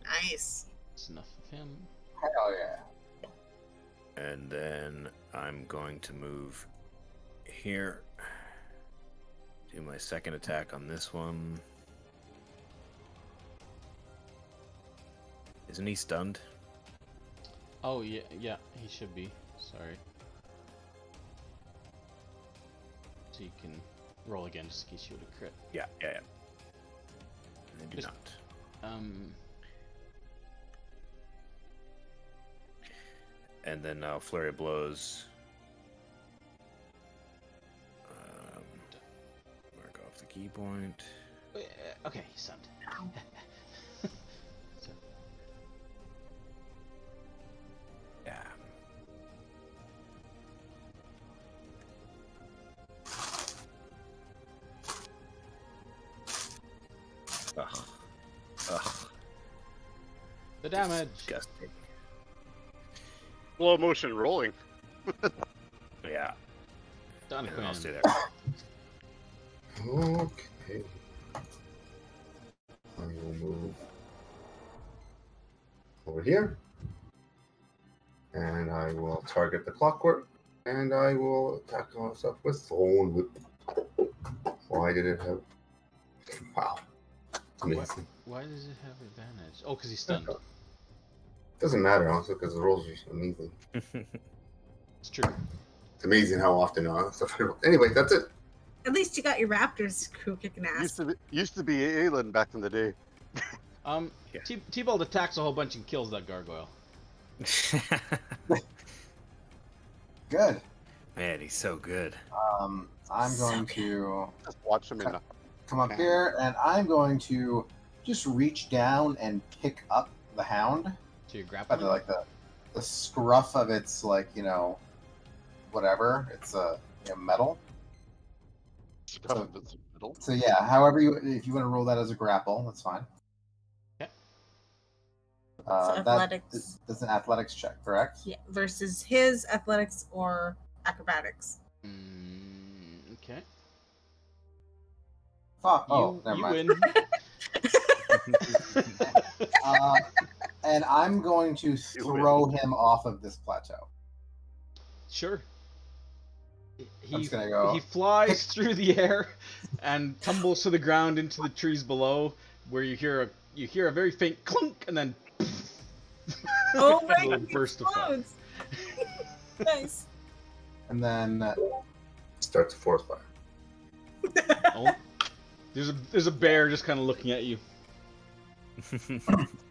Speaker 5: Nice.
Speaker 1: That's enough of him.
Speaker 8: Hell yeah.
Speaker 3: And then I'm going to move here. Do my second attack on this one. Isn't he stunned?
Speaker 1: Oh, yeah, he should be. Sorry. So you can roll again just in case you would have crit.
Speaker 3: Yeah. I do
Speaker 1: Just-
Speaker 3: not. And then Flurry of Blows. Mark off the key point.
Speaker 1: Okay, he's stunned. So,
Speaker 3: Yeah.
Speaker 1: The damage.
Speaker 3: Disgusting.
Speaker 7: Slow motion rolling.
Speaker 3: Yeah.
Speaker 1: Done.
Speaker 3: And I'll stay there.
Speaker 8: Okay. I will move over here. And I will target the Clockwork. And I will attack myself with Thorn Whip. Why did it have... Wow. Amazing.
Speaker 1: Why does it have advantage? Oh, because he's stunned.
Speaker 8: Doesn't matter, honestly, because the rolls are just amazing.
Speaker 1: It's true.
Speaker 8: It's amazing how often stuff I roll. Anyway, that's it.
Speaker 5: At least you got your Raptors crew kicking ass.
Speaker 7: Used to be Aelin back in the day.
Speaker 1: Yeah. T-Bolt attacks a whole bunch and kills that gargoyle.
Speaker 2: Good.
Speaker 3: Man, he's so good.
Speaker 2: I'm going to
Speaker 7: Just watch him in the...
Speaker 2: come up here, and I'm going to just reach down and pick up the hound
Speaker 1: So you're
Speaker 2: by
Speaker 1: grappling.
Speaker 2: the scruff of its whatever. It's metal.
Speaker 7: stuff that's in the middle.
Speaker 2: So yeah, however if you want to roll that as a grapple, that's fine.
Speaker 1: Okay.
Speaker 5: So athletics.
Speaker 2: That's an athletics check, correct?
Speaker 5: Yeah, versus his athletics or acrobatics.
Speaker 1: Okay.
Speaker 2: Fuck. Oh, never
Speaker 1: you
Speaker 2: mind.
Speaker 1: win.
Speaker 2: And I'm going to throw him off of this plateau.
Speaker 1: Sure.
Speaker 2: I'm just gonna go.
Speaker 1: He flies through the air and tumbles to the ground into the trees below, where you hear a very faint clunk, and then
Speaker 5: Oh
Speaker 1: a
Speaker 5: my
Speaker 1: little
Speaker 5: god!
Speaker 1: burst of fire.
Speaker 5: Nice.
Speaker 2: And then
Speaker 8: Starts a forest fire.
Speaker 1: Oh, there's a bear just kind of looking at you.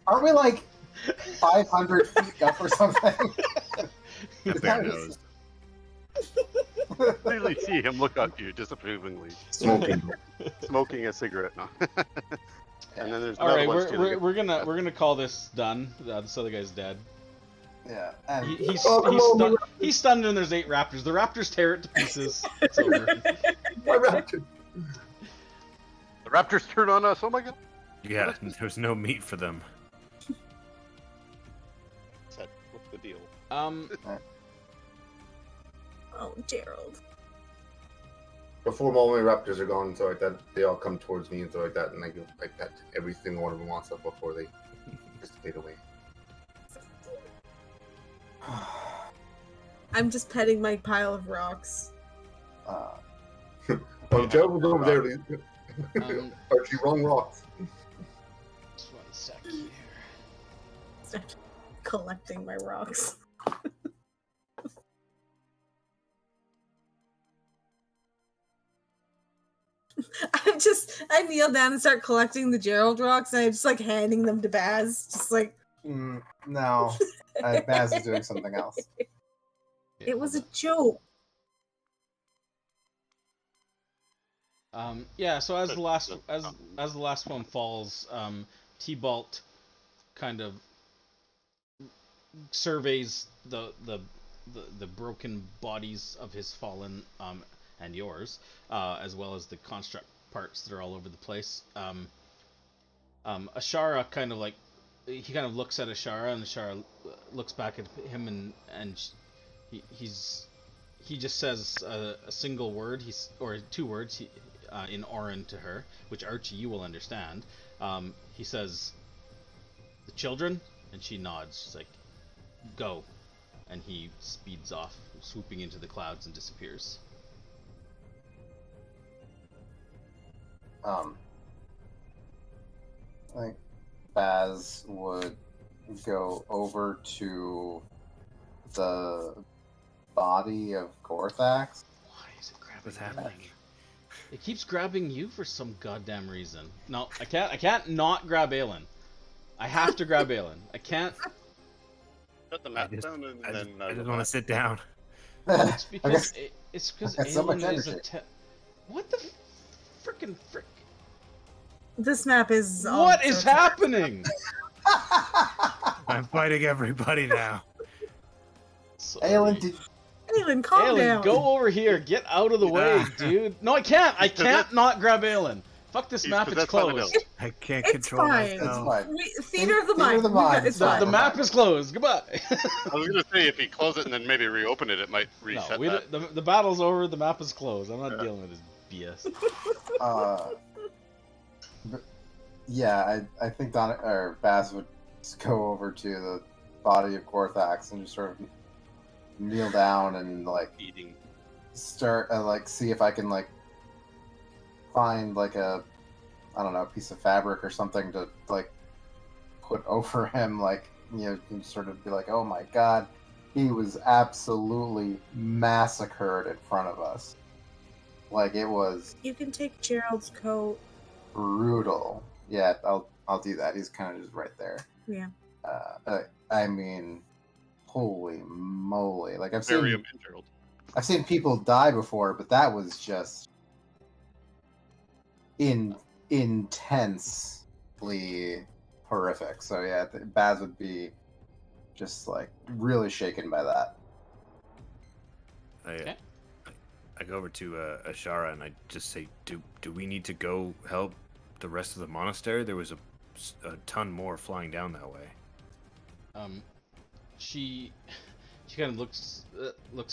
Speaker 2: aren't we like 500 feet up or something?
Speaker 3: A bear knows.
Speaker 7: Clearly see him look at you disapprovingly,
Speaker 8: Smoking.
Speaker 7: smoking a cigarette now. And then there's
Speaker 1: All
Speaker 7: another
Speaker 1: right,
Speaker 7: one
Speaker 1: we're gonna call this done. This other guy's dead.
Speaker 2: Yeah. And
Speaker 1: He's stunned, and there's 8 raptors. The raptors tear it to pieces. It's over.
Speaker 8: My raptor.
Speaker 7: The raptors turn on us. Oh my god!
Speaker 3: Yeah, there's no meat for them.
Speaker 7: What's the deal?
Speaker 5: Oh, Gerald.
Speaker 8: Before all my raptors are gone and so like that, they all come towards me and so like that, and I go like that. Every single one of them wants up before they dissipate away.
Speaker 5: I'm just petting my pile of rocks.
Speaker 8: Joe was over there. Archie, wrong rocks.
Speaker 1: Just one sec here.
Speaker 5: Start collecting my rocks. I kneel down and start collecting the Gerald rocks, and I'm just like handing them to Baz, just like.
Speaker 2: No, Baz is doing something else.
Speaker 1: Yeah,
Speaker 5: It was a
Speaker 1: hold
Speaker 5: joke.
Speaker 1: on. Yeah. So as the last one falls, T-Bolt kind of surveys the broken bodies of his fallen and yours, as well as the construct parts that are all over the place. Ashara kind of looks at Ashara, and Ashara looks back at him, and he just says a single word, or 2 words, in Orin to her, which Archie, you will understand. He says, "The children," and she nods. She's like, "Go," and he speeds off, swooping into the clouds and disappears.
Speaker 2: I think Baz would go over to the body of Gorthax.
Speaker 1: Why is it grabbing?
Speaker 3: What's happening?
Speaker 1: It keeps grabbing you for some goddamn reason. No, I can't not grab Aelin. I have to grab Aelin. I can't.
Speaker 7: Put the map down and then.
Speaker 3: I just want to sit down.
Speaker 1: It's because
Speaker 2: I got so much
Speaker 1: Aelin is
Speaker 2: energy.
Speaker 1: What the frickin' frick?
Speaker 5: This map is.
Speaker 1: What is happening?
Speaker 3: I'm fighting everybody now.
Speaker 1: Sorry.
Speaker 2: Aelin,
Speaker 5: calm
Speaker 1: Aelin,
Speaker 5: down.
Speaker 1: go over here. Get out of the way, dude. No, I can't. I can't not grab Aelin. Fuck this
Speaker 7: He's
Speaker 1: map, it's
Speaker 7: possessed by the
Speaker 1: closed.
Speaker 7: devil.
Speaker 3: I can't
Speaker 5: It's
Speaker 3: control
Speaker 5: fine.
Speaker 3: myself.
Speaker 2: That's fine.
Speaker 5: Theater of the
Speaker 2: Theater
Speaker 5: mind.
Speaker 2: of the mind.
Speaker 5: It's
Speaker 2: The-
Speaker 5: fine.
Speaker 1: The map is closed. Goodbye.
Speaker 7: I was gonna say if he close it and then maybe reopen it, it might
Speaker 1: No,
Speaker 7: reset
Speaker 1: we
Speaker 7: that.
Speaker 1: the battle's over. The map is closed. I'm not
Speaker 7: Yeah.
Speaker 1: dealing with this BS.
Speaker 2: But yeah, I think Baz would just go over to the body of Gorthax and just sort of kneel down and like
Speaker 7: Eating.
Speaker 2: start like see if I can like find like a piece of fabric or something to like put over him, like, you know, and sort of be like, oh my god, he was absolutely massacred in front of us. Like, it was
Speaker 5: You can take Gerald's coat.
Speaker 2: brutal. Yeah, I'll do that. He's kind of just right there.
Speaker 5: Yeah.
Speaker 2: I mean, holy moly! Like
Speaker 7: Barium and Gerald.
Speaker 2: I've seen people die before, but that was just intensely horrific. So yeah, Baz would be just like really shaken by that.
Speaker 1: Okay.
Speaker 3: I go over to Ashara and I just say, do we need to go help the rest of the monastery? There was a ton more flying down that way.
Speaker 1: She kind of looks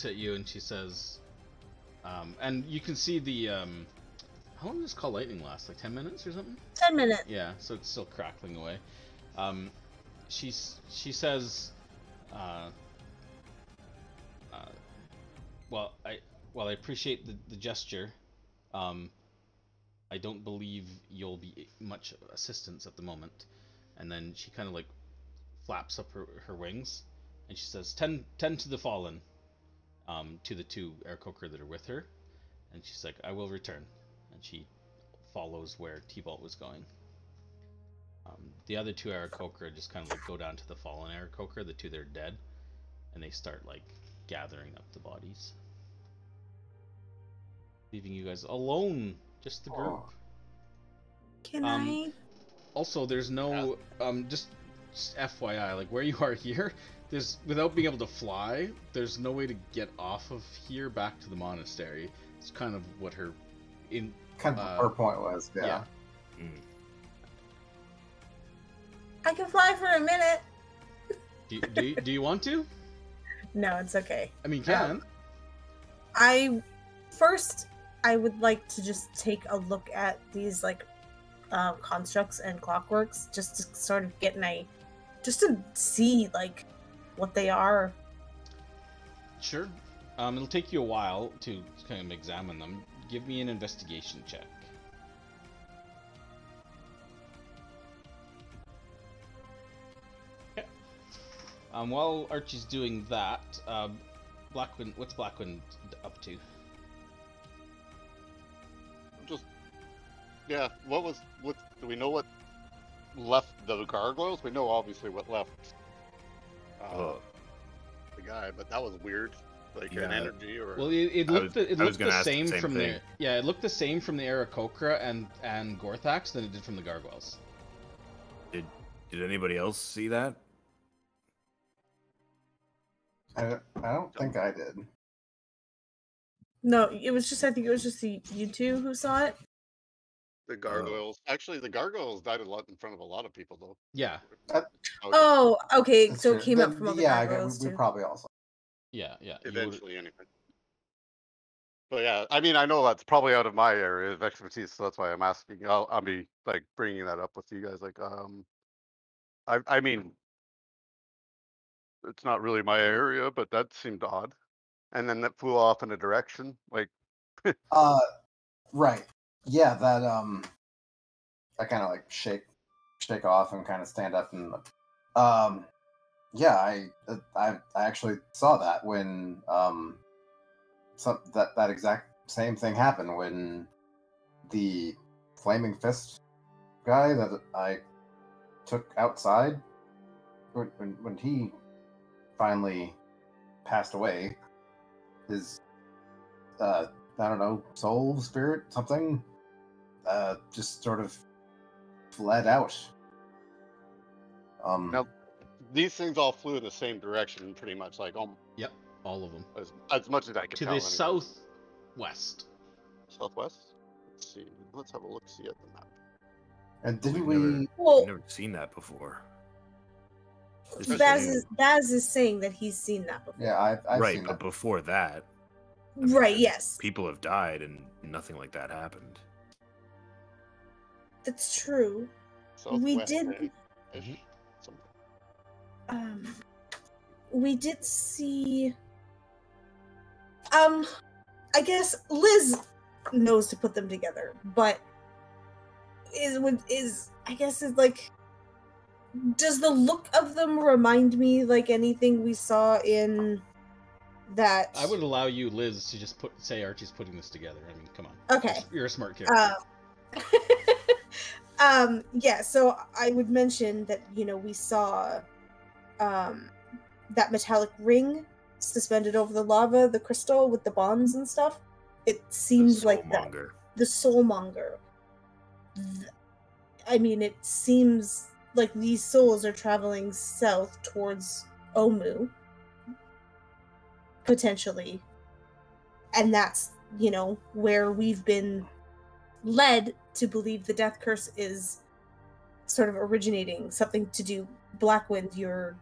Speaker 1: at you and she says, and you can see the how long does Call Lightning last? Like 10 minutes or something?
Speaker 5: 10 minutes.
Speaker 1: Yeah, so it's still crackling away. She says, well, I appreciate the gesture. I don't believe you'll be much assistance at the moment. And then she kind of like flaps up her wings, and she says, "Tend to the fallen," to the two Aarakocra that are with her, and she's like, "I will return," and she follows where T-Bolt was going. The other two Aarakocra just kind of like go down to the fallen Aarakocra, the two that are dead, and they start like gathering up the bodies, leaving you guys alone, just the group.
Speaker 5: Can I?
Speaker 1: Also, there's no just FYI, like where you are here, there's without being able to fly, there's no way to get off of here back to the monastery. It's kind of what her
Speaker 2: Her point was, yeah.
Speaker 5: I can fly for a minute.
Speaker 1: Do you want to?
Speaker 5: No, it's okay.
Speaker 1: I mean, can.
Speaker 5: I would like to just take a look at these like constructs and clockworks, just to sort of get just to see like what they are.
Speaker 1: Sure. It'll take you a while to kind of examine them. Give me an investigation check. Okay. While Archie's doing that, Blackwind, what's Blackwind up to?
Speaker 7: Just yeah. What do we know what left the gargoyles? We know obviously what left the guy, but that was weird. Like an energy or
Speaker 1: well, it looked the same from
Speaker 3: thing.
Speaker 1: it looked the same from the Aarakocra and Gorthax than it did from the gargoyles.
Speaker 3: Did anybody else see that?
Speaker 2: I don't think I did.
Speaker 5: No, I think it was just you two who saw it.
Speaker 7: the gargoyles. Actually, the gargoyles died a lot in front of a lot of people, though.
Speaker 1: Yeah.
Speaker 5: Oh, okay.
Speaker 2: That's
Speaker 5: So
Speaker 2: true.
Speaker 5: it came up from all the
Speaker 2: yeah,
Speaker 5: gargoyles
Speaker 2: we
Speaker 5: too.
Speaker 2: probably also.
Speaker 1: Yeah.
Speaker 7: Eventually, anyway. But yeah, I mean, I know that's probably out of my area of expertise, so that's why I'm asking. I'll be like bringing that up with you guys. Like, I mean, it's not really my area, but that seemed odd. And then that flew off in a direction, like.
Speaker 2: Right. Yeah, that I kind of like shake off and kind of stand up and yeah, I actually saw that when that exact same thing happened when the Flaming Fist guy that I took outside when he finally passed away, his I don't know, soul, spirit, something just sort of fled out.
Speaker 7: Now, these things all flew in the same direction, pretty much, like
Speaker 1: Yep, all of them.
Speaker 7: as much as I could
Speaker 1: To
Speaker 7: tell.
Speaker 1: the
Speaker 7: anyway.
Speaker 1: southwest.
Speaker 7: Southwest. Let's see. Let's have a look. See at the map.
Speaker 2: And didn't
Speaker 3: We've
Speaker 2: we?
Speaker 3: never-
Speaker 5: Well,
Speaker 3: I've never seen that before. This is
Speaker 5: Baz
Speaker 3: new.
Speaker 5: is saying that he's seen that before.
Speaker 2: Yeah, I've
Speaker 3: right,
Speaker 2: seen
Speaker 3: but
Speaker 2: that.
Speaker 3: before that, I mean,
Speaker 5: Right, yes.
Speaker 3: people have died and nothing like that happened.
Speaker 5: That's true. We
Speaker 7: Southwest
Speaker 5: did-
Speaker 7: ish,
Speaker 1: Mhm.
Speaker 7: somewhere.
Speaker 5: We did see. I guess Liz knows to put them together, but I guess is like. Does the look of them remind me like anything we saw in that?
Speaker 1: I would allow you, Liz, to just say Archie's putting this together. I mean, come on.
Speaker 5: Okay.
Speaker 1: You're a smart character.
Speaker 5: Yeah, so I would mention that, we saw that metallic ring suspended over the lava, the crystal with the bonds and stuff. It seems like that.
Speaker 3: Soulmonger.
Speaker 5: The soulmonger. I mean, it seems like these souls are traveling south towards Omu. Potentially. And that's, where we've been led to believe the death curse is sort of originating, something to do Blackwind, your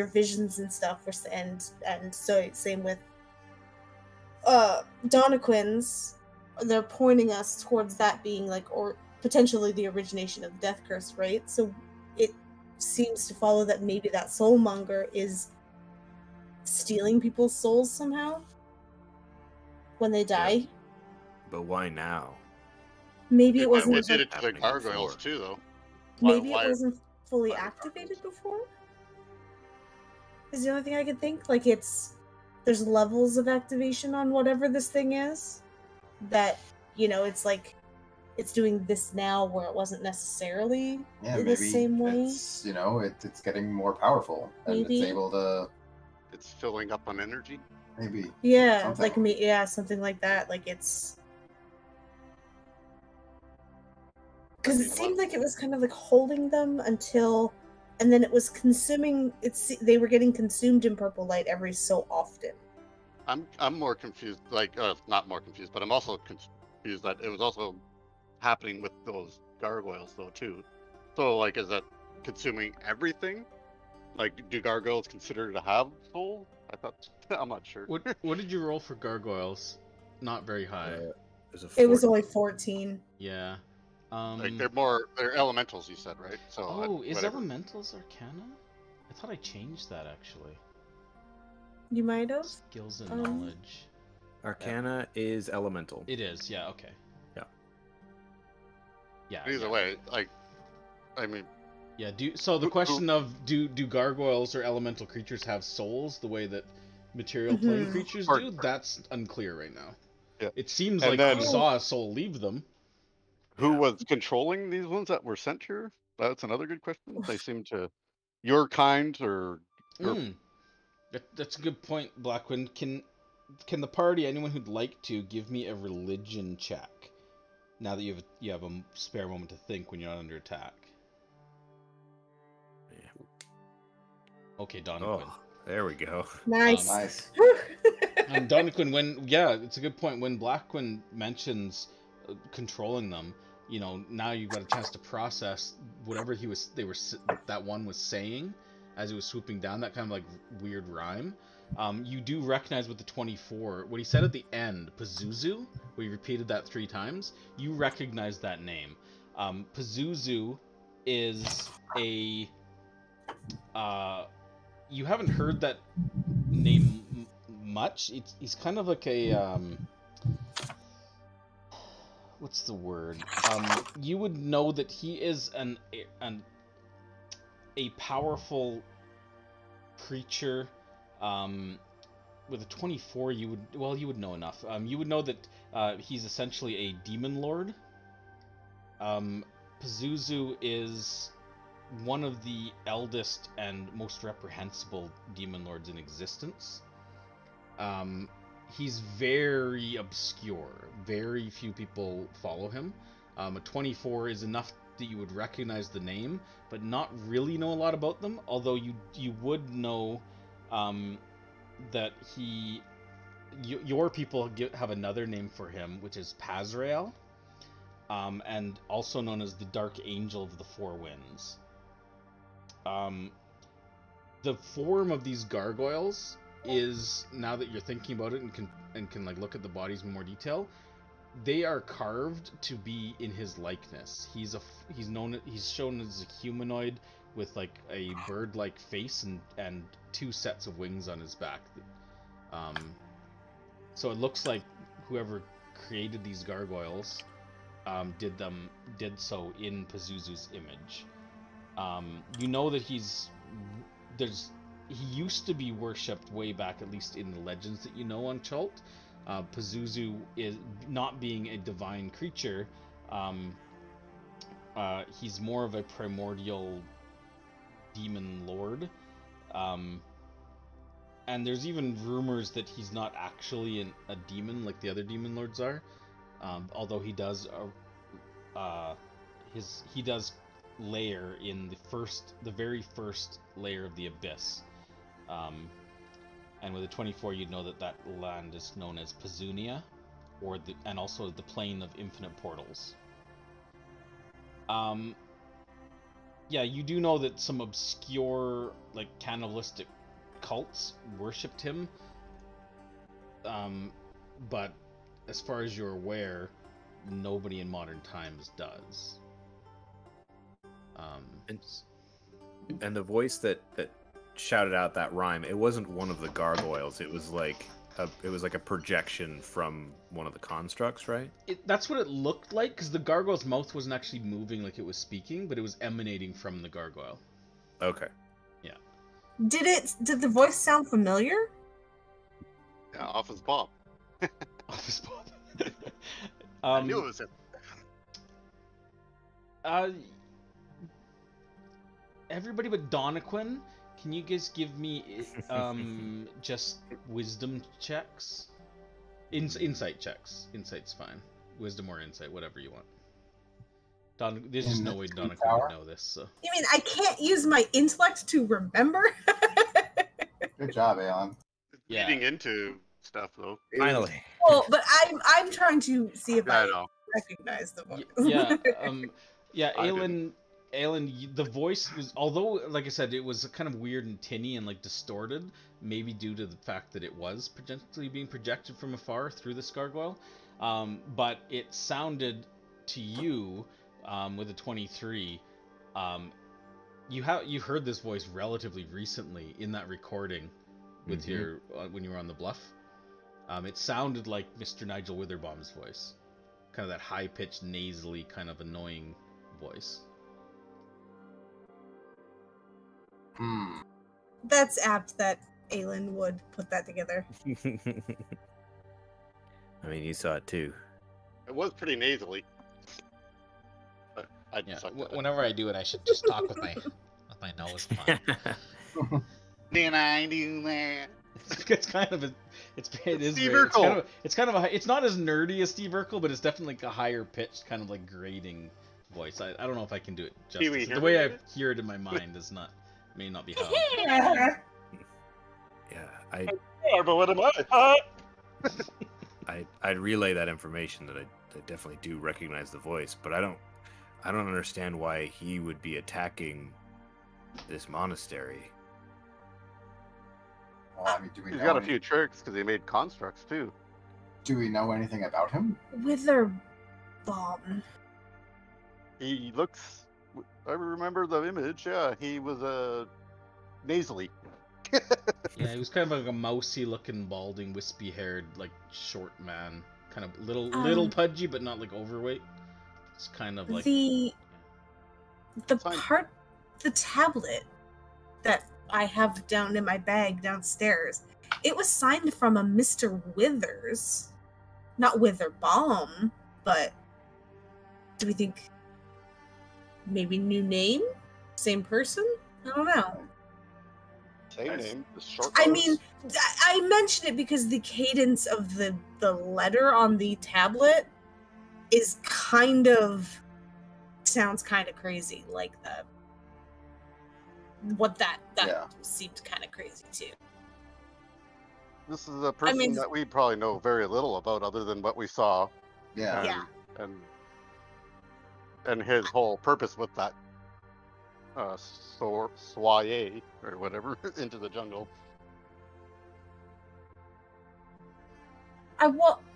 Speaker 5: visions and stuff, and so same with Donnaquin's. They're pointing us towards that being like, or potentially the origination of the death curse, right? So it seems to follow that maybe that soulmonger is stealing people's souls somehow when they die.
Speaker 3: But why now?
Speaker 5: Maybe it
Speaker 7: It
Speaker 5: wasn't.
Speaker 7: did it to the
Speaker 3: happening
Speaker 7: gargoyles
Speaker 3: before.
Speaker 7: too, though.
Speaker 5: Maybe
Speaker 7: why-
Speaker 5: it wasn't fully
Speaker 7: why the
Speaker 5: activated
Speaker 7: gargoyles?
Speaker 5: before. Is the only thing I could think. Like there's levels of activation on whatever this thing is. That it's like it's doing this now where it wasn't necessarily
Speaker 2: Yeah,
Speaker 5: the
Speaker 2: maybe
Speaker 5: same way.
Speaker 2: it's it's getting more powerful and
Speaker 5: Maybe.
Speaker 2: it's able to
Speaker 7: It's filling up on energy.
Speaker 2: maybe
Speaker 5: Yeah,
Speaker 2: something.
Speaker 5: like me. Yeah, something like that. Like it's because it seemed like it was kind of like holding them until, and then it was consuming. They were getting consumed in purple light every so often.
Speaker 7: I'm more confused. Like, not more confused, but I'm also confused that it was also happening with those gargoyles though too. So like, is that consuming everything? Like, do gargoyles consider to have soul? I thought. I'm not sure.
Speaker 1: What did you roll for gargoyles? Not very high.
Speaker 5: It was only 14.
Speaker 1: Yeah.
Speaker 7: Like they're elementals, you said, right? So
Speaker 1: is
Speaker 7: whatever.
Speaker 1: elementals arcana? I thought I changed that actually.
Speaker 5: You might have.
Speaker 1: Skills and knowledge.
Speaker 3: Arcana is elemental.
Speaker 1: It is, yeah, okay.
Speaker 3: Yeah.
Speaker 1: Yeah.
Speaker 7: Either
Speaker 1: yeah.
Speaker 7: way, like, I mean,
Speaker 1: Yeah, so the question of do gargoyles or elemental creatures have souls the way that material plane
Speaker 5: Mhm.
Speaker 1: creatures
Speaker 7: Or-
Speaker 1: do? That's unclear right now.
Speaker 7: Yeah.
Speaker 1: It seems
Speaker 7: And
Speaker 1: like
Speaker 7: then-
Speaker 1: you saw a soul leave them.
Speaker 7: who
Speaker 3: Yeah.
Speaker 7: was controlling these ones that were sent here? That's another good question. They seem to, your kind or
Speaker 1: Mm. That's a good point, Blackwind. Can the party, anyone who'd like to, give me a religion check? Now that you have a spare moment to think when you're not under attack.
Speaker 3: Yeah.
Speaker 1: Okay, Donnaquin.
Speaker 3: Oh, there we go.
Speaker 5: Nice.
Speaker 2: Nice.
Speaker 1: And Donnaquin, it's a good point. When Blackwind mentions controlling them, now you've got a chance to process whatever that one was saying as it was swooping down, that kind of like weird rhyme. You do recognize with the 24, what he said at the end, Pazuzu, where he repeated that 3 times, you recognize that name. Pazuzu is a... you haven't heard that name much. He's kind of like a... what's the word? You would know that he is a powerful creature. With a 24, you would know enough. You would know that he's essentially a demon lord. Pazuzu is one of the eldest and most reprehensible demon lords in existence. He's very obscure. Very few people follow him. A 24 is enough that you would recognize the name, but not really know a lot about them. Although you would know that your people have another name for him, which is Pazrael. and also known as the Dark Angel of the Four Winds. The form of these gargoyles is, now that you're thinking about it and can like look at the bodies in more detail, they are carved to be in his likeness. He's shown as a humanoid with like a bird-like face and 2 sets of wings on his back. So it looks like whoever created these gargoyles did so in Pazuzu's image. You know that he used to be worshipped way back, at least in the legends that you know on Chult. Pazuzu is not being a divine creature. He's more of a primordial demon lord. And there's even rumors that he's not actually a demon like the other demon lords are. Although he does layer in the very first layer of the abyss. And with a 24, you'd know that land is known as Pazunia, and also the plane of infinite portals. Yeah, you do know that some obscure, like, cannibalistic cults worshipped him. But as far as you're aware, nobody in modern times does.
Speaker 3: And the voice that shouted out that rhyme, it wasn't one of the gargoyles. It was like a projection from one of the constructs, right?
Speaker 1: That's what it looked like, because the gargoyle's mouth wasn't actually moving like it was speaking, but it was emanating from the gargoyle.
Speaker 3: Okay.
Speaker 1: Yeah.
Speaker 5: Did the voice sound familiar?
Speaker 7: Yeah, Office Bob.
Speaker 1: Office Bob.
Speaker 7: I knew it was him.
Speaker 1: Everybody but Donaquin, can you guys give me just wisdom checks? Insight checks. Insight's fine. Wisdom or insight, whatever you want. There's just no way Donaquin would know this. So.
Speaker 5: You mean I can't use my intellect to remember?
Speaker 2: Good job, Alan.
Speaker 1: Yeah.
Speaker 7: Leading into stuff though.
Speaker 3: Finally.
Speaker 5: Well, but I'm trying to see if I
Speaker 7: know.
Speaker 5: recognize the voice.
Speaker 1: Yeah, Alan, the voice was, although, like I said, it was kind of weird and tinny and like distorted, maybe due to the fact that it was potentially being projected from afar through this gargoyle, but it sounded to you, with a 23, you heard this voice relatively recently in that recording with your when you were on the bluff. It sounded like Mr. Nigel Witherbaum's voice, kind of that high-pitched, nasally, kind of annoying voice.
Speaker 5: That's apt that Aelin would put that together.
Speaker 3: I mean, you saw it too.
Speaker 7: It was pretty nasally. But
Speaker 9: whenever I do it, I should just talk with my nose.
Speaker 7: Then I do that.
Speaker 1: It's kind of it's
Speaker 7: Steve Urkel.
Speaker 1: It's not as nerdy as Steve Urkel, but it's definitely like a higher pitched, kind of like grating voice. I don't know if I can do it justice. The way I hear it in my mind may not be how.
Speaker 3: Yeah,
Speaker 7: but what am I?
Speaker 3: I'd relay that information that I definitely do recognize the voice, but I don't understand why he would be attacking this monastery.
Speaker 2: Well, I mean, do we
Speaker 7: He's
Speaker 2: know
Speaker 7: got a few tricks because he made constructs too.
Speaker 2: Do we know anything about him?
Speaker 5: Witherbaum.
Speaker 7: He looks. I remember the image. Yeah, he was nasally.
Speaker 1: Yeah, he was kind of like a mousy-looking, balding, wispy-haired, like short man, kind of little pudgy, but not like overweight. It's kind of like
Speaker 5: the tablet that I have down in my bag downstairs. It was signed from a Mr. Withers, not Witherbaum, but do we think maybe new name, same person? I don't know.
Speaker 7: Same name. The short
Speaker 5: I
Speaker 7: notes.
Speaker 5: mean, I mention it because the cadence of the letter on the tablet is sounds kind of crazy, like that. What that seemed kind of crazy too.
Speaker 7: This is a person that we probably know very little about, other than what we saw.
Speaker 2: Yeah.
Speaker 5: Yeah.
Speaker 7: And and his whole purpose with that soyer or whatever into the jungle.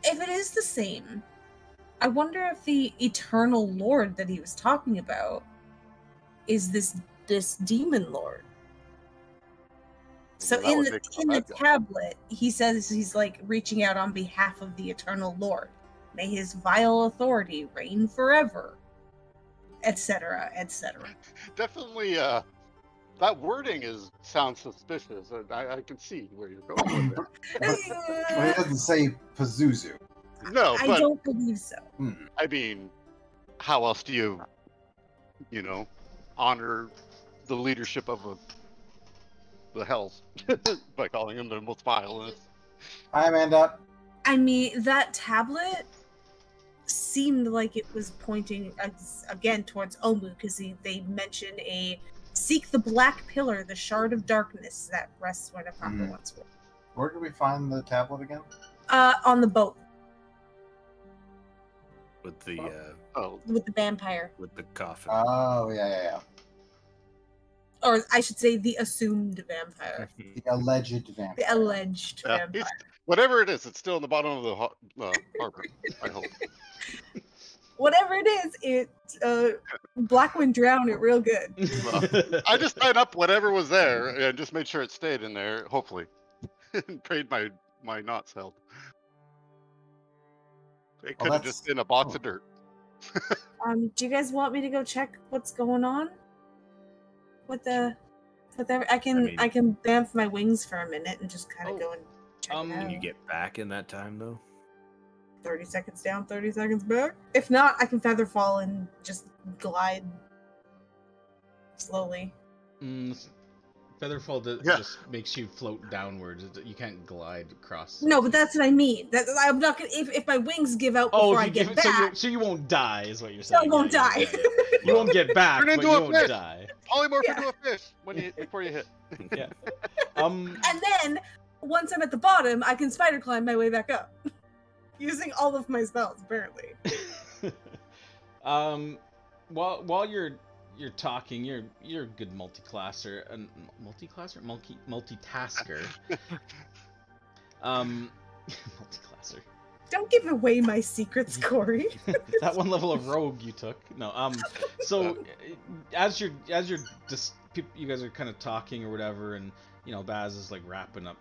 Speaker 5: If it is the same, I wonder if the eternal lord that he was talking about is this demon lord. So
Speaker 7: Well, that
Speaker 5: in
Speaker 7: would
Speaker 5: the
Speaker 7: make him a bad guy.
Speaker 5: tablet, he says he's like reaching out on behalf of the eternal lord. May his vile authority reign forever, etc., etc.
Speaker 7: Definitely, that wording sounds suspicious. I can see where you're going with it.
Speaker 2: Well, he doesn't say Pazuzu.
Speaker 7: No,
Speaker 5: I
Speaker 7: but
Speaker 5: don't believe so.
Speaker 7: I mean, how else do you honor the leadership of the Hells by calling him the most violent?
Speaker 2: Hi, Amanda.
Speaker 5: I mean, that tablet seemed like it was pointing again towards Omu, because they mention seek the black pillar, the shard of darkness that rests where the Papa once was.
Speaker 2: Where did we find the tablet again?
Speaker 5: On the boat
Speaker 3: With the
Speaker 5: with the vampire,
Speaker 3: with the coffin.
Speaker 2: Oh, yeah.
Speaker 5: or I should say, the assumed vampire,
Speaker 2: The alleged vampire.
Speaker 5: the alleged vampire.
Speaker 7: Whatever it is, it's still in the bottom of the harbor, I hope.
Speaker 5: Whatever it is, Blackwind drowned it real good.
Speaker 7: Well, I just tied up whatever was there and just made sure it stayed in there, hopefully. And prayed my knots held. It could have just been a box of dirt.
Speaker 5: Do you guys want me to go check what's going on with the I can bamf my wings for a minute and just kind of go and check it out.
Speaker 3: Can you get back in that time though?
Speaker 5: 30 seconds down, 30 seconds back. If not, I can feather fall and just glide slowly.
Speaker 1: Featherfall just makes you float downwards. You can't glide across.
Speaker 5: No, but that's what I mean. I'm not gonna. If my wings give out before I get back,
Speaker 1: so you won't die, is what you're saying.
Speaker 5: I won't die.
Speaker 1: You won't get back,
Speaker 7: Turn
Speaker 1: but
Speaker 7: into
Speaker 1: you
Speaker 7: a
Speaker 1: won't
Speaker 7: fish.
Speaker 1: die.
Speaker 7: Polymorph into a fish before you hit.
Speaker 1: Yeah.
Speaker 5: And then once I'm at the bottom, I can spider climb my way back up, using all of my spells apparently.
Speaker 1: While you're talking, you're a good multiclasser and multiclasker. Multiclasser.
Speaker 5: Don't give away my secrets, Corey.
Speaker 1: That one level of rogue you took. No. So as you guys are kind of talking or whatever, and Baz is like wrapping up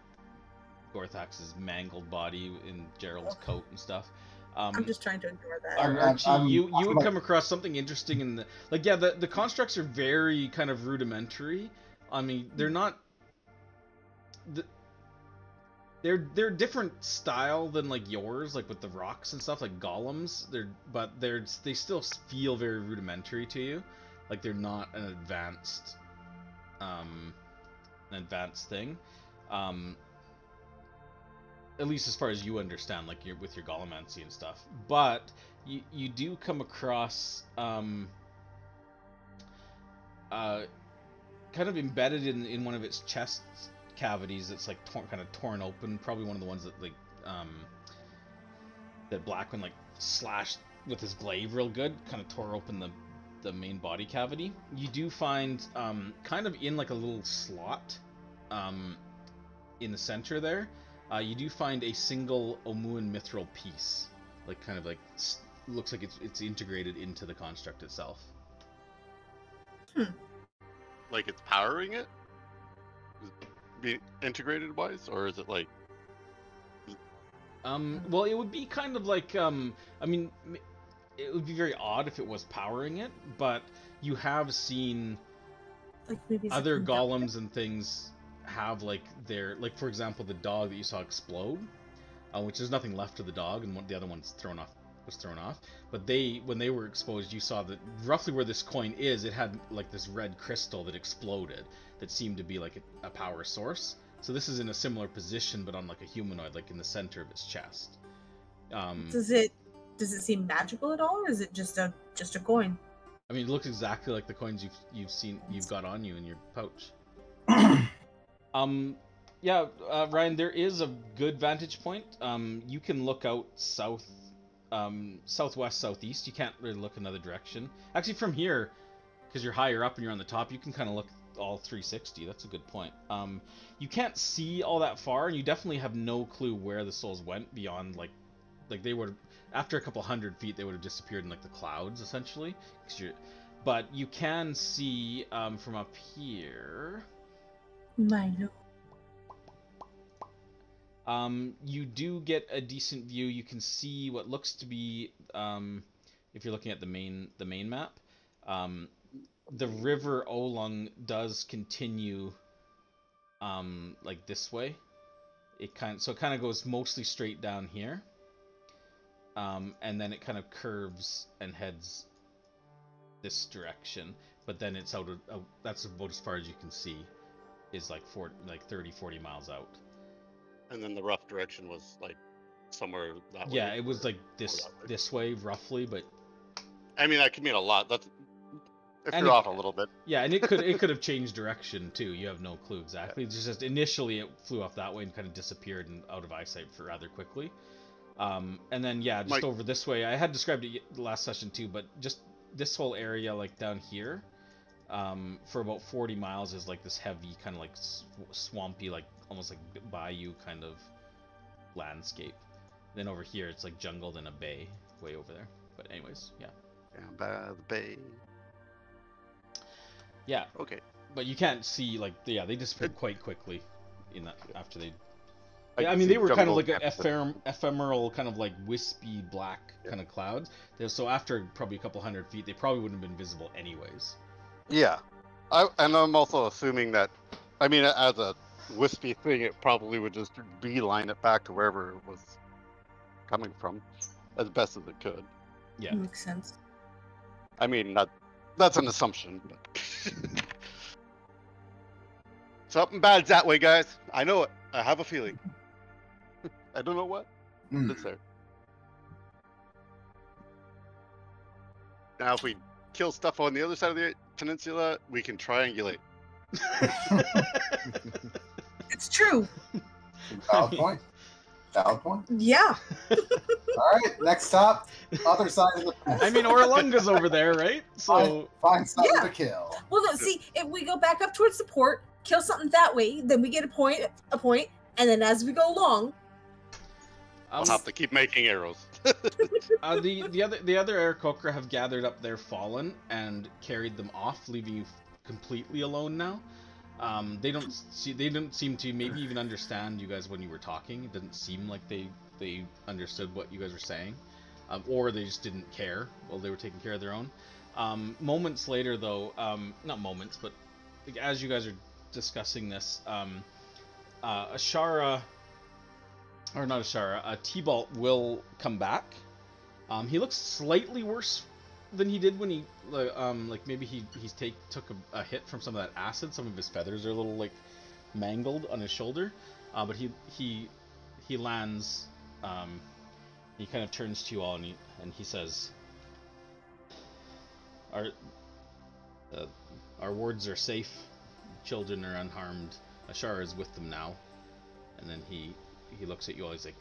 Speaker 1: Gorthax's mangled body in Gerald's coat and stuff.
Speaker 5: I'm just trying to ignore that.
Speaker 1: Archie, you would come across something interesting in the constructs are very kind of rudimentary. I mean, they're not. They're different style than like yours, like with the rocks and stuff, like golems. They still feel very rudimentary to you, like they're not an advanced thing. At least as far as you understand, like with your golemancy and stuff. But you do come across kind of embedded in one of its chest cavities that's like kind of torn open. Probably one of the ones that like that Blackwind like slashed with his glaive real good. Kind of tore open the main body cavity. You do find kind of in like a little slot in the center there. You do find a single Omuan mithril piece, like kind of like looks like it's integrated into the construct itself.
Speaker 7: Like it's powering it? Be integrated wise, or is it like?
Speaker 1: Well, it would be kind of like I mean, it would be very odd if it was powering it, but you have seen
Speaker 5: like maybe
Speaker 1: other golems and things have like for example the dog that you saw explode, which there's nothing left of the dog, and the other one's was thrown off. But when they were exposed, you saw that roughly where this coin is, it had like this red crystal that exploded that seemed to be like a power source. So this is in a similar position, but on like a humanoid, like in the center of its chest.
Speaker 5: Does it seem magical at all, or is it just a coin?
Speaker 1: I mean, it looks exactly like the coins you've got on you in your pouch. Ryan, there is a good vantage point. You can look out south southwest, southeast. You can't really look another direction. Actually, from here, because you're higher up and you're on the top, you can kind of look all 360. That's a good point. You can't see all that far, and you definitely have no clue where the souls went beyond like they would after a couple 100 feet they would have disappeared in like the clouds essentially. But you can see from up here.
Speaker 5: I know.
Speaker 1: You do get a decent view. You can see what looks to be, if you're looking at the main map, the river Olung does continue, like this way. It kind of goes mostly straight down here, and then it kind of curves and heads this direction. But then it's out of that's about as far as you can see, is like 30-40 miles out.
Speaker 7: And then the rough direction was like somewhere that way.
Speaker 1: Yeah, it was like this way roughly, but
Speaker 7: I mean that could mean a lot. That's if
Speaker 1: and
Speaker 7: you're off a little bit.
Speaker 1: Yeah, and it could have changed direction too. You have no clue exactly. It's just initially it flew off that way and kind of disappeared and out of eyesight for rather quickly. And then just over this way, I had described it the last session too, but just this whole area like down here, for about 40 miles is like this heavy kind of like swampy, like almost like bayou kind of landscape. Then over here it's like jungled in a bay way over there. But anyways, yeah.
Speaker 7: Down by the bay.
Speaker 1: Yeah.
Speaker 7: Okay.
Speaker 1: But you can't see they disappeared quite quickly in that after they.
Speaker 7: I
Speaker 1: mean, they were kind of
Speaker 7: jungle
Speaker 1: like an ephemeral, kind of like wispy black kind of clouds. So after probably a couple 100 feet, they probably wouldn't have been visible anyways.
Speaker 7: Yeah, and I'm also assuming that, I mean, as a wispy thing, it probably would just beeline it back to wherever it was coming from, as best as it could.
Speaker 1: Yeah,
Speaker 5: makes sense.
Speaker 7: I mean, that's an assumption, but something bad's that way, guys. I know it. I have a feeling. I don't know what. It's there. Now, if we kill stuff on the other side of the peninsula, we can triangulate.
Speaker 5: It's true.
Speaker 2: Valid point. Valid point.
Speaker 5: Yeah.
Speaker 2: All right, next stop, other side of the fence.
Speaker 1: I mean, Orlunga's over there, right? So
Speaker 2: find something to kill.
Speaker 5: Well, no, see, if we go back up towards the port, kill something that way, then we get a point, and then as we go along,
Speaker 7: I'll have to keep making arrows.
Speaker 1: the other Aarakocra have gathered up their fallen and carried them off, leaving you completely alone now. They didn't seem to maybe even understand you guys when you were talking. It didn't seem like they understood what you guys were saying, or they just didn't care while they were taking care of their own. Moments later, though, not moments, but as you guys are discussing this, T-Bolt will come back. He looks slightly worse than he did when he like maybe he took a hit from some of that acid. Some of his feathers are a little like mangled on his shoulder, but he lands. He kind of turns to you all and he says, our wards are safe, children are unharmed, Ashara is with them now. And then he looks at you all, he's like,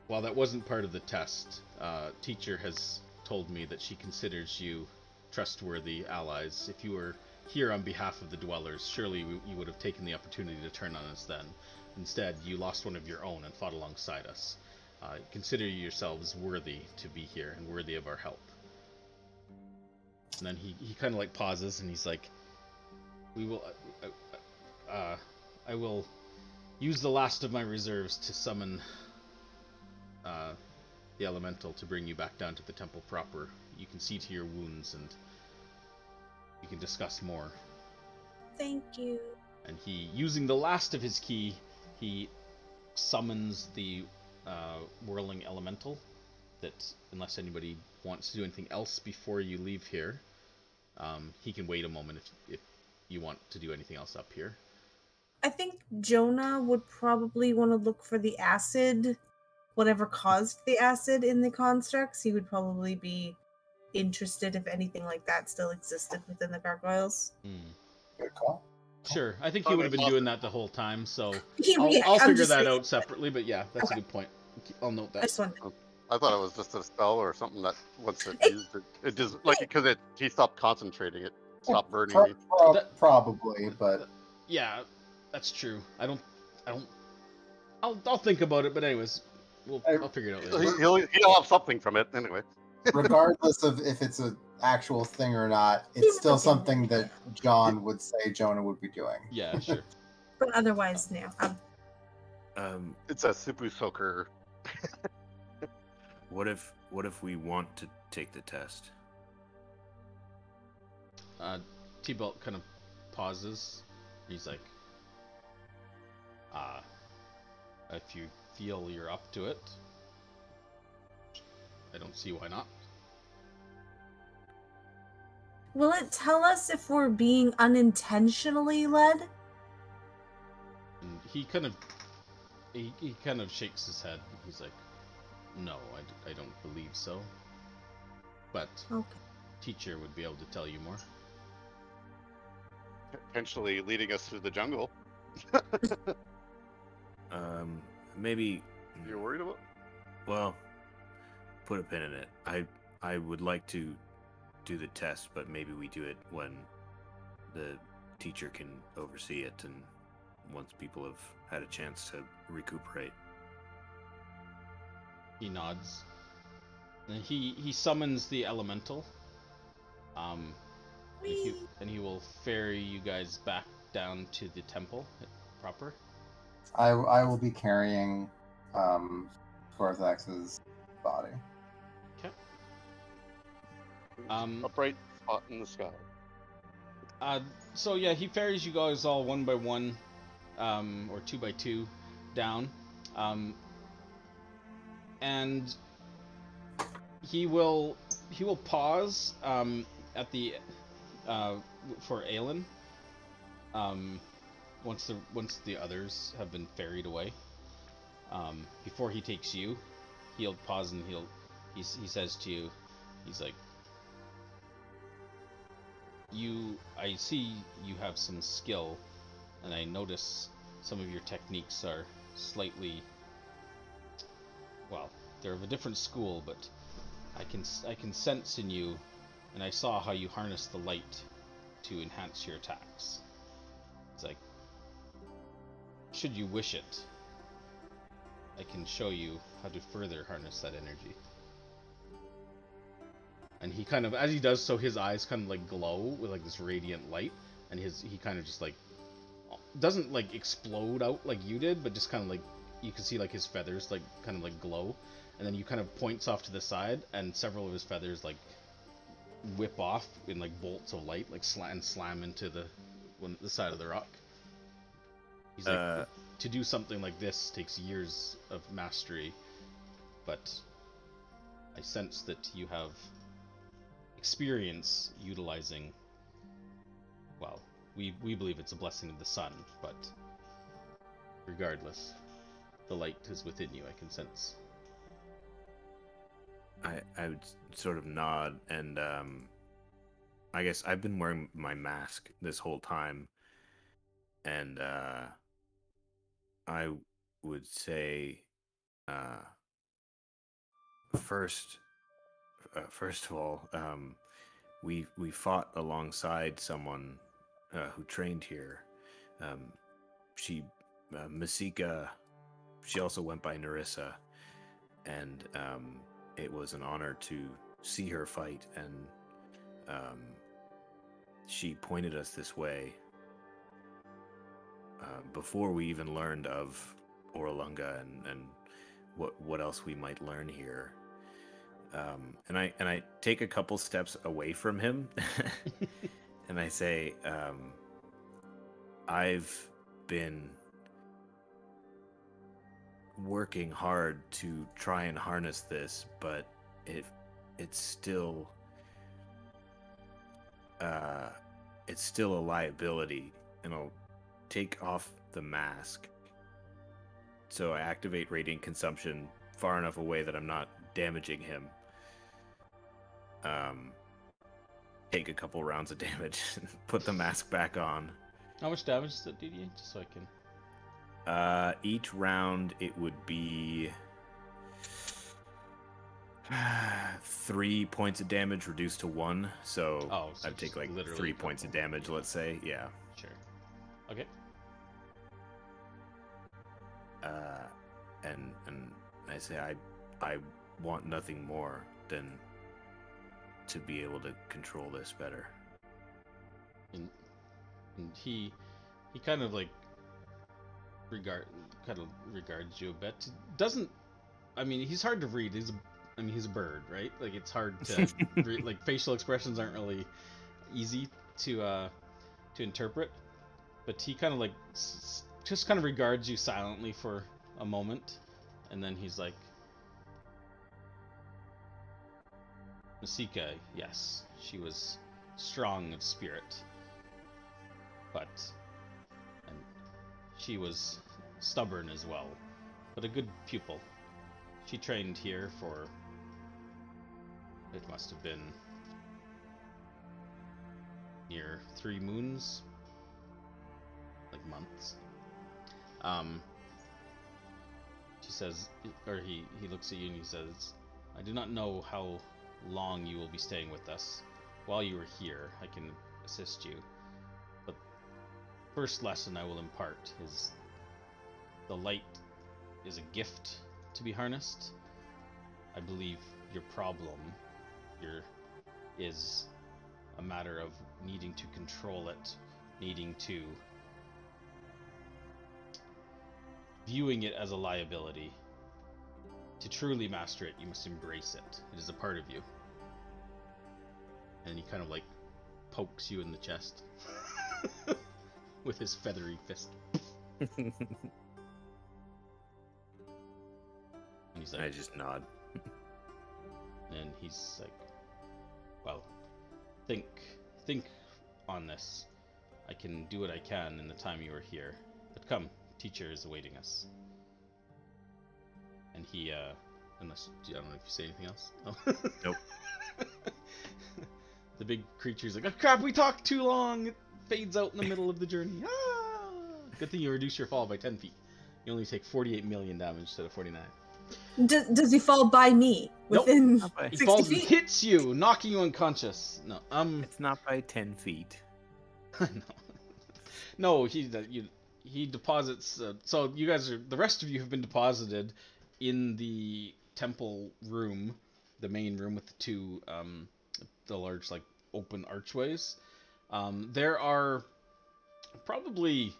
Speaker 1: while that wasn't part of the test, teacher has told me that she considers you trustworthy allies. If you were here on behalf of the dwellers, surely you would have taken the opportunity to turn on us then. Instead, you lost one of your own and fought alongside us. Consider yourselves worthy to be here and worthy of our help. And then he kind of like pauses and he's like, I will use the last of my reserves to summon the elemental to bring you back down to the temple proper. You can see to your wounds and you can discuss more.
Speaker 5: Thank you.
Speaker 1: And he, using the last of his key, he summons the whirling elemental. That unless anybody wants to do anything else before you leave here, he can wait a moment if you want to do anything else up here.
Speaker 5: I think Jonah would probably want to look for the acid, whatever caused the acid in the constructs. He would probably be interested if anything like that still existed within the gargoyles.
Speaker 2: Good call.
Speaker 1: Sure, I think he would have been doing that the whole time, so
Speaker 5: Yeah,
Speaker 1: I'll
Speaker 5: I'm
Speaker 1: figure
Speaker 5: just
Speaker 1: that
Speaker 5: saying.
Speaker 1: out separately, but yeah, that's a good point. I'll note that.
Speaker 5: This one.
Speaker 7: I thought it was just a spell or something that once it used it, it just like because he stopped concentrating, it stopped burning me.
Speaker 2: Probably, but
Speaker 1: Yeah, that's true. I'll think about it, but anyways, I'll figure it out later.
Speaker 7: He'll have something from it anyway.
Speaker 2: regardless of if it's an actual thing or not, it's still something that John would say Jonah would be doing.
Speaker 1: Yeah, sure.
Speaker 5: But otherwise, no.
Speaker 7: It's a Supu soaker.
Speaker 3: What if we want to take the test?
Speaker 1: T-Belt kind of pauses. He's like, if you feel you're up to it, I don't see why not.
Speaker 5: Will it tell us if we're being unintentionally led?
Speaker 1: And he kind of shakes his head. He's like, no, I don't believe so. But
Speaker 5: Okay.
Speaker 1: teacher would be able to tell you more.
Speaker 7: Potentially leading us through the jungle.
Speaker 3: Maybe
Speaker 7: You're worried about?
Speaker 3: Well, put a pin in it. I would like to do the test, but maybe we do it when the teacher can oversee it and once people have had a chance to recuperate.
Speaker 1: He nods. And he summons the elemental. And he will ferry you guys back down to the temple proper.
Speaker 2: I will be carrying Gorzax's body.
Speaker 1: Okay.
Speaker 7: A bright spot in the sky.
Speaker 1: So yeah, he ferries you guys all one by one, or two by two, down, and he will pause at the for Aelin. Once the others have been ferried away, before he takes you, he'll pause and he says to you, he's like, I see you have some skill, and I notice some of your techniques are slightly, well, they're of a different school, but I can sense in you, and I saw how you harness the light to enhance your attacks. It's like, should you wish it, I can show you how to further harness that energy. And he kind of, as he does so, his eyes kind of like glow with like this radiant light, and he kind of just like doesn't like explode out like you did, but just kind of like you can see like his feathers like kind of like glow, and then you kind of points off to the side, and several of his feathers like whip off in like bolts of light, like slam into the side of the rock. He's like, to do something like this takes years of mastery, but I sense that you have experience utilizing, well, we believe it's a blessing of the sun, but regardless, the light is within you, I can sense.
Speaker 3: I would sort of nod, and I guess I've been wearing my mask this whole time, and I would say first of all, we fought alongside someone who trained here. Masika, she also went by Narissa, and it was an honor to see her fight, and she pointed us this way before we even learned of Oralunga and what else we might learn here. And I take a couple steps away from him, and I say, I've been working hard to try and harness this, but it's still a liability, and I'll take off the mask. So I activate radiant consumption far enough away that I'm not damaging him. Take a couple rounds of damage and put the mask back on.
Speaker 1: How much damage does it do to you? Just so I can...
Speaker 3: Each round it would be 3 points of damage reduced to 1, so
Speaker 1: Oh, so
Speaker 3: I'd take like
Speaker 1: literally
Speaker 3: 3 points of damage, let's say. Yeah.
Speaker 1: Sure. Okay.
Speaker 3: And I say I want nothing more than to be able to control this better.
Speaker 1: And he kind of like regards you a bit. Doesn't, I mean, he's hard to read. He's a bird, right? Like it's hard to read, like facial expressions aren't really easy to interpret. But he kind of like just kind of regards you silently for a moment, and then he's like, Masika, yes, she was strong of spirit, and she was stubborn as well, but a good pupil. She trained here for, it must have been near 3 moons, like months. She says, or he looks at you and he says, I do not know how long you will be staying with us. While you are here, I can assist you. But first lesson I will impart is the light is a gift to be harnessed. I believe your problem is a matter of needing to control it, needing to viewing it as a liability. To truly master it, you must embrace it. It is a part of you. And he kind of like pokes you in the chest with his feathery fist. And he's like,
Speaker 3: I just nod.
Speaker 1: And he's like, well, think on this. I can do what I can in the time you are here. But come, teacher is awaiting us. And he, unless, I don't know if you say anything else. Oh.
Speaker 3: Nope.
Speaker 1: The big creature's like, oh crap, we talked too long! It fades out in the middle of the journey. Ah! Good thing you reduce your fall by 10 feet. You only take 48 million damage instead of 49.
Speaker 5: Does he fall by me? Within
Speaker 1: Nope. He
Speaker 5: 60
Speaker 1: falls
Speaker 5: feet?
Speaker 1: and hits you, knocking you unconscious. No,
Speaker 3: It's not by 10 feet.
Speaker 1: No, he deposits. So you guys are, the rest of you have been deposited in the temple room, the main room with the two, the large like open archways. There are probably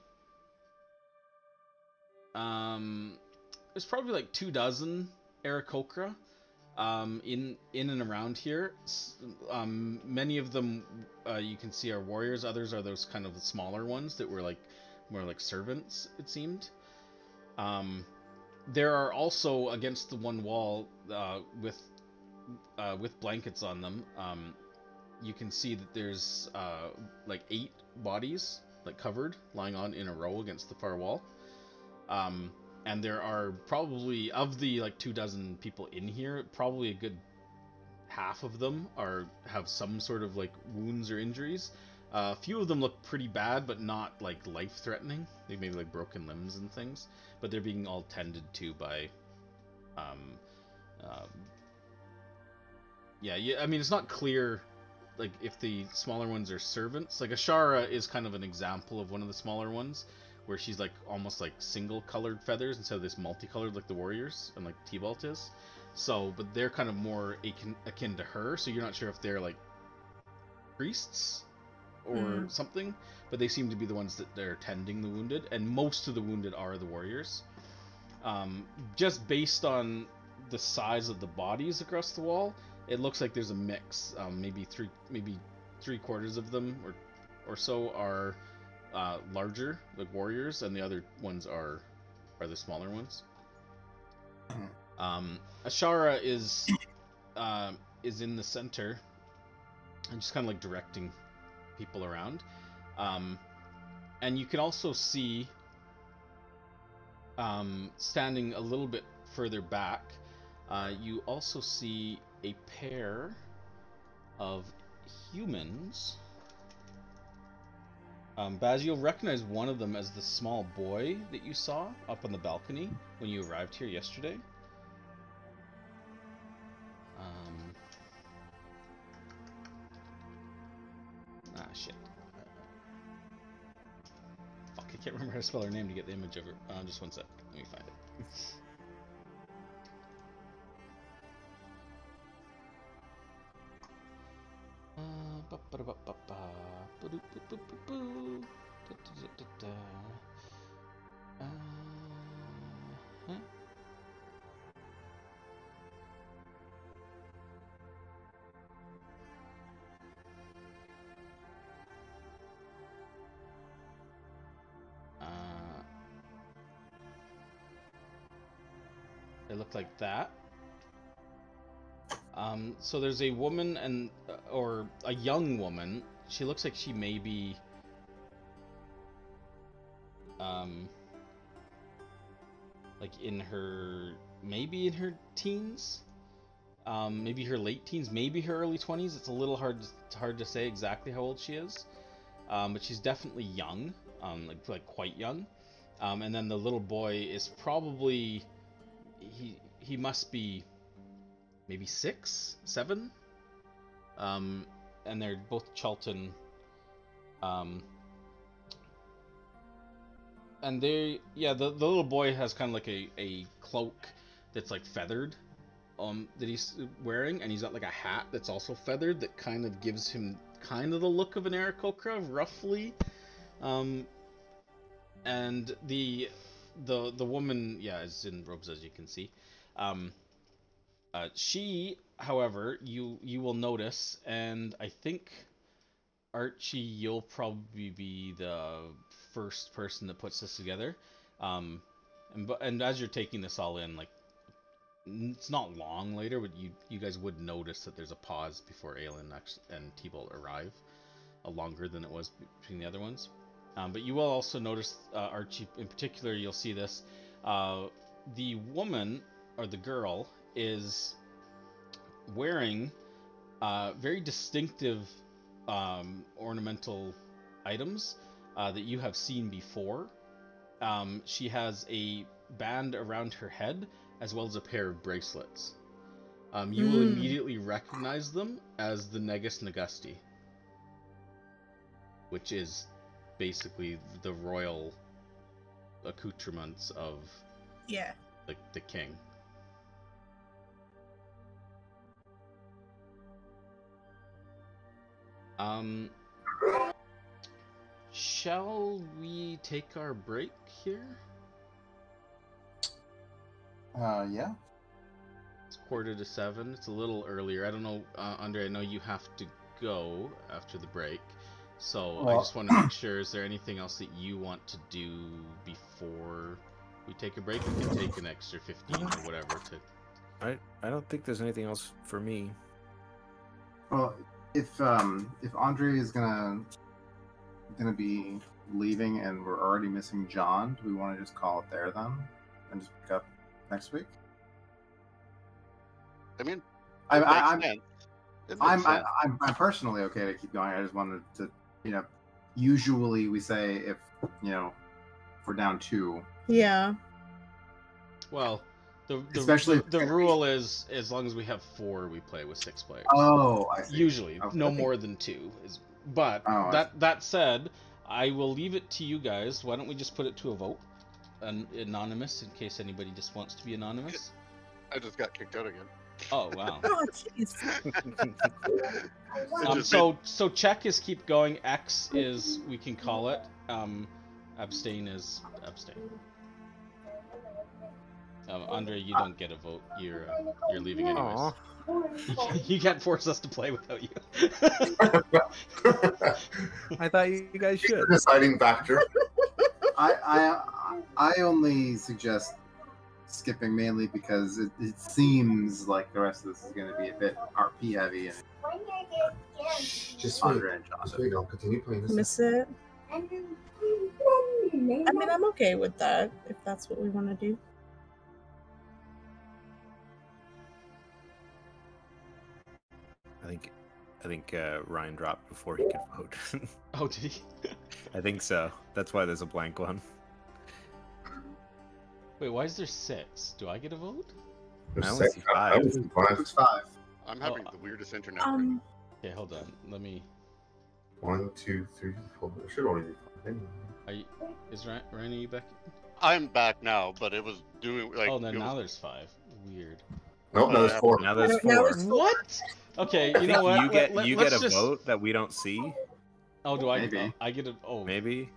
Speaker 1: there's probably like 24 Aarakocra in and around here. Many of them you can see are warriors. Others are those kind of smaller ones that were like more like servants, it seemed. There are also against the one wall with blankets on them. You can see that there's like 8 bodies like covered, lying on in a row against the far wall. And there are probably, of the like 24 people in here, probably a good half of them have some sort of like wounds or injuries. A few of them look pretty bad, but not like life-threatening. They may be like broken limbs and things, but they're being all tended to by I mean, it's not clear like if the smaller ones are servants. Like Ashara is kind of an example of one of the smaller ones, where she's like almost like single colored feathers instead of this multicolored like the warriors and like T-Balt is. So, but they're kind of more akin to her, so you're not sure if they're like priests or something, but they seem to be the ones that they're tending the wounded, and most of the wounded are the warriors. Just based on the size of the bodies across the wall, it looks like there's a mix. Maybe three quarters of them or so are larger, like warriors, and the other ones are the smaller ones. Ashara is in the center and just kind of like directing people around. And you can also see standing a little bit further back, you also see a pair of humans. Baz, you'll recognize one of them as the small boy that you saw up on the balcony when you arrived here yesterday. can't remember how to spell her name to get the image of her. Just one sec. Let me find it. They look like that. So there's a woman and or a young woman. She looks like she may be like maybe in her teens, maybe her late teens, maybe her early 20s. It's a little hard to say exactly how old she is, but she's definitely young, like quite young. And then the little boy is probably he must be maybe 6, 7, and they're both Chelton. And the little boy has kind of like a cloak that's like feathered, that he's wearing, and he's got like a hat that's also feathered that kind of gives him kind of the look of an Aarakocra, roughly. And the woman, is in robes, as you can see. She, however, you will notice, and I think Archie, you'll probably be the first person that puts this together. And as you're taking this all in, like, it's not long later, but you guys would notice that there's a pause before Aelin and T-Bolt arrive, longer than it was between the other ones. But you will also notice, Archie in particular, you'll see this. The woman, or the girl, is wearing very distinctive ornamental items that you have seen before. She has a band around her head as well as a pair of bracelets. You will immediately recognize them as the Negus Negusti, which is basically the royal accoutrements of the king. Shall we take our break here?
Speaker 2: Yeah.
Speaker 1: It's 6:45. It's a little earlier. I don't know, Andre, I know you have to go after the break. So I just want to make sure, is there anything else that you want to do before we take a break? We can take an extra 15 or whatever to...
Speaker 3: I don't think there's anything else for me.
Speaker 2: Well, if Andre is gonna be leaving and we're already missing John, do we want to just call it there then and just pick up next week?
Speaker 7: I mean,
Speaker 2: I'm personally okay to keep going. I just wanted to, usually we say if we're down 2.
Speaker 5: Yeah.
Speaker 1: Well,
Speaker 2: especially
Speaker 1: the rule is as long as we have 4, we play with 6 players.
Speaker 2: Oh, I see.
Speaker 1: Usually,
Speaker 2: okay.
Speaker 1: no more than 2 is. But that said, I will leave it to you guys. Why don't we just put it to a vote, anonymous, in case anybody just wants to be anonymous.
Speaker 7: I just got kicked out again.
Speaker 1: Oh wow.
Speaker 5: Oh jeez.
Speaker 1: So check is keep going. X is we can call it. Abstain is abstain. Andre, you don't get a vote. You're leaving anyways. You can't force us to play without you.
Speaker 3: I thought you guys should.
Speaker 8: The deciding factor.
Speaker 2: I only suggest skipping mainly because it seems like the rest of this is going to be a bit RP heavy and
Speaker 8: Just
Speaker 2: Andre and John.
Speaker 8: wait, I'll continue playing this.
Speaker 5: Miss it. I mean, I'm okay with that if that's what we want to do.
Speaker 3: I think Ryan dropped before he could vote.
Speaker 1: Oh, did he?
Speaker 3: I think so. That's why there's a blank one.
Speaker 1: Wait, why is there 6? Do I get a vote?
Speaker 3: I only see 5.
Speaker 2: It's 5.
Speaker 7: I'm having the weirdest internet.
Speaker 1: Okay, hold on. Let me.
Speaker 8: 1, 2, 3, 4. There should only be 5 anyway.
Speaker 1: Is Ryan, are you back?
Speaker 7: I'm back now, but it was doing like.
Speaker 1: Oh, then
Speaker 7: it
Speaker 1: now
Speaker 7: was,
Speaker 1: there's 5. Weird.
Speaker 8: Nope, now there's 4.
Speaker 3: Now there's
Speaker 5: Now
Speaker 3: 4.
Speaker 5: it's
Speaker 1: What? Okay,
Speaker 3: I
Speaker 1: you
Speaker 3: think
Speaker 1: know what?
Speaker 3: you get
Speaker 1: Let's
Speaker 3: a
Speaker 1: just...
Speaker 3: vote that we don't see.
Speaker 1: Oh, do I?
Speaker 2: Maybe.
Speaker 1: I get a... Oh,
Speaker 3: Maybe.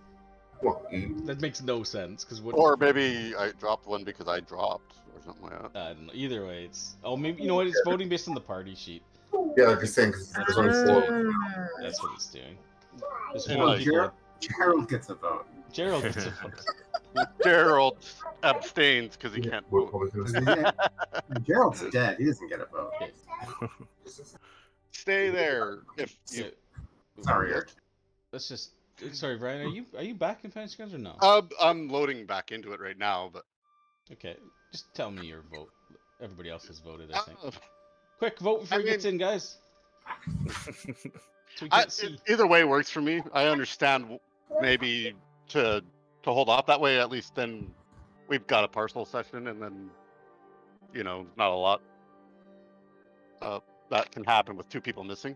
Speaker 8: Well,
Speaker 1: that makes no sense, because what...
Speaker 7: or maybe I dropped one because I dropped or something like that.
Speaker 1: I don't know. Either way, it's... Oh, maybe... You know what? It's voting based on the party sheet.
Speaker 8: yeah, like you're saying, 'cause there's only 4.
Speaker 1: That's what it's doing. There's
Speaker 7: And
Speaker 1: more
Speaker 7: like,
Speaker 1: people...
Speaker 2: Gerald gets a vote.
Speaker 1: Gerald gets a vote.
Speaker 7: Gerald abstains because he can't
Speaker 8: We're
Speaker 7: vote.
Speaker 8: probably gonna
Speaker 2: Gerald's dead. He doesn't get a vote.
Speaker 7: Stay there if you.
Speaker 2: Sorry, Eric.
Speaker 1: Let's just... Sorry, Brian, are you back in Fantasy Grounds or no?
Speaker 7: I'm loading back into it right now, but.
Speaker 1: Okay, just tell me your vote. Everybody else has voted, I think. Quick, vote before he gets in, guys. So we can't see.
Speaker 7: Either way works for me. I understand maybe to hold off that way. At least then we've got a parcel session, and then not a lot that can happen with 2 people missing.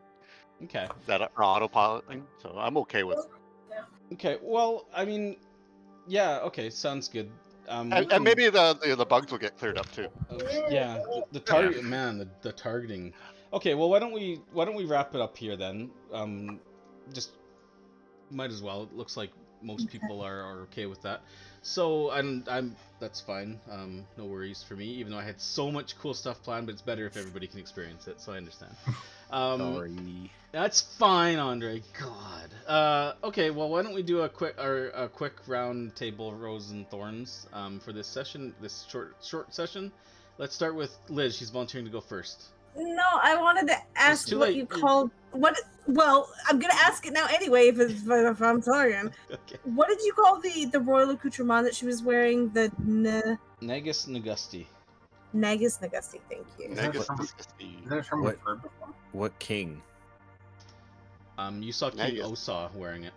Speaker 1: Okay.
Speaker 7: That are autopiloting, so I'm okay with.
Speaker 1: Okay. Well, I mean, yeah. Okay, sounds good.
Speaker 7: And maybe the bugs will get cleared up too.
Speaker 1: Yeah, the target, man, the targeting. Okay, well, why don't we wrap it up here then? Just might as well. It looks like most people are okay with that. So, I'm that's fine. No worries for me. Even though I had so much cool stuff planned, but it's better if everybody can experience it. So I understand.
Speaker 3: Sorry.
Speaker 1: That's fine, Andre. God. Okay, well, why don't we do a quick round table of roses and thorns for this session, this short session. Let's start with Liz. She's volunteering to go first.
Speaker 5: No, I wanted to ask
Speaker 1: too
Speaker 5: what
Speaker 1: late.
Speaker 5: you called what. Well, I'm gonna ask it now anyway. If I'm talking,
Speaker 1: Okay.
Speaker 5: what did you call the royal accoutrement that she was wearing? The
Speaker 1: Nagus Nagusti.
Speaker 5: Nagus Nagusti. Thank you.
Speaker 2: Is that
Speaker 7: Negus-
Speaker 2: a term
Speaker 3: What?
Speaker 2: we've heard before?
Speaker 3: What king?
Speaker 1: You saw King
Speaker 7: Nagus.
Speaker 1: Osa wearing it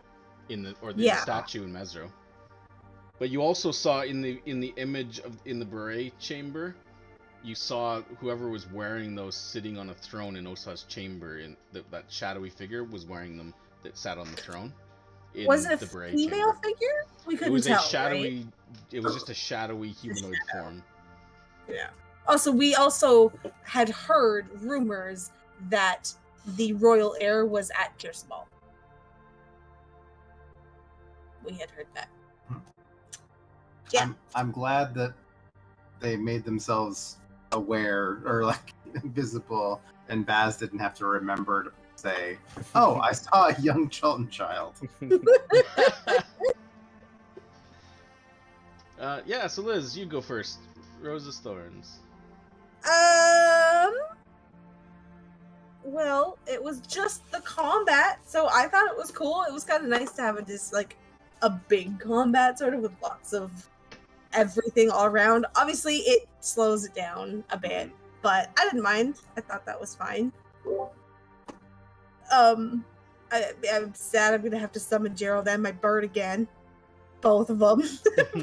Speaker 1: the
Speaker 5: Yeah.
Speaker 1: statue in Mesro. But you also saw in the image in the beret chamber, you saw whoever was wearing those sitting on a throne in Osa's chamber, and that shadowy figure was wearing them that sat on the throne.
Speaker 5: Was it
Speaker 1: the
Speaker 5: a
Speaker 1: beret
Speaker 5: female
Speaker 1: chamber.
Speaker 5: figure? We
Speaker 1: It
Speaker 5: couldn't
Speaker 1: was
Speaker 5: tell.
Speaker 1: a shadowy.
Speaker 5: Right?
Speaker 1: It was just a shadowy humanoid form.
Speaker 5: Yeah. Also, we also had heard rumors that the royal heir was at Kir Sabal. We had heard that. Yeah.
Speaker 2: I'm glad that they made themselves aware or like visible, and Baz didn't have to remember to say, "Oh, I saw a young Chilton child."
Speaker 1: Yeah. So Liz, you go first. Roses Thorns.
Speaker 5: Well, it was just the combat, so I thought it was cool. It was kind of nice to have a big combat, sort of with lots of everything all around. Obviously, it slows it down a bit, but I didn't mind. I thought that was fine. I'm sad I'm gonna have to summon Gerald and my bird again, both of them,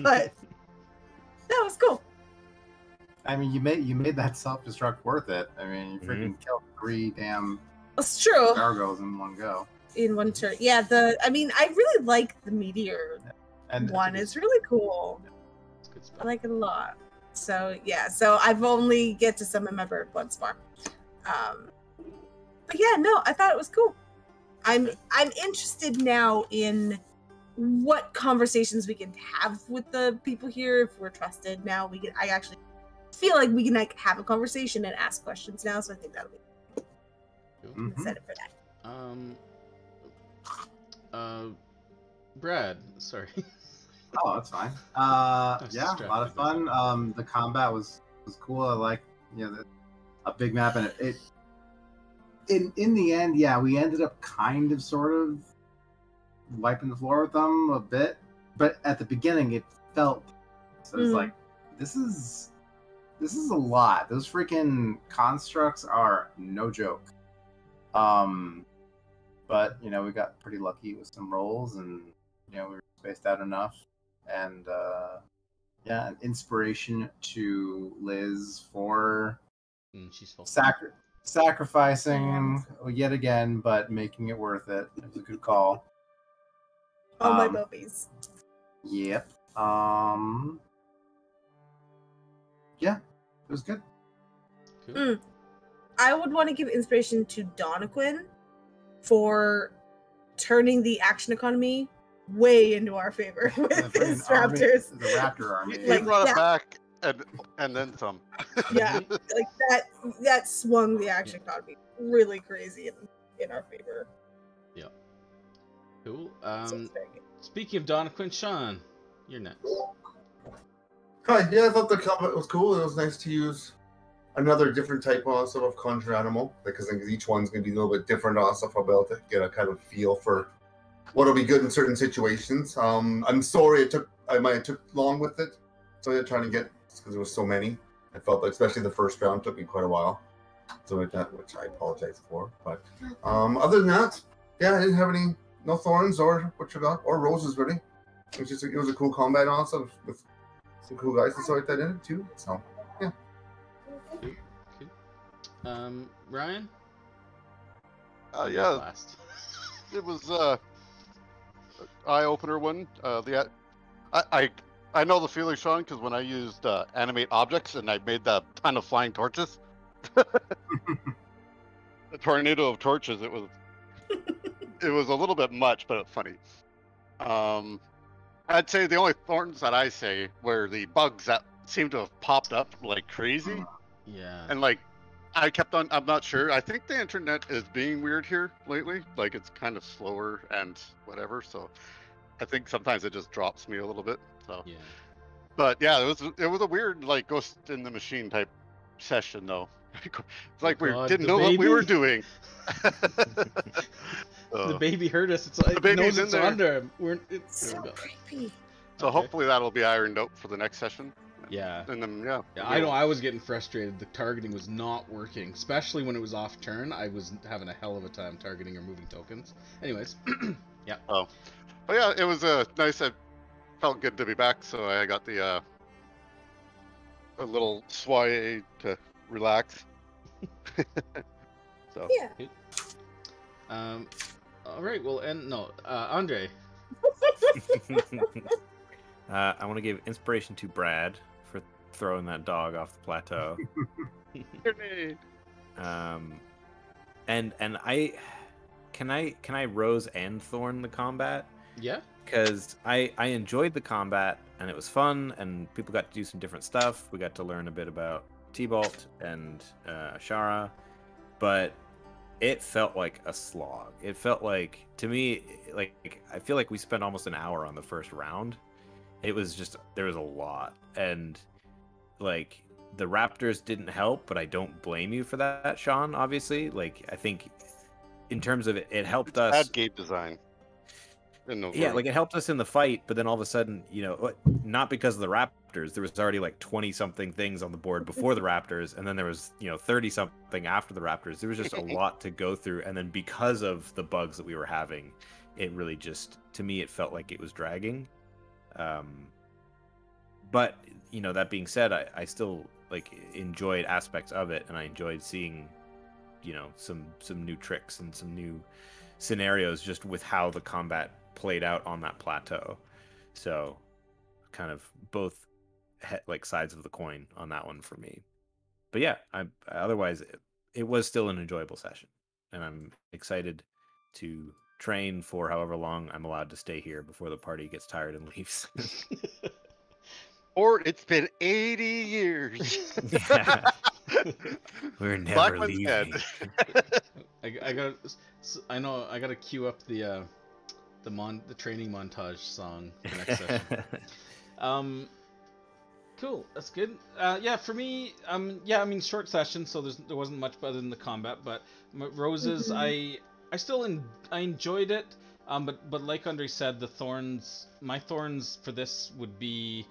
Speaker 5: but that was cool.
Speaker 2: I mean, you made that self-destruct worth it. I mean, you freaking killed 3 damn
Speaker 5: It's true.
Speaker 2: gargoyles in one go.
Speaker 5: In one turn, yeah. I really like the meteor
Speaker 2: And
Speaker 5: one. It's really cool.
Speaker 1: It's good stuff.
Speaker 5: I like it a lot. So yeah, so I've only get to summon my bird once more. But yeah, no, I thought it was cool. I'm interested now in what conversations we can have with the people here. If we're trusted now, I actually feel like we can have a conversation and ask questions now. So I think that'll be
Speaker 2: Mhm.
Speaker 5: excited for that.
Speaker 1: Brad, sorry.
Speaker 2: Oh, that's fine.
Speaker 1: was
Speaker 2: Yeah, a lot
Speaker 1: distracted
Speaker 2: of fun. The combat was cool. I like a big map, and it in the end, yeah, we ended up kind of sort of wiping the floor with them a bit, but at the beginning it felt so it's like this is a lot. Those freaking constructs are no joke. But we got pretty lucky with some rolls, and we were spaced out enough, and an inspiration to Liz for
Speaker 1: She's full.
Speaker 2: sacrificing yet again, but making it worth it. It was a good call.
Speaker 5: Oh my bubbies.
Speaker 2: Yep. Yeah, it was good.
Speaker 1: Cool.
Speaker 5: I would want to give inspiration to Donaquin for turning the action economy way into our favor with his raptors.
Speaker 2: The raptor army.
Speaker 7: He
Speaker 5: Like
Speaker 7: brought
Speaker 5: that.
Speaker 7: it back and then some.
Speaker 5: Yeah, like that swung the action economy really crazy in our favor.
Speaker 1: Yeah. Cool.
Speaker 5: So it's very good.
Speaker 1: Speaking of Donna Sean, you're next.
Speaker 8: Hi, yeah, I thought the combat was cool. It was nice to use another different type also of conjure animal, because I think each one's going to be a little bit different also. I'll be able to get a kind of feel for what'll be good in certain situations. I'm sorry I might have took long with it, so I trying to get, because there was so many. I felt like, especially the first round, took me quite a while. So with that, which I apologize for. But other than that, yeah, I didn't have no thorns or what you got, or roses really. It was a cool combat also with some cool guys and stuff like that in it too. So yeah.
Speaker 1: Cool. Ryan?
Speaker 7: Yeah,
Speaker 1: Last.
Speaker 7: it was eye-opener one. I know the feeling, Sean, because when I used animate objects and I made that ton of flying torches, a tornado of torches. It was a little bit much, but funny. I'd say the only thorns that I say were the bugs that seem to have popped up like crazy.
Speaker 1: Yeah.
Speaker 7: And like, I kept on, I'm not sure. I think the internet is being weird here lately. Like, it's kind of slower and whatever. So I think sometimes it just drops me a little bit. So,
Speaker 1: Yeah.
Speaker 7: but yeah, it was a weird, like, Ghost in the Machine type session though. It's like we
Speaker 1: God,
Speaker 7: didn't
Speaker 1: the
Speaker 7: know what we were
Speaker 1: baby?
Speaker 7: doing.
Speaker 1: The baby heard us. It's like,
Speaker 7: The baby's
Speaker 1: knows
Speaker 7: in
Speaker 1: it's
Speaker 7: there.
Speaker 1: under him.
Speaker 5: So creepy.
Speaker 7: So
Speaker 1: Okay.
Speaker 7: hopefully that'll be ironed out for the next session.
Speaker 1: Yeah.
Speaker 7: And then, yeah.
Speaker 1: Yeah, I know I was getting frustrated. The targeting was not working, especially when it was off turn. I was having a hell of a time targeting or moving tokens. Anyways, yeah.
Speaker 7: Oh. But yeah, it was nice. It felt good to be back, so I got the a little soiree to relax. So
Speaker 5: Yeah.
Speaker 1: All right. Well, Andre.
Speaker 3: I want to give inspiration to Brad for throwing that dog off the plateau. And I can I Rose and Thorn the combat?
Speaker 1: Yeah.
Speaker 3: Because I enjoyed the combat and it was fun and people got to do some different stuff. We got to learn a bit about T-Bolt and Ashara, but it felt like a slog. It felt like, to me, like I feel like we spent almost an hour on the first round. It was just, there was a lot, and like the Raptors didn't help, but I don't blame you for that, Sean. Obviously, like I think in terms of it helped us.
Speaker 7: bad game design.
Speaker 3: Yeah, like it helped us in the fight, but then all of a sudden, not because of the Raptors, there was already like 20-something things on the board before the Raptors, and then there was 30-something after the Raptors. There was just a lot to go through, and then because of the bugs that we were having, it really just, to me, it felt like it was dragging. But that being said, I still like enjoyed aspects of it, and I enjoyed seeing some new tricks and some new scenarios just with how the combat played out on that plateau. So kind of both like sides of the coin on that one for me. But yeah, otherwise it was still an enjoyable session, and I'm excited to train for however long I'm allowed to stay here before the party gets tired and leaves.
Speaker 7: Or it's been 80 years.
Speaker 3: Yeah. We're never
Speaker 7: Blackman's
Speaker 3: leaving.
Speaker 7: dead.
Speaker 1: I gotta queue up the training montage song for next session. Cool, that's good. Yeah, for me, short session, so there wasn't much other than the combat, but roses, I enjoyed it. But like Andre said, my thorns for this would be.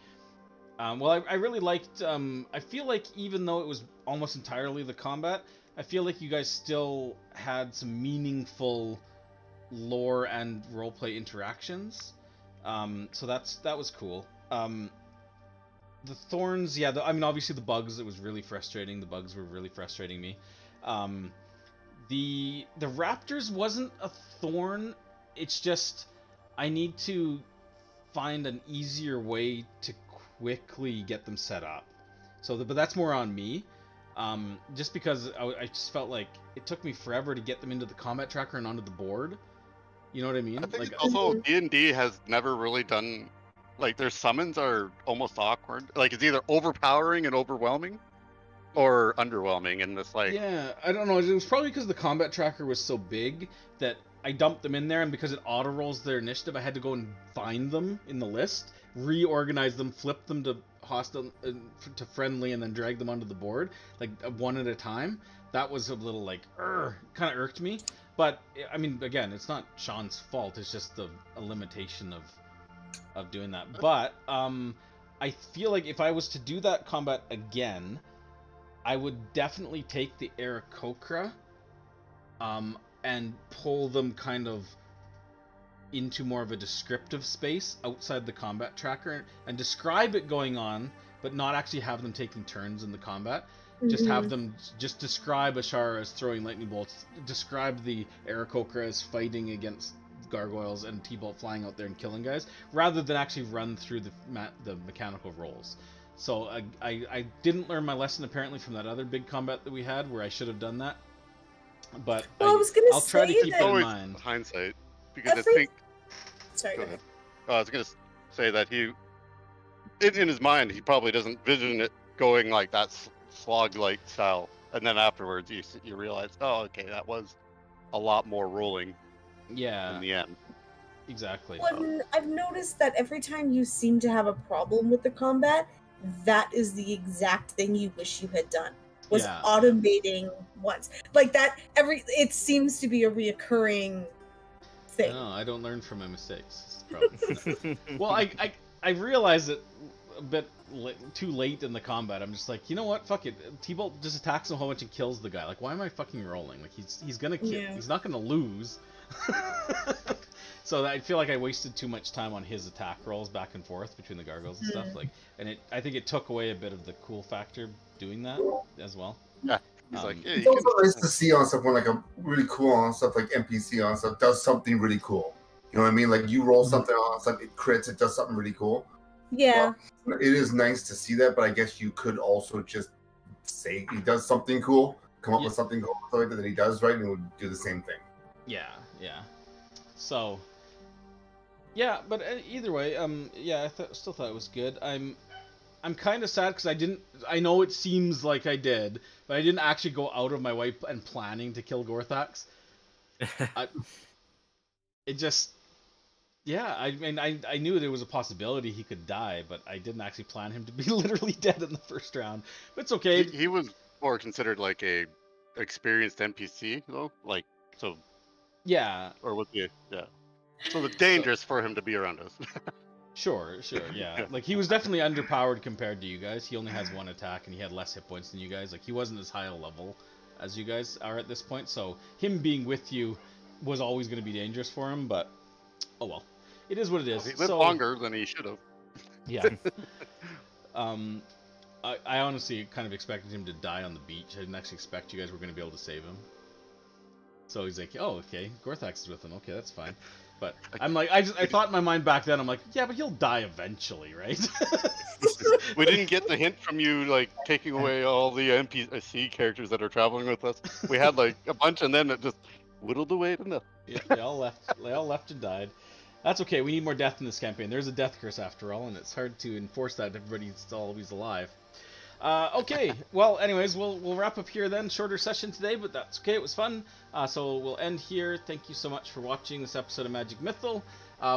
Speaker 1: I really liked. I feel like even though it was almost entirely the combat, I feel like you guys still had some meaningful lore and roleplay interactions. So that was cool. The thorns, yeah. Obviously the bugs. It was really frustrating. The bugs were really frustrating me. The Raptors wasn't a thorn. It's just I need to find an easier way to quickly get them set up. So, but that's more on me. Just because I just felt like it took me forever to get them into the combat tracker and onto the board. You know what I mean?
Speaker 7: I think
Speaker 1: Like,
Speaker 7: also D&D has never really done, like, their summons are almost awkward. Like, it's either overpowering and overwhelming, or underwhelming in this, like...
Speaker 1: yeah, I don't know. It was probably because the combat tracker was so big that I dumped them in there, and because it auto-rolls their initiative, I had to go and find them in the list, reorganize them, flip them to hostile, to friendly, and then drag them onto the board, like, one at a time. That was a little, like, kind of irked me. But, I mean, again, it's not Sean's fault. It's just a limitation of doing that. But, I feel like if I was to do that combat again, I would definitely take the Aarakocra, and pull them kind of into more of a descriptive space outside the combat tracker, and describe it going on, but not actually have them taking turns in the combat. Just have them just describe Ashara as throwing lightning bolts, describe the Aarakocra as fighting against gargoyles, and T-Bolt flying out there and killing guys, rather than actually run through the mechanical rolls. So I didn't learn my lesson apparently from that other big combat that we had where I should have done that. But
Speaker 5: well,
Speaker 1: I'll try to keep it in mind.
Speaker 7: Hindsight, because I think.
Speaker 5: Sorry.
Speaker 7: Go ahead. I was gonna say that in his mind, he probably doesn't vision it going like that slog-like style, and then afterwards you realize, oh, okay, that was a lot more rolling.
Speaker 1: Yeah.
Speaker 7: In the end.
Speaker 1: Exactly.
Speaker 5: Well, I've noticed that every time you seem to have a problem with the combat, that is the exact thing you wish you had done. Was automating once like that. It seems to be a reoccurring thing.
Speaker 1: No, I don't learn from my mistakes. Well, I realized it a bit too late in the combat. I'm just like, you know what? Fuck it. T-Bolt just attacks him a whole bunch and kills the guy. Like, why am I fucking rolling? Like, he's gonna kill. Yeah. He's not gonna lose. So I feel like I wasted too much time on his attack rolls back and forth between the gargoyles and stuff. Like, and I think it took away a bit of the cool factor doing that as well.
Speaker 7: Yeah, he's like, yeah,
Speaker 8: it's also nice to see on stuff when like a really cool on stuff like NPC on stuff does something really cool. You know what I mean? Like you roll something on stuff, it crits, it does something really cool.
Speaker 5: Yeah.
Speaker 8: Well, it is nice to see that, but I guess you could also just say he does something cool, come up with something cool like that he does right, and it would do the same thing.
Speaker 1: Yeah. So, yeah, but either way, yeah, I still thought it was good. I'm kind of sad because I know it seems like I did, but I didn't actually go out of my way and planning to kill Gorthax. It just, yeah, I mean, I knew there was a possibility he could die, but I didn't actually plan him to be literally dead in the first round. But it's okay.
Speaker 7: He was more considered like a experienced NPC though, like so.
Speaker 1: Yeah.
Speaker 7: Or was he? Yeah. So it's dangerous for him to be around us.
Speaker 1: Sure, yeah. Like, he was definitely underpowered compared to you guys. He only has one attack, and he had less hit points than you guys. Like, he wasn't as high a level as you guys are at this point, so him being with you was always going to be dangerous for him, but, oh well. It is what it is.
Speaker 7: He lived longer than he should have.
Speaker 1: Yeah. I honestly kind of expected him to die on the beach. I didn't actually expect you guys were going to be able to save him. So he's like, oh, okay, Gorthax is with him. Okay, that's fine. But I'm like, I thought in my mind back then, I'm like, yeah, but he'll die eventually, right?
Speaker 7: We didn't get the hint from you, like, taking away all the NPC characters that are traveling with us. We had, like, a bunch, and then it just whittled away to nothing.
Speaker 1: Yeah, they all left and died. That's okay, we need more death in this campaign. There's a death curse after all, and it's hard to enforce that if everybody's always alive. Okay, well, anyways, we'll wrap up here then. Shorter session today, but that's okay. It was fun. So we'll end here. Thank you so much for watching this episode of Magic Mythal.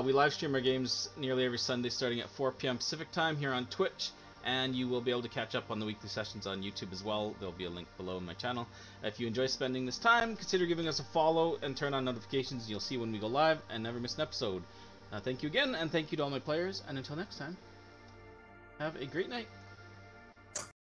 Speaker 1: We live stream our games nearly every Sunday starting at 4 p.m. Pacific time here on Twitch, and you will be able to catch up on the weekly sessions on YouTube as well. There'll be a link below in my channel. If you enjoy spending this time, consider giving us a follow and turn on notifications. You'll see when we go live and never miss an episode. Thank you again, and thank you to all my players, and until next time, have a great night.